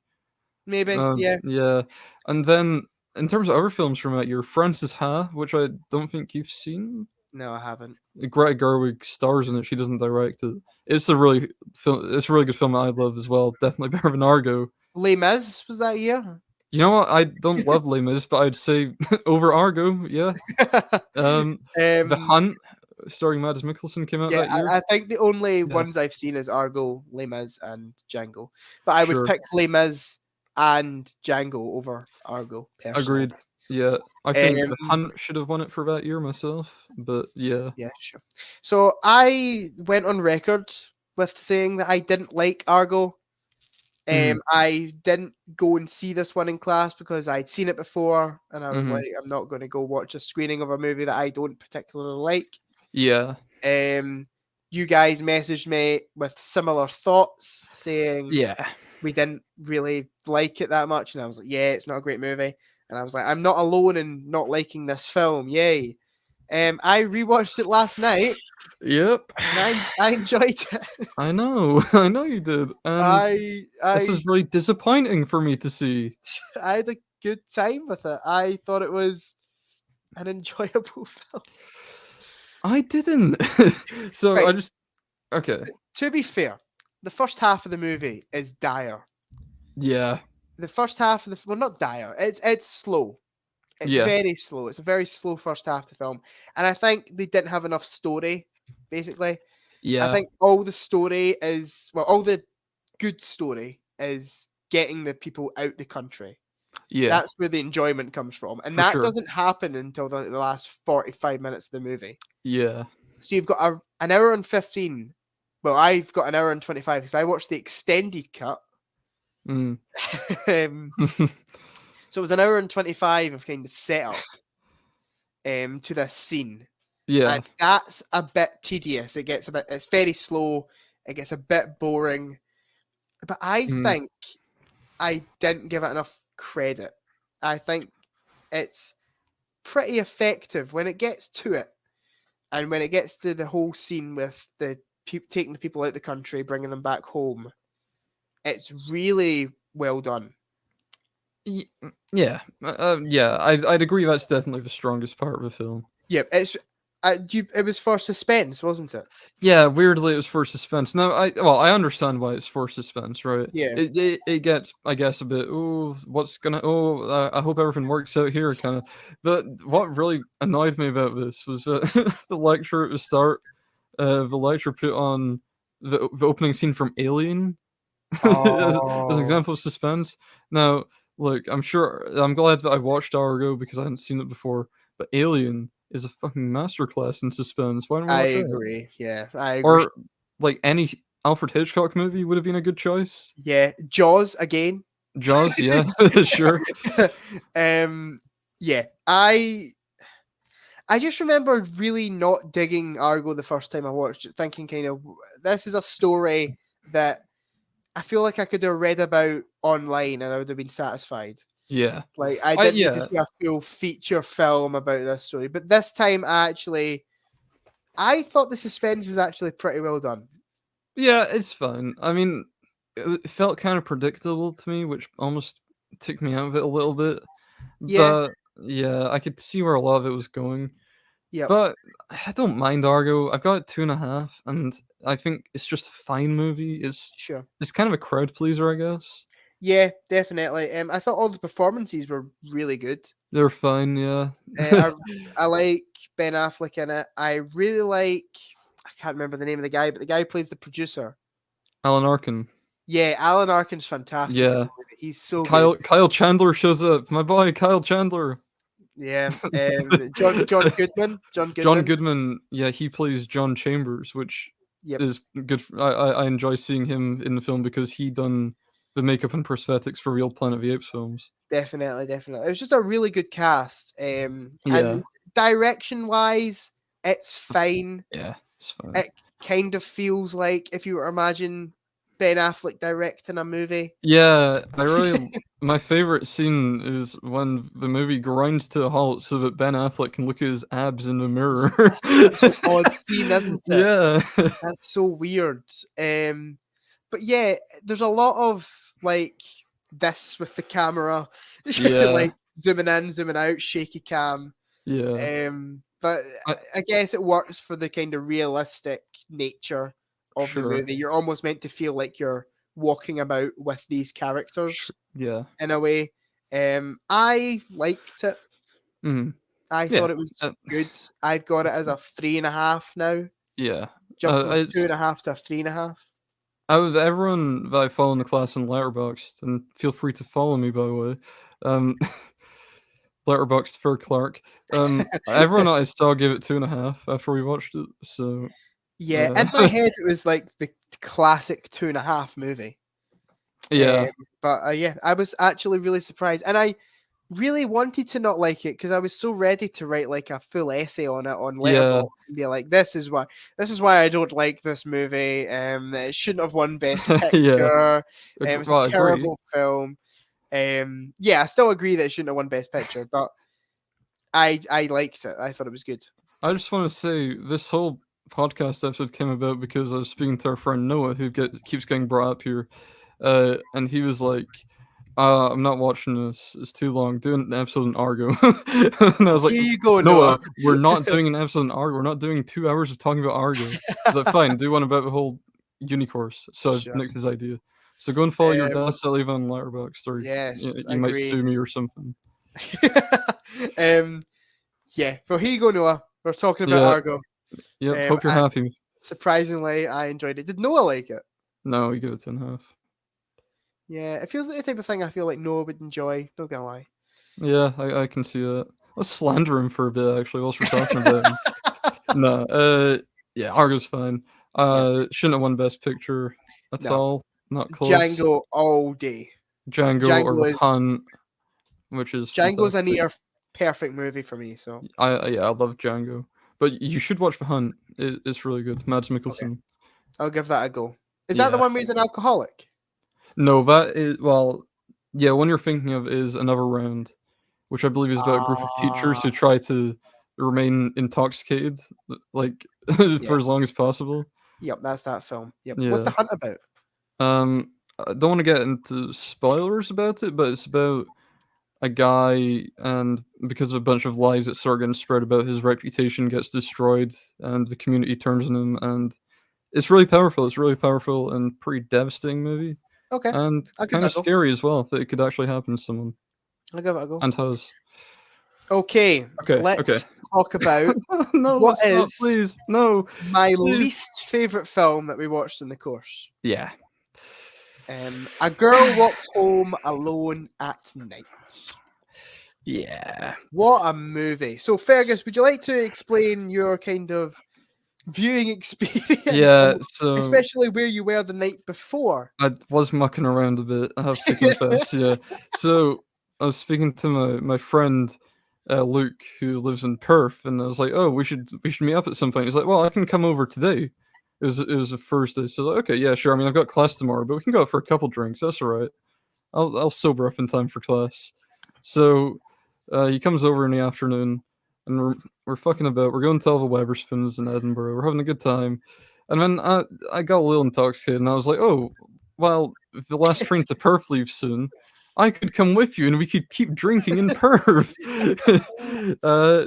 maybe yeah. And then in terms of other films from that year, Frances Ha, which I don't think you've seen. No, I haven't. Greta Gerwig stars in it. She doesn't direct it. It's a really good film that I love as well. Definitely better than Argo. Les Mis was that year. You know what? I don't love Les Mis, but I'd say over Argo, yeah. The Hunt, starring Mads Mikkelsen, came out that year. I think the only ones I've seen is Argo, Les Mis, and Django. But I would pick Les Mis and Django over Argo, personally. Agreed. Yeah, I think The Hunt should have won it for that year myself, but yeah. Yeah, sure. So I went on record with saying that I didn't like Argo. I didn't go and see this one in class because I'd seen it before, and I was like, I'm not going to go watch a screening of a movie that I don't particularly like. Yeah. You guys messaged me with similar thoughts, saying, we didn't really like it that much, and I was like, yeah, it's not a great movie. And I was like, I'm not alone in not liking this film. Yay. I rewatched it last night. Yep. And I enjoyed it. I know you did. This is really disappointing for me to see. I had a good time with it. I thought it was an enjoyable film. I didn't. So right. Okay. To be fair, the first half of the movie is dire. Yeah. The first half of not dire. It's slow. It's very slow. It's a very slow first half of the film. And I think they didn't have enough story, basically. Yeah. I think all the good story is getting the people out the country. Yeah. That's where the enjoyment comes from. And that doesn't happen until the last 45 minutes of the movie. Yeah. So you've got an hour and 15. Well, I've got an hour and 25 because I watched the extended cut. So it was an hour and 25 of kind of setup to this scene. Yeah. And that's a bit tedious. It's very slow. It gets a bit boring. But I think I didn't give it enough credit. I think it's pretty effective when it gets to it. And when it gets to the whole scene with taking the people out of the country, bringing them back home, it's really well done. Yeah. I'd agree that's definitely the strongest part of the film. Yeah, it was for suspense, wasn't it? Yeah, weirdly it was for suspense. No, I understand why it's for suspense, right? Yeah. It gets, I guess, a bit, I hope everything works out here, kind of. But what really annoyed me about this was the lecture at the start. The lecturer put on the opening scene from Alien as an example of suspense. Now, look, I'm glad that I watched Argo because I hadn't seen it before, but Alien is a fucking masterclass in suspense. Why don't we watch that? I agree. Yeah, I agree. Or like any Alfred Hitchcock movie would have been a good choice. Yeah, Jaws again. Jaws, yeah, sure. Yeah, I just remember really not digging Argo the first time I watched it, thinking kind of this is a story that I feel like I could have read about online and I would have been satisfied. Yeah. Like I didn't need to see a full feature film about this story. But this time I thought the suspense was actually pretty well done. Yeah, it's fine. I mean, it felt kind of predictable to me, which almost took me out of it a little bit. Yeah. But yeah, I could see where a lot of it was going. Yeah. But I don't mind Argo. I've got 2.5, and I think it's just a fine movie. It's kind of a crowd pleaser, I guess. Yeah, definitely. I thought all the performances were really good. They're fine, yeah. I like Ben Affleck in it. I really like, I can't remember the name of the guy, but the guy who plays the producer. Alan Arkin. Yeah, Alan Arkin's fantastic. Yeah. He's so good. good. Kyle Chandler shows up. My boy, Kyle Chandler. Yeah. John Goodman. John Goodman, yeah, he plays John Chambers, which is good. I enjoy seeing him in the film because he done the makeup and prosthetics for real Planet of the Apes films. Definitely. It was just a really good cast. And direction-wise, it's fine. Yeah, it's fine. It kind of feels like if you were to imagine Ben Affleck directing a movie. Yeah, my favorite scene is when the movie grinds to a halt so that Ben Affleck can look at his abs in the mirror. That's an odd scene, isn't it? Yeah. That's so weird. But yeah, there's a lot of like this with the camera, like zooming in, zooming out, shaky cam. Yeah. But I guess it works for the kind of realistic nature of the movie. You're almost meant to feel like you're walking about with these characters. Yeah. In a way. I liked it. I thought it was good. I've got it as a 3.5 now. Yeah. Jumped from 2.5 to 3.5. Out of everyone that I follow in the class in Letterboxd, and feel free to follow me, by the way. Letterboxd for Clark. Everyone I saw gave it 2.5 after we watched it. So yeah, in my head it was like the classic 2.5 movie. Yeah, but yeah, I was actually really surprised, and I really wanted to not like it because I was so ready to write like a full essay on it on Letterboxd and be like, this is why I don't like this movie. It shouldn't have won Best Picture. It was a terrible film. Yeah, I still agree that it shouldn't have won Best Picture, but I liked it. I thought it was good. I just want to say this whole podcast episode came about because I was speaking to our friend Noah, who keeps getting brought up here, and he was like, I'm not watching this. It's too long. Doing an episode in Argo. And I was like, here you go, Noah. We're not doing an episode in Argo. We're not doing 2 hours of talking about Argo. I was like, fine, do one about the whole Unicourse. So I've nicked his idea. So go and follow your dad, Sully on Letterboxd, or you might sue me or something. Yeah, well, here you go, Noah. We're talking about Argo. Yeah, hope you're happy. Surprisingly, I enjoyed it. Did Noah like it? No, he gave it 2.5. Yeah, it feels like the type of thing I feel like Noah would enjoy. Not gonna lie. Yeah, I can see that. Let's slander him for a bit, actually, whilst we're talking about him. No, yeah, Argo's fine. Shouldn't have won Best Picture at all. Not close. Django all day. Django or The Hunt, which is Django's a near perfect movie for me. So I love Django, but you should watch The Hunt. It's really good. Mads Mikkelsen. Okay. I'll give that a go. Is that the one where he's an alcoholic? No, that is one you're thinking of is Another Round, which I believe is about a group of teachers who try to remain intoxicated like for as long as possible. Yep, that's that film. Yep. What's The Hunt about? I don't want to get into spoilers about it, but it's about a guy, and because of a bunch of lies that start getting spread about his reputation gets destroyed, and the community turns on him, and it's really powerful. It's really powerful and pretty devastating movie. Okay. And kind of scary as well that it could actually happen to someone. I'll give it a go. And has. Okay. Let's talk about no, what let's not, is please. No. my Please. least favorite film that we watched in the course. Yeah. A Girl Walks Home Alone at Night. Yeah. What a movie. So, Fergus, would you like to explain your kind of viewing experience? Yeah, so especially where you were the night before. I was mucking around a bit, I have to confess, yeah. So I was speaking to my friend Luke, who lives in Perth, and I was like, "Oh, we should meet up at some point." He's like, "Well, I can come over today." It was a Thursday, so like, okay, yeah, sure. I mean, I've got class tomorrow, but we can go out for a couple drinks. That's all right. I'll sober up in time for class. So he comes over in the afternoon, and we're fucking about. We're going to all the Wetherspoons in Edinburgh. We're having a good time, and then I got a little intoxicated, and I was like, "Oh, well, if the last train to Perth leaves soon, I could come with you, and we could keep drinking in Perth."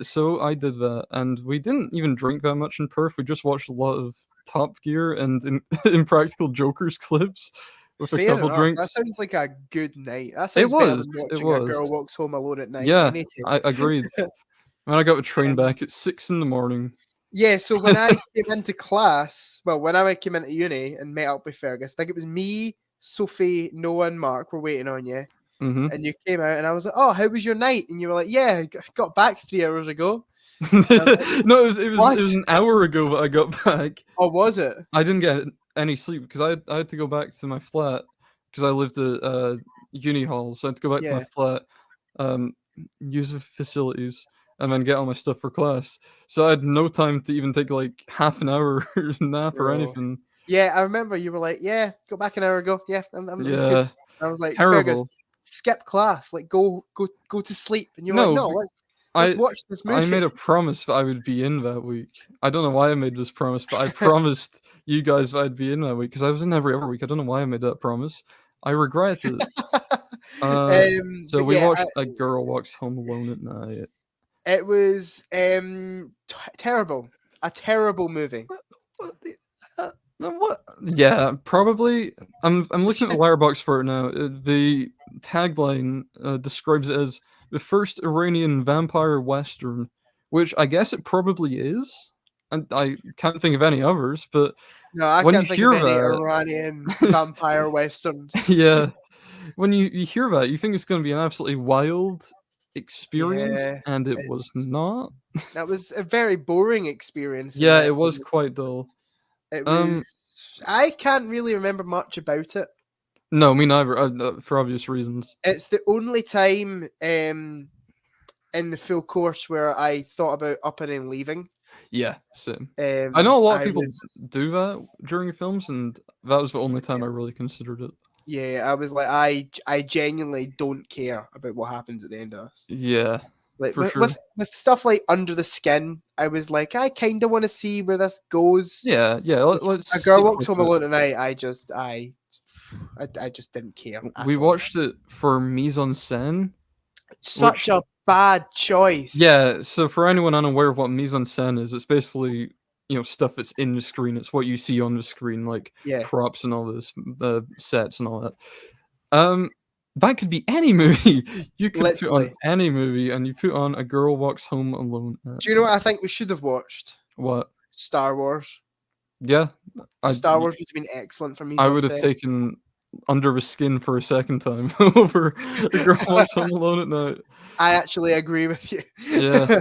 So I did that, and we didn't even drink that much in Perth. We just watched a lot of Top Gear and Impractical Jokers clips with a Fair couple enough. drinks. That sounds like a good night. That It sounds better was. than It watching A was. Girl Walks Home Alone at Night. Yeah, Any time. I agreed. And I got the train back at 6 in the morning. Yeah, so when I came into class, well, when I came into uni and met up with Fergus, I think it was me, Sophie, Noah, and Mark were waiting on you. Mhm. And you came out, and I was like, "Oh, how was your night?" And you were like, "Yeah, got back 3 hours ago." No, like, it was an hour ago that I got back. Oh, was it? I didn't get any sleep because I had to go back to my flat because I lived at uni hall, so I had to go back to my flat, use the facilities, and then get all my stuff for class. So I had no time to even take like half an hour nap or anything. Yeah, I remember you were like, "Yeah, got back an hour ago. Yeah, I'm good." Yeah, I was like, "Fergus, terrible. skip class. Like, go to sleep." And you were like, No, "No, let's watch this movie." I made a promise that I would be in that week. I don't know why I made this promise, but I promised you guys that I'd be in that week because I was in every other week. I don't know why I made that promise. I regret it. So But we yeah, watched A Girl Walks Home Alone at Night. it was terrible. A terrible movie. What? Yeah, probably. I'm looking at the Letterboxd for it now. The tagline describes it as the first Iranian vampire western, which I guess it probably is. And I can't think of any others, but No, I when can't you think hear of any that, Iranian vampire westerns. yeah, when you hear that, you think it's going to be an absolutely wild experience, Yeah, and it was not. that was a very boring experience. Yeah, it was quite dull. It was. I can't really remember much about it. No, me neither. For obvious reasons. It's the only time in the full course where I thought about upping and leaving. Yeah, same. I know a lot of people was, do that during films, and that was the only time I really considered it. Yeah, I was like, I genuinely don't care about what happens at the end of this. Yeah, like for sure. With stuff like Under the Skin, I was like, I kind of want to see where this goes. Yeah. Let's. A Girl Walks Home Alone tonight. I just didn't care. We watched it for mise en scène. Such a bad choice. Yeah. So for anyone unaware of what mise en scène is, it's basically stuff that's in the screen. It's what you see on the screen, like props and all this, the sets and all that. That could be any movie. You could put on any movie, and you put on A Girl Walks Home Alone. Do you know what I think we should have watched? What? Star Wars. Yeah. Star Wars would have been excellent for me. I would have taken Under the Skin for a second time over A Girl Walks Home Alone at Night. I actually agree with you. Yeah.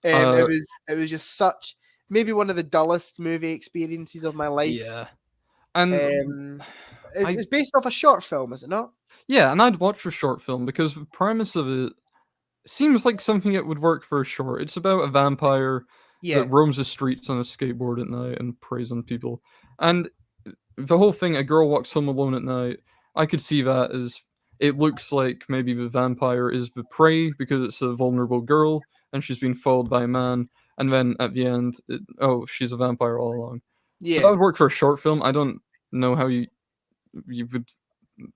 It was just such maybe one of the dullest movie experiences of my life. Yeah. And it's based off a short film, is it not? Yeah, and I'd watch a short film because the premise of it seems like something that would work for a short. It's about a vampire that roams the streets on a skateboard at night and preys on people. And the whole thing, A Girl Walks Home Alone at Night, I could see that as it looks like maybe the vampire is the prey because it's a vulnerable girl and she's been followed by a man. And then at the end, she's a vampire all along. Yeah. So that would work for a short film. I don't know how you would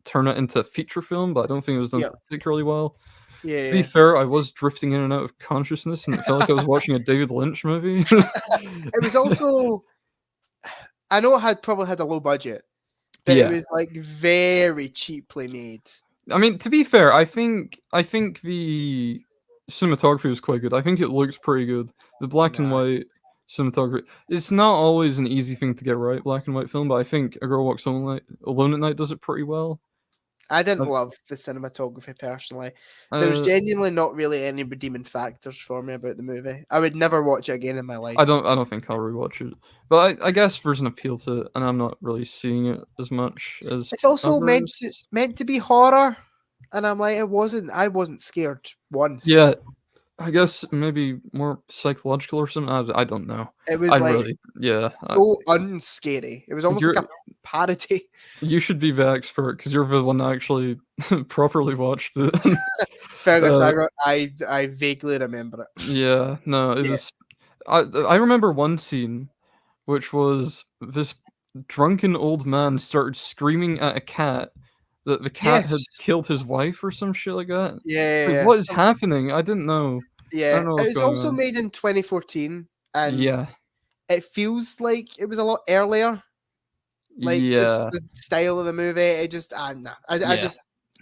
turn it into a feature film, but I don't think it was done particularly well. Yeah. To be fair, I was drifting in and out of consciousness, and it felt like I was watching a David Lynch movie. It was also, I know it probably had a low budget, but it was like very cheaply made. I mean, to be fair, I think the cinematography was quite good. I think it looks pretty good. The black and Nah, white cinematography. It's not always an easy thing to get right, black and white film, but I think A Girl Walks Alone at Night does it pretty well. I didn't I've, love the cinematography personally. There was uh, genuinely not really any redeeming factors for me about the movie. I would never watch it again in my life. I don't think I'll rewatch it, but I guess there's an appeal to it, and I'm not really seeing it as much as It's also others. meant to be horror, and I'm like, it wasn't. I wasn't scared once. Yeah, I guess maybe more psychological or something. I don't know. It was I like really, yeah. so unscary. It was almost like You're a parody. you should be the expert because you're the one that actually properly watched it. Fergus, uh, I vaguely remember it. yeah, no, it Yeah. was. I remember one scene, which was this drunken old man started screaming at a cat that the cat had Yes. killed his wife or some shit like that. Yeah. Yeah, Like, yeah. what is happening? I didn't know. I Yeah. don't know It what's was going also on. made in 2014, and Yeah, it feels like it was a lot earlier. Like just yeah, the style of the movie, it just nah. yeah.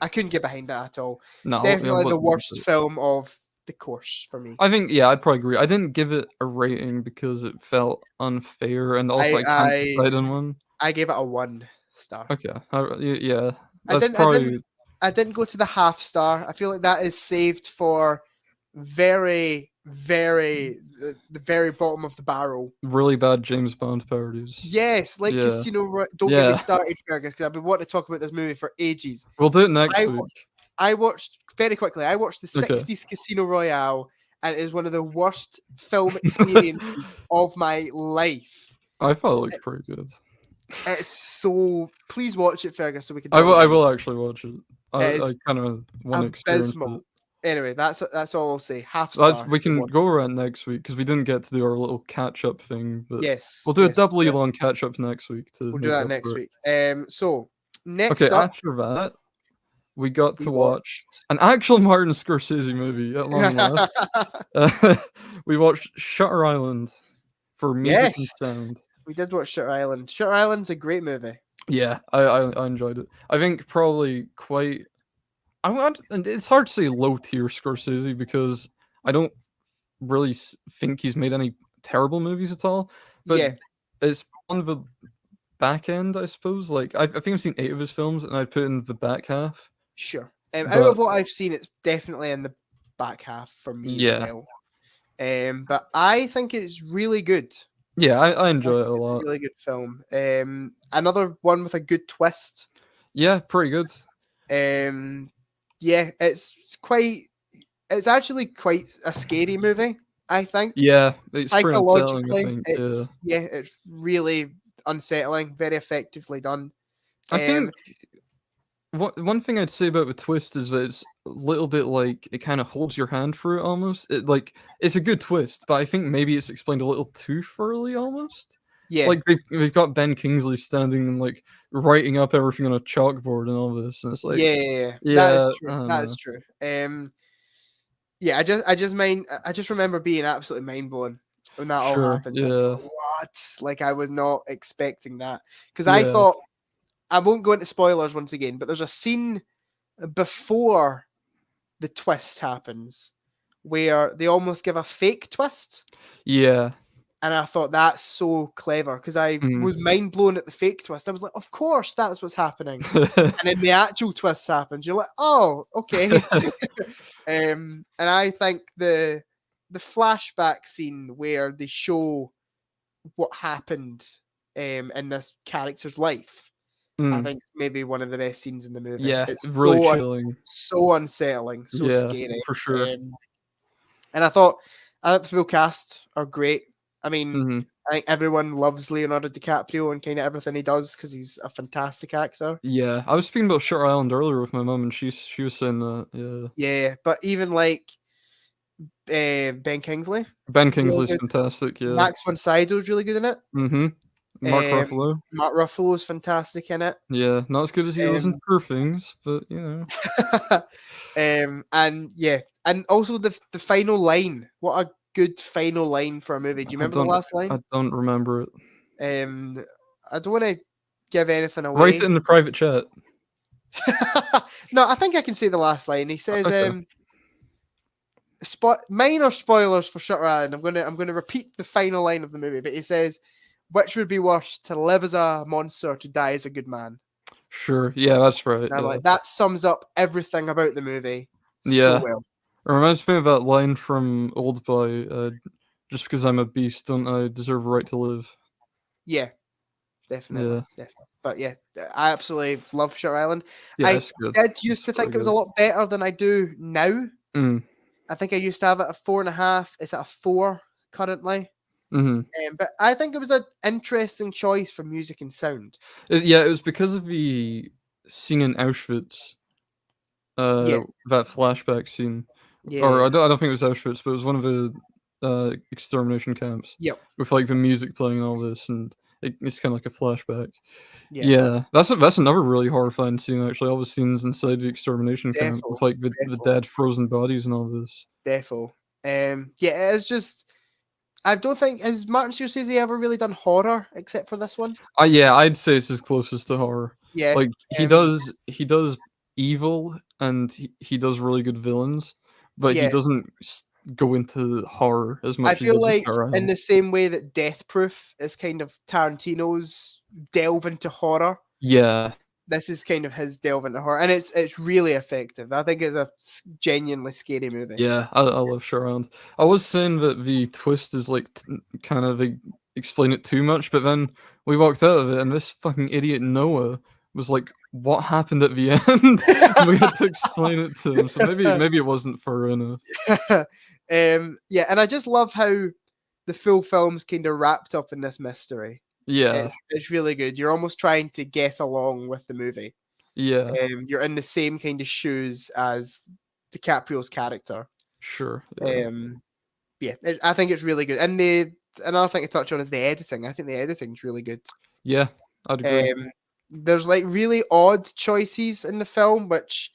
I couldn't get behind that at all. No, it Definitely the wasn't worth worst it. film of the course for me. I think, yeah, I'd probably agree. I didn't give it a rating because it felt unfair, and also I I can't I decide on one. I gave it a 1 star. Okay, yeah, I that's didn't I didn't probably I didn't go to the half star. I feel like that is saved for very, very the very bottom of the barrel. really bad James Bond parodies. Yes, like Yeah, Don't get me yeah. started, Fergus, because I've been wanting to talk about this movie for ages. We'll do it next I week. I watched very quickly. I watched the Okay. 60s Casino Royale, and it is one of the worst film experiences of my life. I thought it looked pretty good. It's so. Please watch it, Fergus, so we can I talk will. about I it. will actually watch it. It I is kind of want to experience it. abysmal. Anyway, that's all I'll say. Half That's star. we for can one. go around next week because we didn't get to do our little catch up thing, but Yes, we'll do a yes, doubly long catch up next week to we'll do make that up next for it. week. So Okay, next up, after that, we got we to watch. watch an actual Martin Scorsese movie at long last. Uh, we watched Shutter Island for music and Yes, sound. we did watch Shutter Island. Shutter Island's a great movie. Yeah, I enjoyed it. I think probably quite. And it's hard to say low tier Scorsese because I don't really think he's made any terrible movies at all. But Yeah, it's on the back end, I suppose. Like I think I've seen 8 of his films, and I put in the back half. sure. Out But of what I've seen, it's definitely in the back half for me as yeah, well. But I think it's really good. yeah, I I enjoy it think a it's a lot. really good film. Another one with a good twist. Yeah, pretty good. Um, yeah, it's actually quite a scary movie, I think. Yeah, it's pretty unsettling. I Psychologically, think. Yeah, it's really unsettling, very effectively done. I Um, think one thing I'd say about the twist is that it's a little bit like it kind of holds your hand through it almost. It's a good twist, but I think maybe it's explained a little too thoroughly almost. yeah, Like they've got Ben Kingsley standing and like writing up everything on a chalkboard and all this, and it's like, yeah, that is yeah, I true. don't That is know. true. Yeah, I just remember being absolutely mind blown when that all Sure, happened. I was yeah, like, what? Like I was not expecting that because I yeah, thought I won't go into spoilers once again, but there's a scene before the twist happens where they almost give a fake twist. yeah. And I thought that's so clever because I Mm. was mind blown at the fake twist. I was like, of course, that's what's happening. And then the actual twist happens. You're like, oh, okay. And I think the flashback scene where they show what happened in this character's life, I Mm. think maybe one of the best scenes in the movie. Yeah, It's really chilling. so unsettling, so Yeah, scary. for sure. And I thought the full cast are great. I mean, Mhm. I think everyone loves Leonardo DiCaprio and kind of everything he does because he's a fantastic actor. Yeah, I was speaking about Shutter Island earlier with my mom, and she was saying that. Yeah, Yeah, but even like Ben Kingsley, Ben really Kingsley's good. fantastic. Yeah. Max von Sydow's really good in it. Mhm. Mark Ruffalo. Mark Ruffalo's fantastic in it. Yeah, not as good as he was in Um, Poor Things, but you know. and yeah, and also the final line. What a good final line for a movie. Do you I remember the don't last line? I don't remember it. Um, I don't want to give anything Write it away. in the private chat. No, I think I can say the last line. He says, Okay. minor spoilers for Shutter Island. I'm gonna repeat the final line of the movie, but he says, "Which would be worse, to live as a monster or to die as a good man?" Sure. Yeah, that's right. And I'm like, that sums up everything about the movie so well. It reminds me of that line from Oldboy, just because I'm a beast, don't I deserve a right to live? Yeah, definitely. But yeah, I absolutely love Shutter Island. Yeah, I did used to think it was a lot better than I do now. I think I used to have it a 4.5. It's at a 4 currently. But I think it was an interesting choice for music and sound. It was because of the scene in Auschwitz. That flashback scene. I don't think it was Auschwitz, but it was one of the extermination camps. Yep. With like the music playing and all this, and it's kind of like a flashback. Yeah, that's another really horrifying scene. Actually, all the scenes inside the extermination camp with like the dead frozen bodies and all this. Defo. It's just. I don't think has Martin Scorsese ever really done horror except for this one. I'd say it's his closest to horror. Yeah, like he does evil and he does really good villains, but he doesn't go into horror as much. I feel like in the same way that Death Proof is kind of Tarantino's delve into horror. Yeah. This is kind of his delve into horror, and it's really effective. I think it's a genuinely scary movie. Yeah, I love Shutter Island. I was saying that the twist is like kind of explain it too much, but then we walked out of it, and this fucking idiot Noah was like, "What happened at the end?" We had to explain it to him, so maybe it wasn't far enough. And I just love how the full film's kind of wrapped up in this mystery. Yeah, it's really good. You're almost trying to guess along with the movie. Yeah, you're in the same kind of shoes as DiCaprio's character. Sure. I think it's really good. And another thing to touch on is the editing. I think the editing's really good. Yeah, I'd agree. There's like really odd choices in the film, which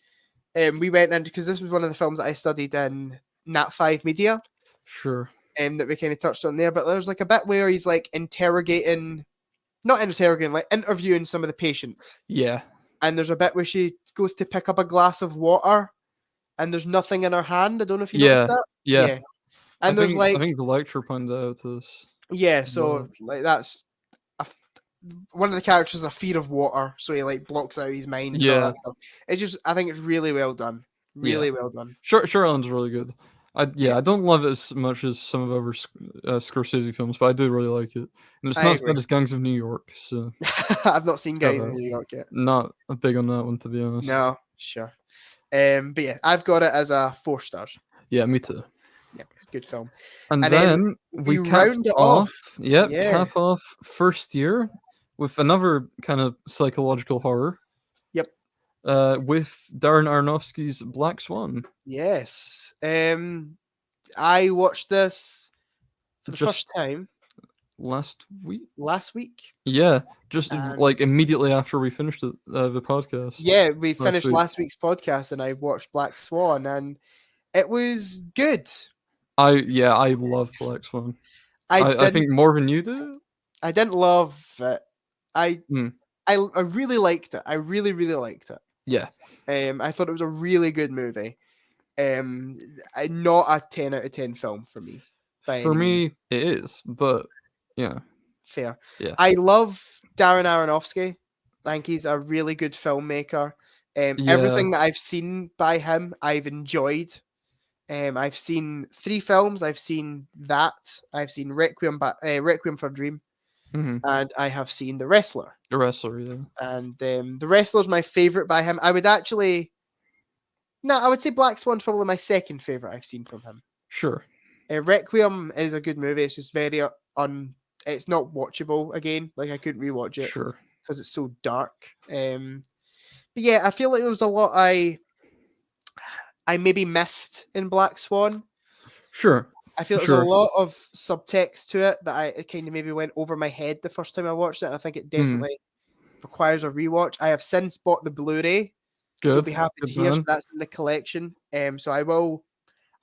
we went into because this was one of the films that I studied in Nat 5 Media. Sure. That we kind of touched on there, but there's like a bit where he's like interviewing some of the patients. Yeah. And there's a bit where she goes to pick up a glass of water and there's nothing in her hand. I don't know if you noticed that. Yeah. And I think the lecturer pointed out to this. Yeah, so like that's one of the characters has a fear of water, so he like blocks out his mind and all that stuff. It's just I think it's really well done. Really well done. Shutter Island's really good. I don't love it as much as some of other Scorsese films, but I do really like it. And it's not as bad as Gangs of New York. So I've not seen Gangs of New York yet. Not big on that one, to be honest. No, sure. But yeah, I've got it as a 4 stars. Yeah, me too. Yeah, good film. And then we round it off. Yep, cap off first year with another kind of psychological horror. Yep. With Darren Aronofsky's Black Swan. Yes. I watched this for the first time last week. Yeah, just like immediately after we finished the podcast. Yeah, we finished last week's podcast, and I watched Black Swan, and it was good. I love Black Swan. I think more than you do. I didn't love it. I really liked it. I really liked it. Yeah. I thought it was a really good movie. Not a 10 out of 10 film for me. For me, it is, but yeah. Fair. Yeah. I love Darren Aronofsky. I think he's a really good filmmaker. Everything that I've seen by him, I've enjoyed. I've seen 3 films. I've seen that. I've seen Requiem for a Dream. Mm-hmm. And I have seen The Wrestler. The Wrestler, yeah. And The Wrestler's my favorite by him. I would say Black Swan's probably my second favorite I've seen from him. Sure. Requiem is a good movie. It's just very it's not watchable again. Like I couldn't rewatch it. Sure. Because it's so dark. But yeah, I feel like there was a lot I maybe missed in Black Swan. Sure. I feel there's a lot of subtext to it that it kind of maybe went over my head the first time I watched it. And I think it definitely requires a rewatch. I have since bought the Blu-ray. Good. You'll be happy to hear that's in the collection. So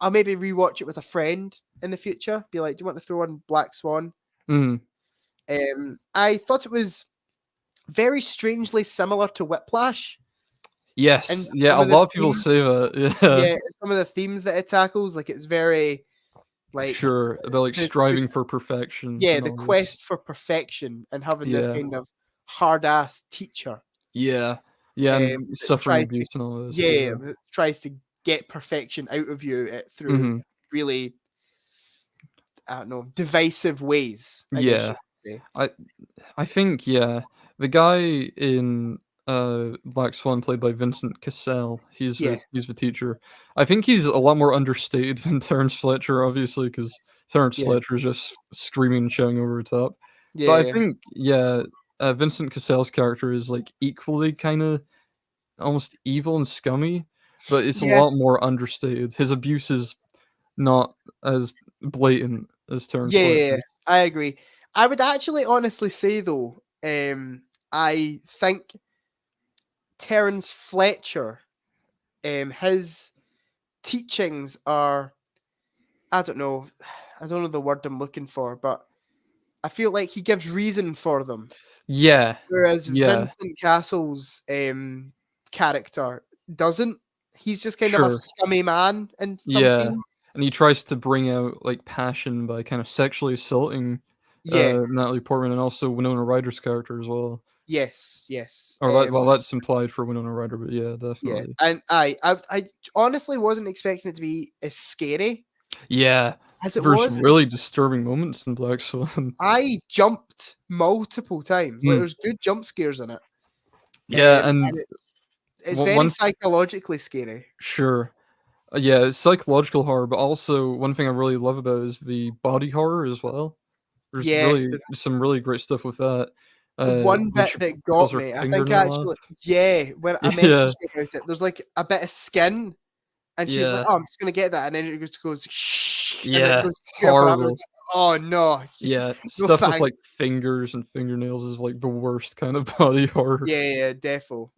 I'll maybe rewatch it with a friend in the future. Be like, do you want to throw on Black Swan? I thought it was very strangely similar to Whiplash. Yes, yeah, a some of the lot of people themes, say that, yeah. yeah, some of the themes that it tackles, like it's very like Sure, about, like, the striving for perfection yeah, and the all this. quest for perfection and having this Yeah, kind of hard ass teacher yeah, yeah, and that suffering tries to abuse and all this, yeah yeah. that tries to get perfection out of you through Mhm. really I don't know divisive ways. I guess you Yeah. could say. I I think, yeah, the guy in, Black Swan played by Vincent Cassel, Yeah, he's the teacher. I think he's a lot more understated than Terrence Fletcher, obviously, because Terrence yeah, Fletcher is just screaming and shouting over the top. But I yeah, think, yeah, Vincent Cassel's character is, like, equally kinda almost evil and scummy, but it's a yeah, lot more understated. His abuse is not as blatant as Terrence yeah, yeah, yeah. Fletcher. I agree. I would actually honestly say though, I think Terence Fletcher, his teachings are I don't know, I don't know the word I'm looking for, but I feel like he gives reason for them. Yeah. Whereas Yeah. Vincent Castle's character doesn't. He's just kind of a Sure. scummy man in some Yeah, scenes. and he tries to bring out, like, passion by kind of sexually assaulting, Yeah. Natalie Portman and also Winona Ryder's character as well. Yes. Yes. Or that well, that's implied for Winona Ryder, but yeah, Yeah. definitely. And I honestly wasn't expecting it to be as scary Yeah, as it there's was. It's really disturbing moments in Black Swan. I jumped multiple times. Like Mm. there's good jump scares in it. Yeah, and And it's one very one psychologically scary. sure. Yeah, it's psychological horror, but also one thing I really love about it is the body horror as well. There's Yeah. really some really great stuff with that, The one when bit she that pulls got her me, I think fingernail off. actually, yeah, when I Yeah, messaged you about it, there's like a bit of skin, and she's like, yeah. "Oh, I'm just gonna get that," and then it just goes, shh, and it Yeah, goes straight up, and I was horrible. like, "Oh no, Yeah, no stuff with, thanks." like, fingers and fingernails is, like, the worst kind of body horror. Yeah, yeah, defo.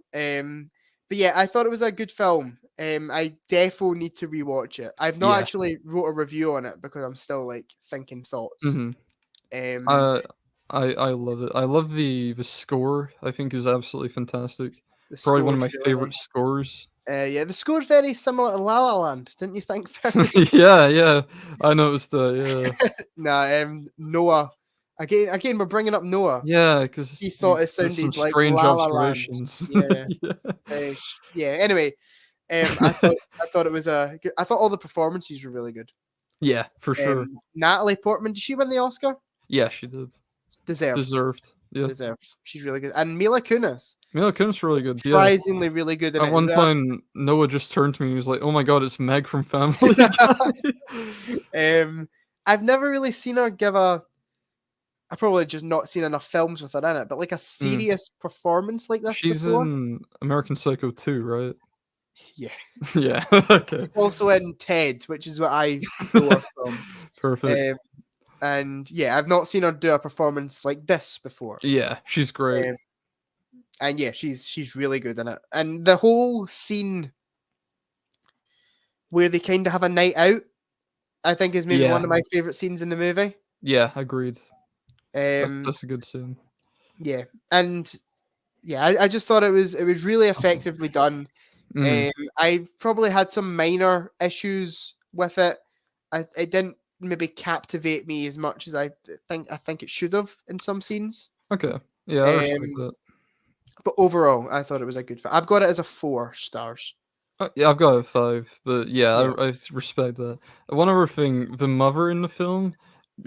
But yeah, I thought it was a good film. I defo need to rewatch it. I've not Yeah, actually wrote a review on it because I'm still like thinking thoughts. mhm. Um, Uh, I love it. I love the score, I think is absolutely fantastic. the Probably one of score's my really favorite nice. scores. Yeah, the score's very similar to La La Land, didn't you think? Very Yeah, yeah, I noticed that, yeah. Nah, Noah. Again, we're bringing up Noah. Yeah, 'cause He thought it there's some sounded like strange La La Land. observations. Yeah, Yeah. yeah. Anyway, I thought it was I thought all the performances were really good. Yeah, for sure. Natalie Portman, did she win the Oscar? Yeah, she did. Deserved, Deserved. Yeah. deserved. She's really good. And Mila Kunis, Mila Kunis really good, yeah. surprisingly really good in At it as one well. point, Noah just turned to me and he was like, "Oh my god, it's Meg from Family Guy." um, I've never really seen her give a. I've probably just not seen enough films with her in it, but like a Mm. serious performance like this She's before. in American Psycho 2, right? Yeah. Yeah, okay. She's also in Ted, which is what I know her from. Perfect. Um, and yeah, I've not seen her do a performance like this before. Yeah, she's great. Um, and yeah, she's really good in it. And the whole scene where they kind of have a night out, I think is maybe one Yeah, of my favorite scenes in the movie. yeah, agreed. Um, That's a good scene. yeah, and yeah, I just thought it was really effectively done. Mhm. I probably had some minor issues with it. It didn't maybe captivate me as much as I think it should have in some scenes. Okay. Yeah, I respect Um, that. but overall, I thought it was a good film. I've got it as a 4 stars. Yeah, I've got a 5, but yeah, Yeah, I respect that. One other thing, the mother in the film,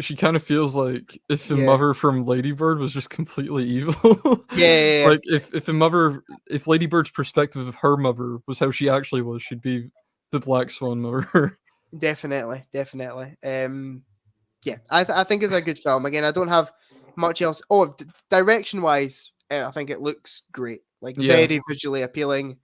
she kind of feels like if the yeah, mother from Lady Bird was just completely evil. yeah, yeah, yeah. Like, if Lady Bird's perspective of her mother was how she actually was, she'd be the Black Swan mother. Definitely, definitely. Yeah, I think it's a good film. Again, I don't have much else. Oh, direction wise, I think it looks great. Like Yeah. very visually appealing.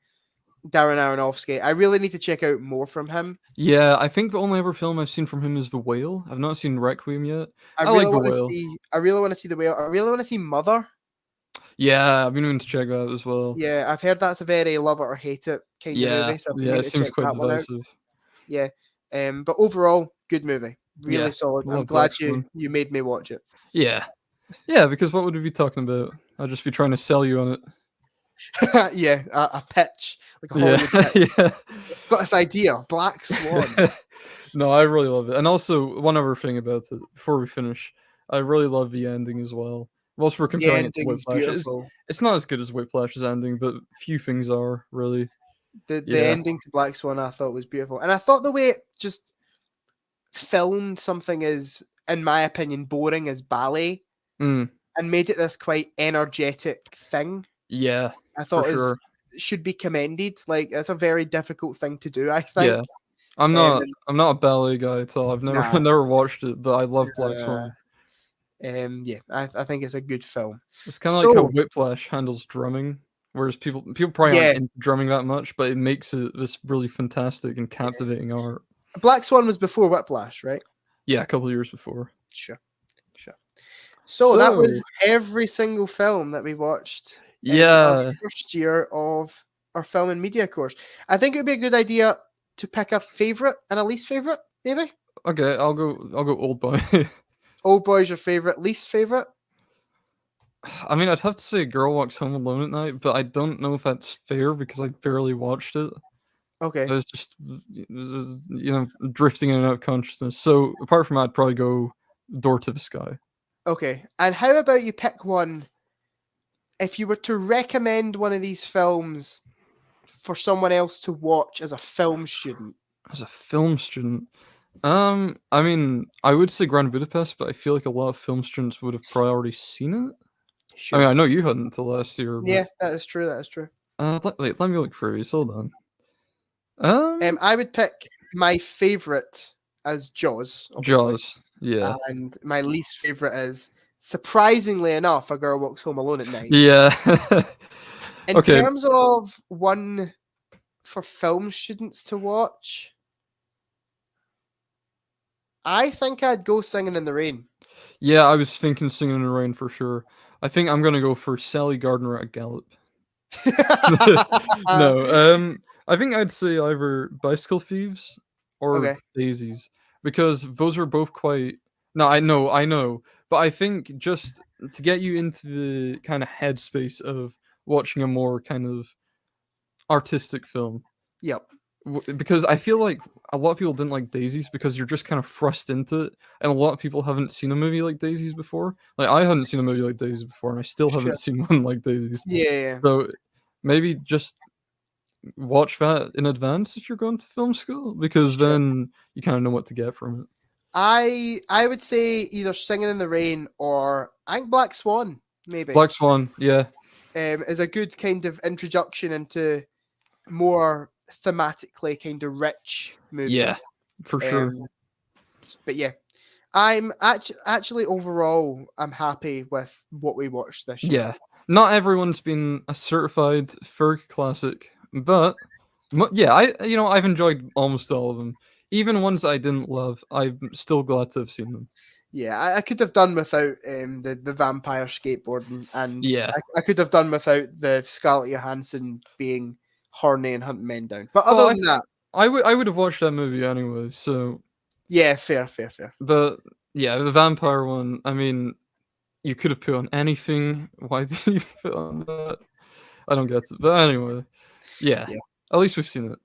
Darren Aronofsky. I really need to check out more from him. Yeah, I think the only other film I've seen from him is The Whale. I've not seen Requiem yet. I I like really The want to Whale. see. I really want to see the whale. I really want to see Mother. Yeah, I've been meaning to check that as well. Yeah, I've heard that's a very love it or hate it kind of Yeah, movie, so I've been yeah, it meaning to seems check quite that one out. divisive. Yeah, but overall, good movie. Really Yeah, solid. I I'm love glad Black Swan. you made me watch it. Yeah. Yeah, because what would we be talking about? I'd just be trying to sell you on it. Yeah, a pitch, like a Hollywood pitch. Yeah. Got this idea, Black Swan. No, I really love it. And also, one other thing about it before we finish, I really love the ending as well. Whilst we're The comparing it to ending's Whiplash, beautiful. it's not as good as Whiplash's ending, but few things are really. The Yeah. ending to Black Swan I thought was beautiful, and I thought the way it just filmed something as, in my opinion, boring as ballet, and made it this quite energetic thing. Yeah, I thought for sure. should be commended. Like, it's a very difficult thing to do, I think. Yeah. I'm not a ballet guy at all. I've never watched it, but I love Black Swan. Yeah, I think it's a good film. It's kind of like how Whiplash handles drumming, whereas people probably aren't into drumming that much, but it makes it this really fantastic and captivating art. Black Swan was before Whiplash, right? Yeah, a couple of years before. Sure. So that was every single film that we watched. Yeah. In our first year of our film and media course. I think it would be a good idea to pick a favorite and a least favorite, maybe. Okay, I'll go Old Boy. Old Boy's your favorite, least favorite? I mean, I'd have to say Girl Walks Home Alone at Night, but I don't know if that's fair because I barely watched it. Okay. I was just, drifting in and out of consciousness. So apart from that, I'd probably go Door to the Sky. Okay. And how about you pick one, if you were to recommend one of these films for someone else to watch as a film student? As a film student? I mean, I would say Grand Budapest, but I feel like a lot of film students would have probably already seen it. Sure. I mean, I know you hadn't until last year. Yeah, that is true. Let me look for these. Hold on. I would pick my favorite as Jaws. Obviously. Jaws, yeah. And my least favorite is, surprisingly enough, A Girl Walks Home Alone at Night. Yeah. In terms of one for film students to watch, I think I'd go Singing in the Rain. Yeah, I was thinking Singing in the Rain for sure. I think I'm gonna go for Sally Gardner at Gallop. No, I think I'd say either Bicycle Thieves or Daisies, because those are both quite. No, I know, but I think just to get you into the kind of headspace of watching a more kind of artistic film. Yep. Because I feel like a lot of people didn't like Daisies because you're just kind of thrust into it, and a lot of people haven't seen a movie like Daisies before. Like, I hadn't seen a movie like Daisies before, and I still haven't seen one like Daisies. Yeah. So maybe just watch that in advance if you're going to film school, because then you kind of know what to get from it. I would say either Singing in the Rain or I think Black Swan, maybe. Black Swan, yeah. Is a good kind of introduction into more thematically kind of rich movies. Yeah, for sure. But yeah, I'm actually overall I'm happy with what we watched this year. Yeah, not everyone's been a certified Ferg classic, but yeah, I've enjoyed almost all of them. Even ones I didn't love, I'm still glad to have seen them. Yeah, I could have done without the vampire skateboarding, and yeah, I could have done without the Scarlett Johansson being horny and hunting men down. But other than that, I would have watched that movie anyway. So yeah, fair. But yeah, the vampire one. I mean, you could have put on anything. Why did you put on that? I don't get it. But anyway, yeah. At least we've seen it.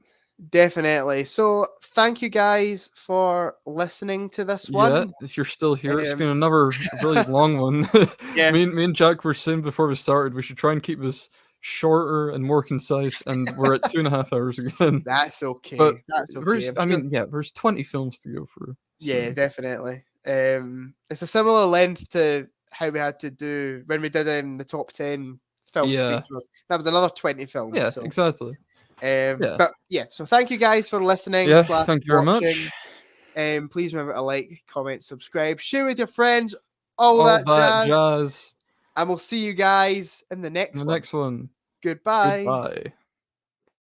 Definitely. So thank you guys for listening to this one. Yeah, if you're still here, it's been another really long one. Yeah. Me and Jack were saying before we started, we should try and keep this shorter and more concise, and we're at 2.5 hours again. That's okay. But that's okay. There's 20 films to go through. So. Yeah, definitely. It's a similar length to how we had to do when we did the top 10 films. Yeah. That was another 20 films. Yeah, exactly. But yeah, so thank you guys for listening. Yeah, thank you very much. Please remember to like, comment, subscribe, share with your friends, all that jazz. And we'll see you guys in the next one. Goodbye. Goodbye.